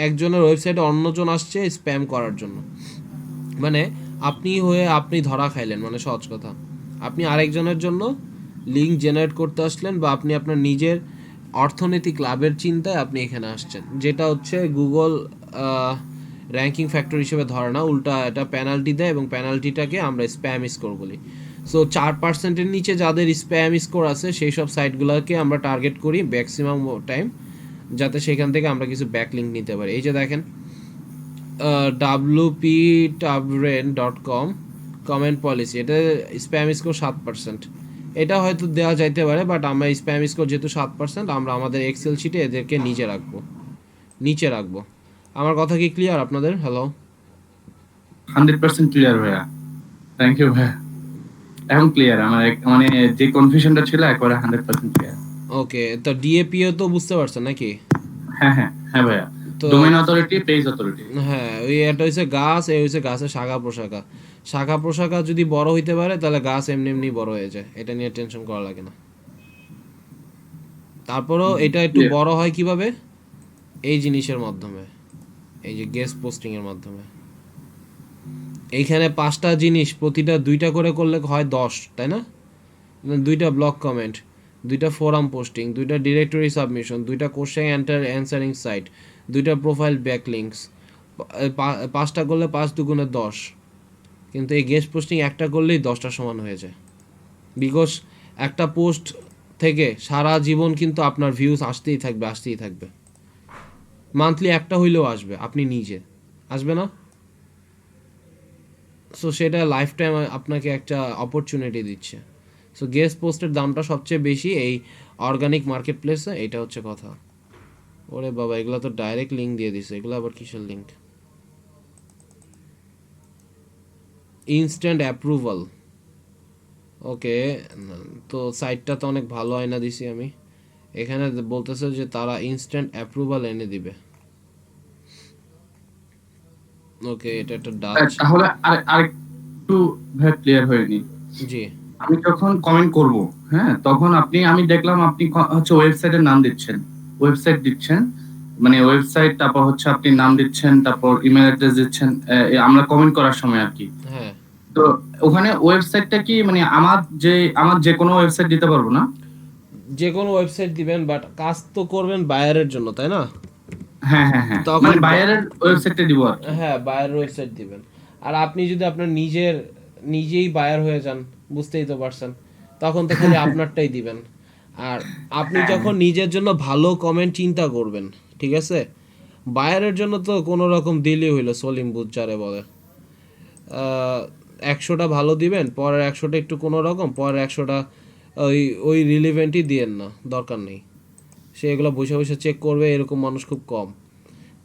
একজনের ওয়েবসাইটে অন্যজন আসছে স্প্যাম করার জন্য, মানে আপনি হয়ে আপনি ধরা খাইলেন, মানে সহজ কথা আপনি আরেকজনের জন্য লিঙ্ক জেনারেট করতে আসলেন, বা আপনি আপনার নিজের অর্থনৈতিক লাভের চিন্তায় আপনি এখানে আসছেন, যেটা হচ্ছে গুগল র্যাঙ্কিং ফ্যাক্টর হিসেবে ধরে না, উল্টা এটা পেনাল্টি দেয়, এবং পেনাল্টিটাকে আমরা স্প্যাম স্কোর বলি। সো 4%-এর নিচে যাদের স্প্যাম স্কোর আছে সেই সব সাইটগুলোকে আমরা টার্গেট করি ম্যাক্সিমাম টাইম, যাতে সেখান থেকে আমরা কিছু ব্যাকলিঙ্ক নিতে পারি। এই যে দেখেন wptabren.com কমেন্ট পলিসি, এটা স্প্যাম স্কোর 7%। এটা হয়তো দেওয়া যাইতে পারে, বাট আমরা স্প্যাম স্কোর যেহেতু 7%, আমরা আমাদের এক্সেল শিটে এদেরকে নিচে রাখবো। আমার কথা কি ক্লিয়ার আপনাদের? হ্যালো, 100% ক্লিয়ার ভাইয়া, থ্যাংক ইউ ভাইয়া, এখন ক্লিয়ার। আমার মানে যে কনফিউশনটা ছিল একবারে 100% ক্লিয়ার। ওকে, তো ডিএপিও তো বুঝতে পারছেন নাকি? হ্যাঁ ভাইয়া, তো ডোমেইন অথরিটি, পেজ অথরিটি। হ্যাঁ, ওই এটা হচ্ছে গাছ, এই হচ্ছে গাছের শাখা প্রশাখা যদি বড় হইতে পারে তাহলে গাছ এমনি বড় হয়ে যায়, এটা নিয়ে টেনশন করা লাগে না। তারপরও এটা একটু বড় হয় কিভাবে? এই জিনিসের মাধ্যমে, এই যে গেস্ট পোস্টিং এর মাধ্যমে। এইখানে 5টা জিনিস, প্রতিটা 2টা করে করলে হয় 10, তাই না? 2টা ব্লগ কমেন্ট, 2টা ফোরাম পোস্টিং, 2টা ডিরেক্টরি সাবমিশন, 2টা কোশ্চেন অ্যান্সারিং সাইট, 2টা প্রোফাইল ব্যাকলিংকস, 5টা করলে 5 দুগুণে 10। কিন্তু এই গেস্ট পোস্টিং একটা করলেই 10টা সমান হয়ে যায়, বিকজ একটা পোস্ট থেকে সারা জীবন কিন্তু আপনার ভিউজ আসতেই থাকবে। মান্থলি একটা হইলেও আসবে, আপনি নিজে আসবে না? সো সেটা লাইফ টাইম আপনাকে একটা অপরচুনিটি দিচ্ছে। সো গেস্ট পোস্টের দামটা সবচেয়ে বেশি এই অর্গানিক মার্কেট প্লেসে, এটা হচ্ছে কথা। ওরে বাবা, এগুলো তো ডাইরেক্ট লিঙ্ক দিয়ে দিছে, এগুলো আবার কিসের লিঙ্ক? ইনস্ট্যান্ট অ্যাপ্রুভাল, ওকে। তো সাইটটা তো অনেক ভালো আয়না দিছি আমি। এখানে বলতেছে যে তারা ইনস্ট্যান্ট অ্যাপ্রুভাল এনে দিবে। ওকে, এটা একটা ডাচ। তাহলে আরেকটু ভাই ক্লিয়ার হয়নি। জি, আমি যখন কমেন্ট করব, হ্যাঁ, তখন আমি দেখলাম আপনি হচ্ছে ওয়েবসাইটের নাম দিচ্ছেন, মানে ওয়েবসাইট, তারপর হচ্ছে আপনি নাম দিচ্ছেন, তারপর ইমেল অ্যাড্রেস দিচ্ছেন, আমরা কমেন্ট করার সময় আর কি। হ্যাঁ। তো ওখানে ওয়েবসাইটটা কি মানে আমার যে কোনো ওয়েবসাইট দিতে পারবো না? যে কোনো ওয়েবসাইট দিবেন, বাট কাজ তো করবেন বায়ারের জন্য, তাই না? হ্যাঁ, তখন মানে বায়ারের ওয়েবসাইটে দিব আর কি। হ্যাঁ, বায়ার ওয়েবসাইট দিবেন। আর আপনি যদি আপনার নিজেই বায়ার হয়ে যান, বুঝতেই তো পারছেন, তখন তো খালি আপনারটাই দিবেন। আর আপনি যখন নিজের জন্য ভালো কমেন্ট চিন্তা করবেন, ঠিক আছে, বায়ারের জন্য তো কোনো রকম দিলেই হইলো, সলিম বুজ্জারে বলে 100টা ভালো দিবেন, পরের 100টা একটু কোনো রকম, পরের 100টা ওই রিলিভেন্টই দিয়েন না, দরকার নেই। সে এগুলো বসে চেক করবে, এরকম মানুষ খুব কম।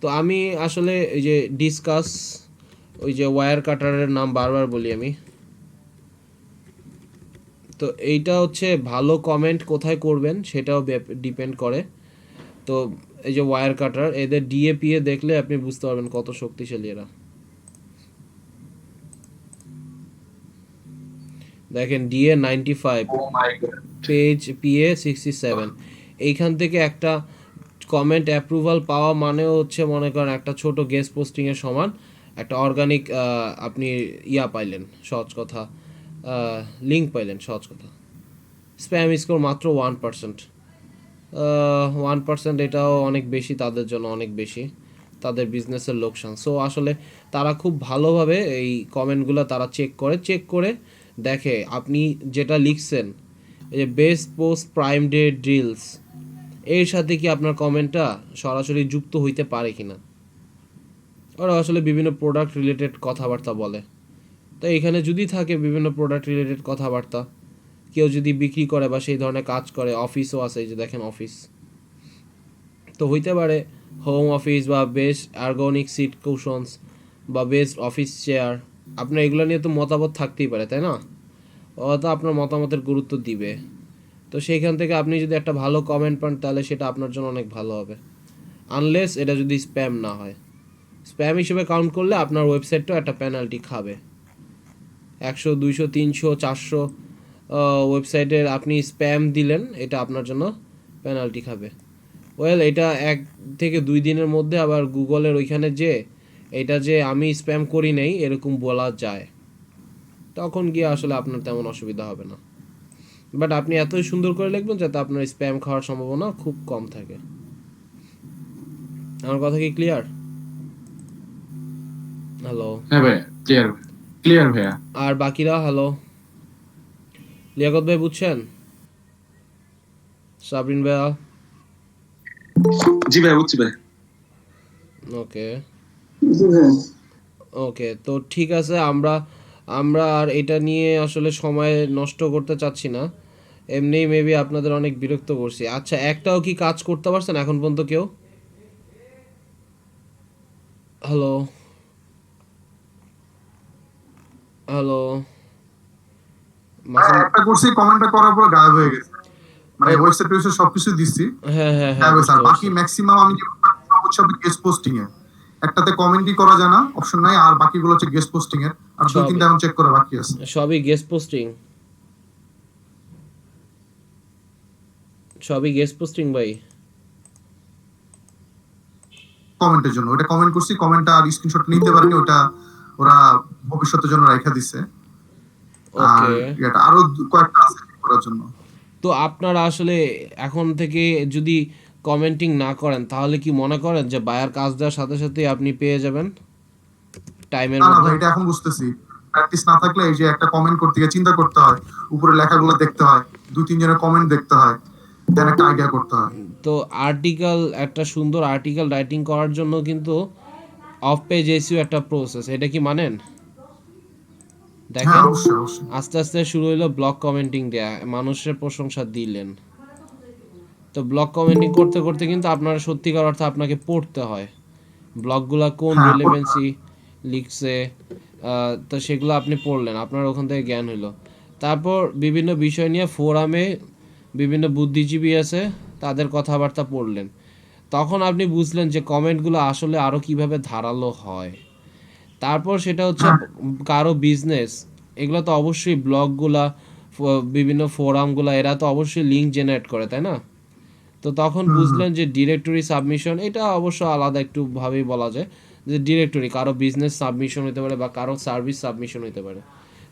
তো আমি আসলে এই যে ডিসকাস, ওই যে ওয়্যার কাটারের নাম বারবার বলি আমি, তো এইটা হচ্ছে ভালো কমেন্ট কোথায় করবেন সেটাও ডিপেন্ড করে। তো এই যে ওয়্যার কাটার, এদের ডিএপিএ দেখলে আপনি বুঝতে পারবেন কত শক্তিশালী এরা। দেখেন ডিএ 95, পেজ পিএ 67। এইখান থেকে একটা কমেন্ট অ্যাপ্রুভাল পাওয়া মানেও হচ্ছে, মনে করেন একটা ছোট গেস্ট পোস্টিংয়ের সমান একটা অর্গানিক আপনি পাইলেন, সহজ কথা, লিঙ্ক পাইলেন, সহজ কথা। স্প্যাম স্কোর মাত্র 1%। 1% এটাও অনেক বেশি, তাদের জন্য অনেক বেশি, তাদের বিজনেসের লোকসান। সো আসলে তারা খুব ভালোভাবে এই কমেন্টগুলো তারা চেক করে দেখে আপনি যেটা লিখছেন, এই যে best post prime day deals, এর সাথে কি আপনার কমেন্টটা সরাসরি যুক্ত হইতে পারে কিনা। ওরা আসলে বিভিন্ন প্রোডাক্ট রিলেটেড কথাবার্তা বলে, তো এখানে যদি থাকে বিভিন্ন প্রোডাক্ট রিলেটেড কথাবার্তা, কেউ যদি বিক্রি করে বা সেই ধরনের কাজ করে, অফিসও আছে, এই যে দেখেন অফিস, তো হইতে পারে হোম অফিস বা বেস্ট আর্গনিক সিট কুশনস বা বেস্ট অফিস চেয়ার, আপনার এগুলো নিয়ে তো মতামত থাকতেই পারে, তাই না? ওরা তো আপনার মতামতের গুরুত্ব দিবে। তো সেইখান থেকে আপনি যদি একটা ভালো কমেন্ট পান তাহলে সেটা আপনার জন্য অনেক ভালো হবে, আনলেস এটা যদি স্প্যাম না হয়। স্প্যাম হিসেবে কাউন্ট করলে আপনার ওয়েবসাইটটাও একটা পেনাল্টি খাবে। 100 200 300 400 ওয়েবসাইটের আপনি স্প্যাম দিলেন, এটা আপনার জন্য পেনাল্টি খাবে। ওয়েল, এটা 1 থেকে 2 দিনের মধ্যে আবার গুগলের ওইখানে যে এটা যে আমি স্প্যাম করি নাই এরকম বলা যায়, তখন গিয়ে আসলে আপনার তেমন অসুবিধা হবে না। বাট আপনি এতই সুন্দর করে লিখবেন যাতে আপনার স্প্যাম খাওয়ার সম্ভাবনা খুব কম থাকে। আমার কথা কি ক্লিয়ার? হ্যালো? হ্যাঁ ভাই, ক্লিয়ার ভাইয়া। আর বাকিরা হ্যালো? লিয়াকত ভাই বুঝছেন? সাবরিন ভাইয়া? জি ভাই, বুঝছি ভাই। ওকে জি ভাই। ওকে, তো ঠিক আছে, আমরা আর এটা নিয়ে আসলে সময় নষ্ট করতে চাচ্ছি না, এমনিই মেবি আপনাদের অনেক বিরক্ত করছি। আচ্ছা, একটাও কি কাজ করতে পারছেন এখন পর্যন্ত কেউ? Hello hello? একটা করছি, কমেন্টটা করার পর গায়েব হয়ে গেছে, মানে ওয়েবসাইটে সবকিছু দিচ্ছি, হ্যাঁ হ্যাঁ হ্যাঁ, গায়েব হয়েছে। আর বুঝতে বাকি পারছি। ম্যাক্সিমাম আমি হচ্ছে গেস্ট পোস্টিং এ, একটাতে কমেন্টই করা যায় না, অপশন নাই, আর বাকিগুলো হচ্ছে গেস্ট পোস্টিং এর, আর 2-3টা এখন চেক করা বাকি আছে। সবই গেস্ট পোস্টিং, সবই গেস্ট পোস্টিং ভাই। কমেন্টের জন্য ওটা কমেন্ট করছি, কমেন্টটা আর স্ক্রিনশট নিতে পারিনি, ওটা ওরা ভবিষ্যতের জন্য রাখা দিছে। আর ওকে, এটা আরো কয়েকটা আছে করার জন্য। তো আপনারা আসলে এখন থেকে যদি কমেন্টিং না করেন তাহলে কি মনে করেন যে বায়ার কাজ দেওয়ার সাথে সাথে আপনি পেয়ে যাবেন টাইমের না না মধ্যে? ভাই, এটা এখন বুঝতেছি, প্র্যাকটিস না থাকলে এই যে একটা কমেন্ট করতে গিয়ে চিন্তা করতে হয়, উপরে লেখাগুলো দেখতে হয়, 2-3 জনের কমেন্ট দেখতে হয়, দেন একটা আইডিয়া করতে হয়। তো আর্টিকেল, একটা সুন্দর আর্টিকেল রাইটিং করার জন্য কিন্তু অফ পেজ এসইও একটা প্রসেস, এটা কি মানেন? হ্যাঁ দেখেন, অবশ্যই অবশ্যই। আস্তে আস্তে শুরু হলো ব্লগ কমেন্টিং দেয়া, মানুষের প্রশংসা দিলেন, তো ব্লগ কমেন্টিং করতে করতে কিন্তু আপনার সত্যিকার অর্থে আপনাকে পড়তে হয় ব্লগগুলা কোন হ্যাঁ, রিলেভেন্সি লিখছে, তো সেগুলো আপনি পড়লেন, আপনার ওখান থেকে জ্ঞান হলো। তারপর বিভিন্ন বিষয় নিয়ে ফোরামে বিভিন্ন বুদ্ধিজীবী আছে, তাদের কথাবার্তা পড়লেন, তখন আপনি বুঝলেন যে কমেন্টগুলো আসলে আরও কিভাবে ধারালো হয়। তারপর সেটা হচ্ছে কারো বিজনেস, এগুলো তো অবশ্যই ব্লগগুলা, বিভিন্ন ফোরামগুলা, এরা তো অবশ্যই লিঙ্ক জেনারেট করে, তাই না? তো তখন বুঝলেন যে ডিরেক্টরি সাবমিশন, এটা অবশ্য আলাদা একটু ভাবেই বলা যায় যে ডিরেক্টরি কারো বিজনেস সাবমিশন হতে পারে বা কারো সার্ভিস সাবমিশন হতে পারে।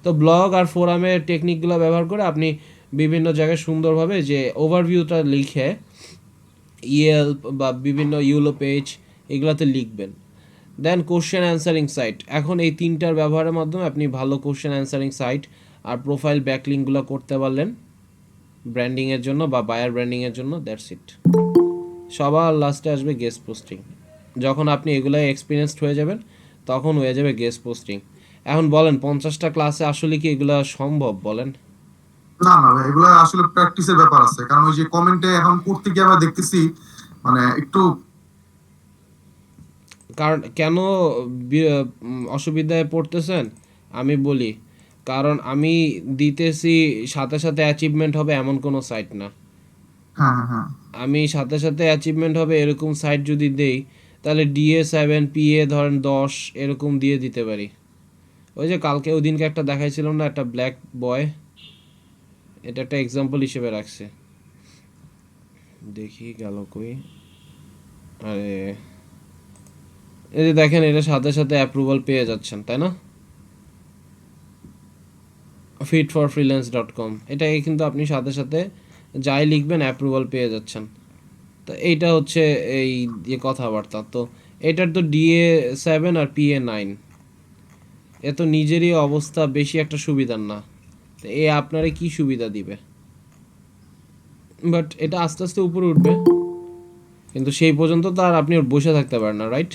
তো ব্লগ আর ফোরামের টেকনিকগুলো ব্যবহার করে আপনি বিভিন্ন জায়গায় সুন্দরভাবে যে ওভারভিউটা লিখে ইয়েল্প বা বিভিন্ন ইউলো পেজ এগুলোতে লিখবেন। দেন কোশ্চেন অ্যান্সারিং সাইট, এখন এই 3টার ব্যবহারের মাধ্যমে আপনি ভালো কোশ্চেন অ্যান্সারিং সাইট আর প্রোফাইল ব্যাকলিঙ্কগুলো করতে পারলেন ব্র্যান্ডিংয়ের জন্য বা বায়ার ব্র্যান্ডিংয়ের জন্য। That's it. সবার লাস্টে আসবে গেস্ট পোস্টিং। যখন আপনি এগুলোয় এক্সপিরিয়েন্সড হয়ে যাবেন তখন হয়ে যাবে গেস্ট পোস্টিং। এখন বলেন 50টা ক্লাসে আসলে কি এগুলো সম্ভব বলেন? না না ভাই, এগুলো আসলে প্র্যাকটিসের ব্যাপার আছে, কারণ ওই যে কমেন্টে এখন করতে গিয়ে আমরা দেখতেছি মানে একটু। কারণ কেন অসুবিধায় পড়তেছেন আমি বলি, কারণ আমি দিতেছি সাথে সাথে অ্যাচিভমেন্ট হবে এমন কোনো সাইট না। হ্যাঁ হ্যাঁ, আমি সাথে সাথে অ্যাচিভমেন্ট হবে এরকম সাইট যদি দেই তাহলে DA7 PA ধরেন 10 এরকম দিয়ে দিতে পারি। ওই যে কালকে ওই দিনকে একটা দেখাইছিলাম না, একটা ব্ল্যাক বয়, এটা একটা এক্সাম্পল হিসেবে রাখছে, দেখি গেল কই। আরে এই যে দেখেন, এটা সাথে সাথে অ্যাপ্রুভাল পেয়ে যাচ্ছেন, তাই না? fitforfreelance.com, এটাকে কিন্তু আপনি সাথে সাথে যাই লিখবেন অ্যাপ্রুভাল পেয়ে যাচ্ছেন। তো এইটা হচ্ছে এই যে কথাবার্তা। তো এটার তো DA7 আর PA9, এ তো নিজেরই অবস্থা বেশি একটা সুবিধার না, তো এ আপনারে কি সুবিধা দিবে? বাট এটা আস্তে আস্তে উপরে উঠবে, কিন্তু সেই পর্যন্ত তো আর আপনি বসে থাকতে পারেন না, রাইট?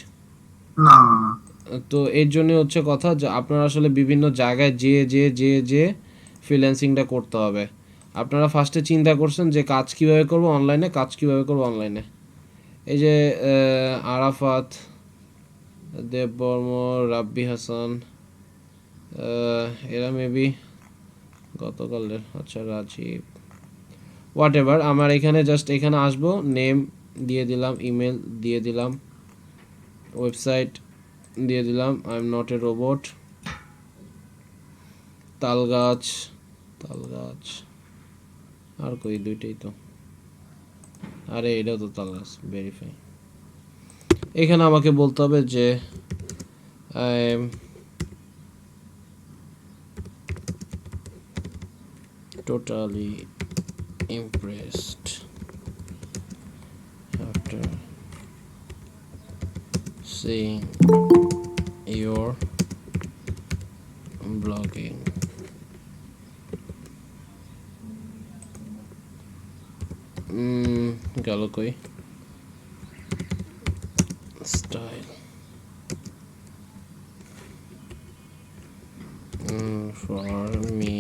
না তো এর জন্য হচ্ছে কথা যে আপনারা আসলে বিভিন্ন জায়গায় যে ফ্রিল্যান্সিংটা করতে হবে। আপনারা ফার্স্টে চিন্তা করছেন যে কাজ কিভাবে করব অনলাইনে, কাজ কিভাবে করব অনলাইনে। এই যে আরাফাত, দেববর্ম, রাব্বি হাসান, এরা মেবি গতকালের, আচ্ছা রাজীব, হোয়াট এভার, আমার এখানে জাস্ট এখানে আসবো, নেম দিয়ে দিলাম, ইমেল দিয়ে দিলাম, ওয়েবসাইট দিয়ে দিলাম, I am not a robot, তাল গাছ আর কই দুইটাই তো, আরে এটাও তো তাল গাছ, ভেরিফাই। এখানে আমাকে বলতে হবে যে I am totally impressed after seeing your blogging. গেল কই style for me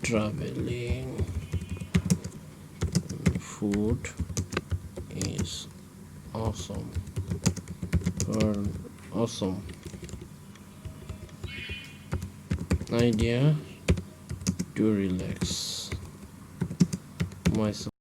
traveling food is awesome idea to relax myself.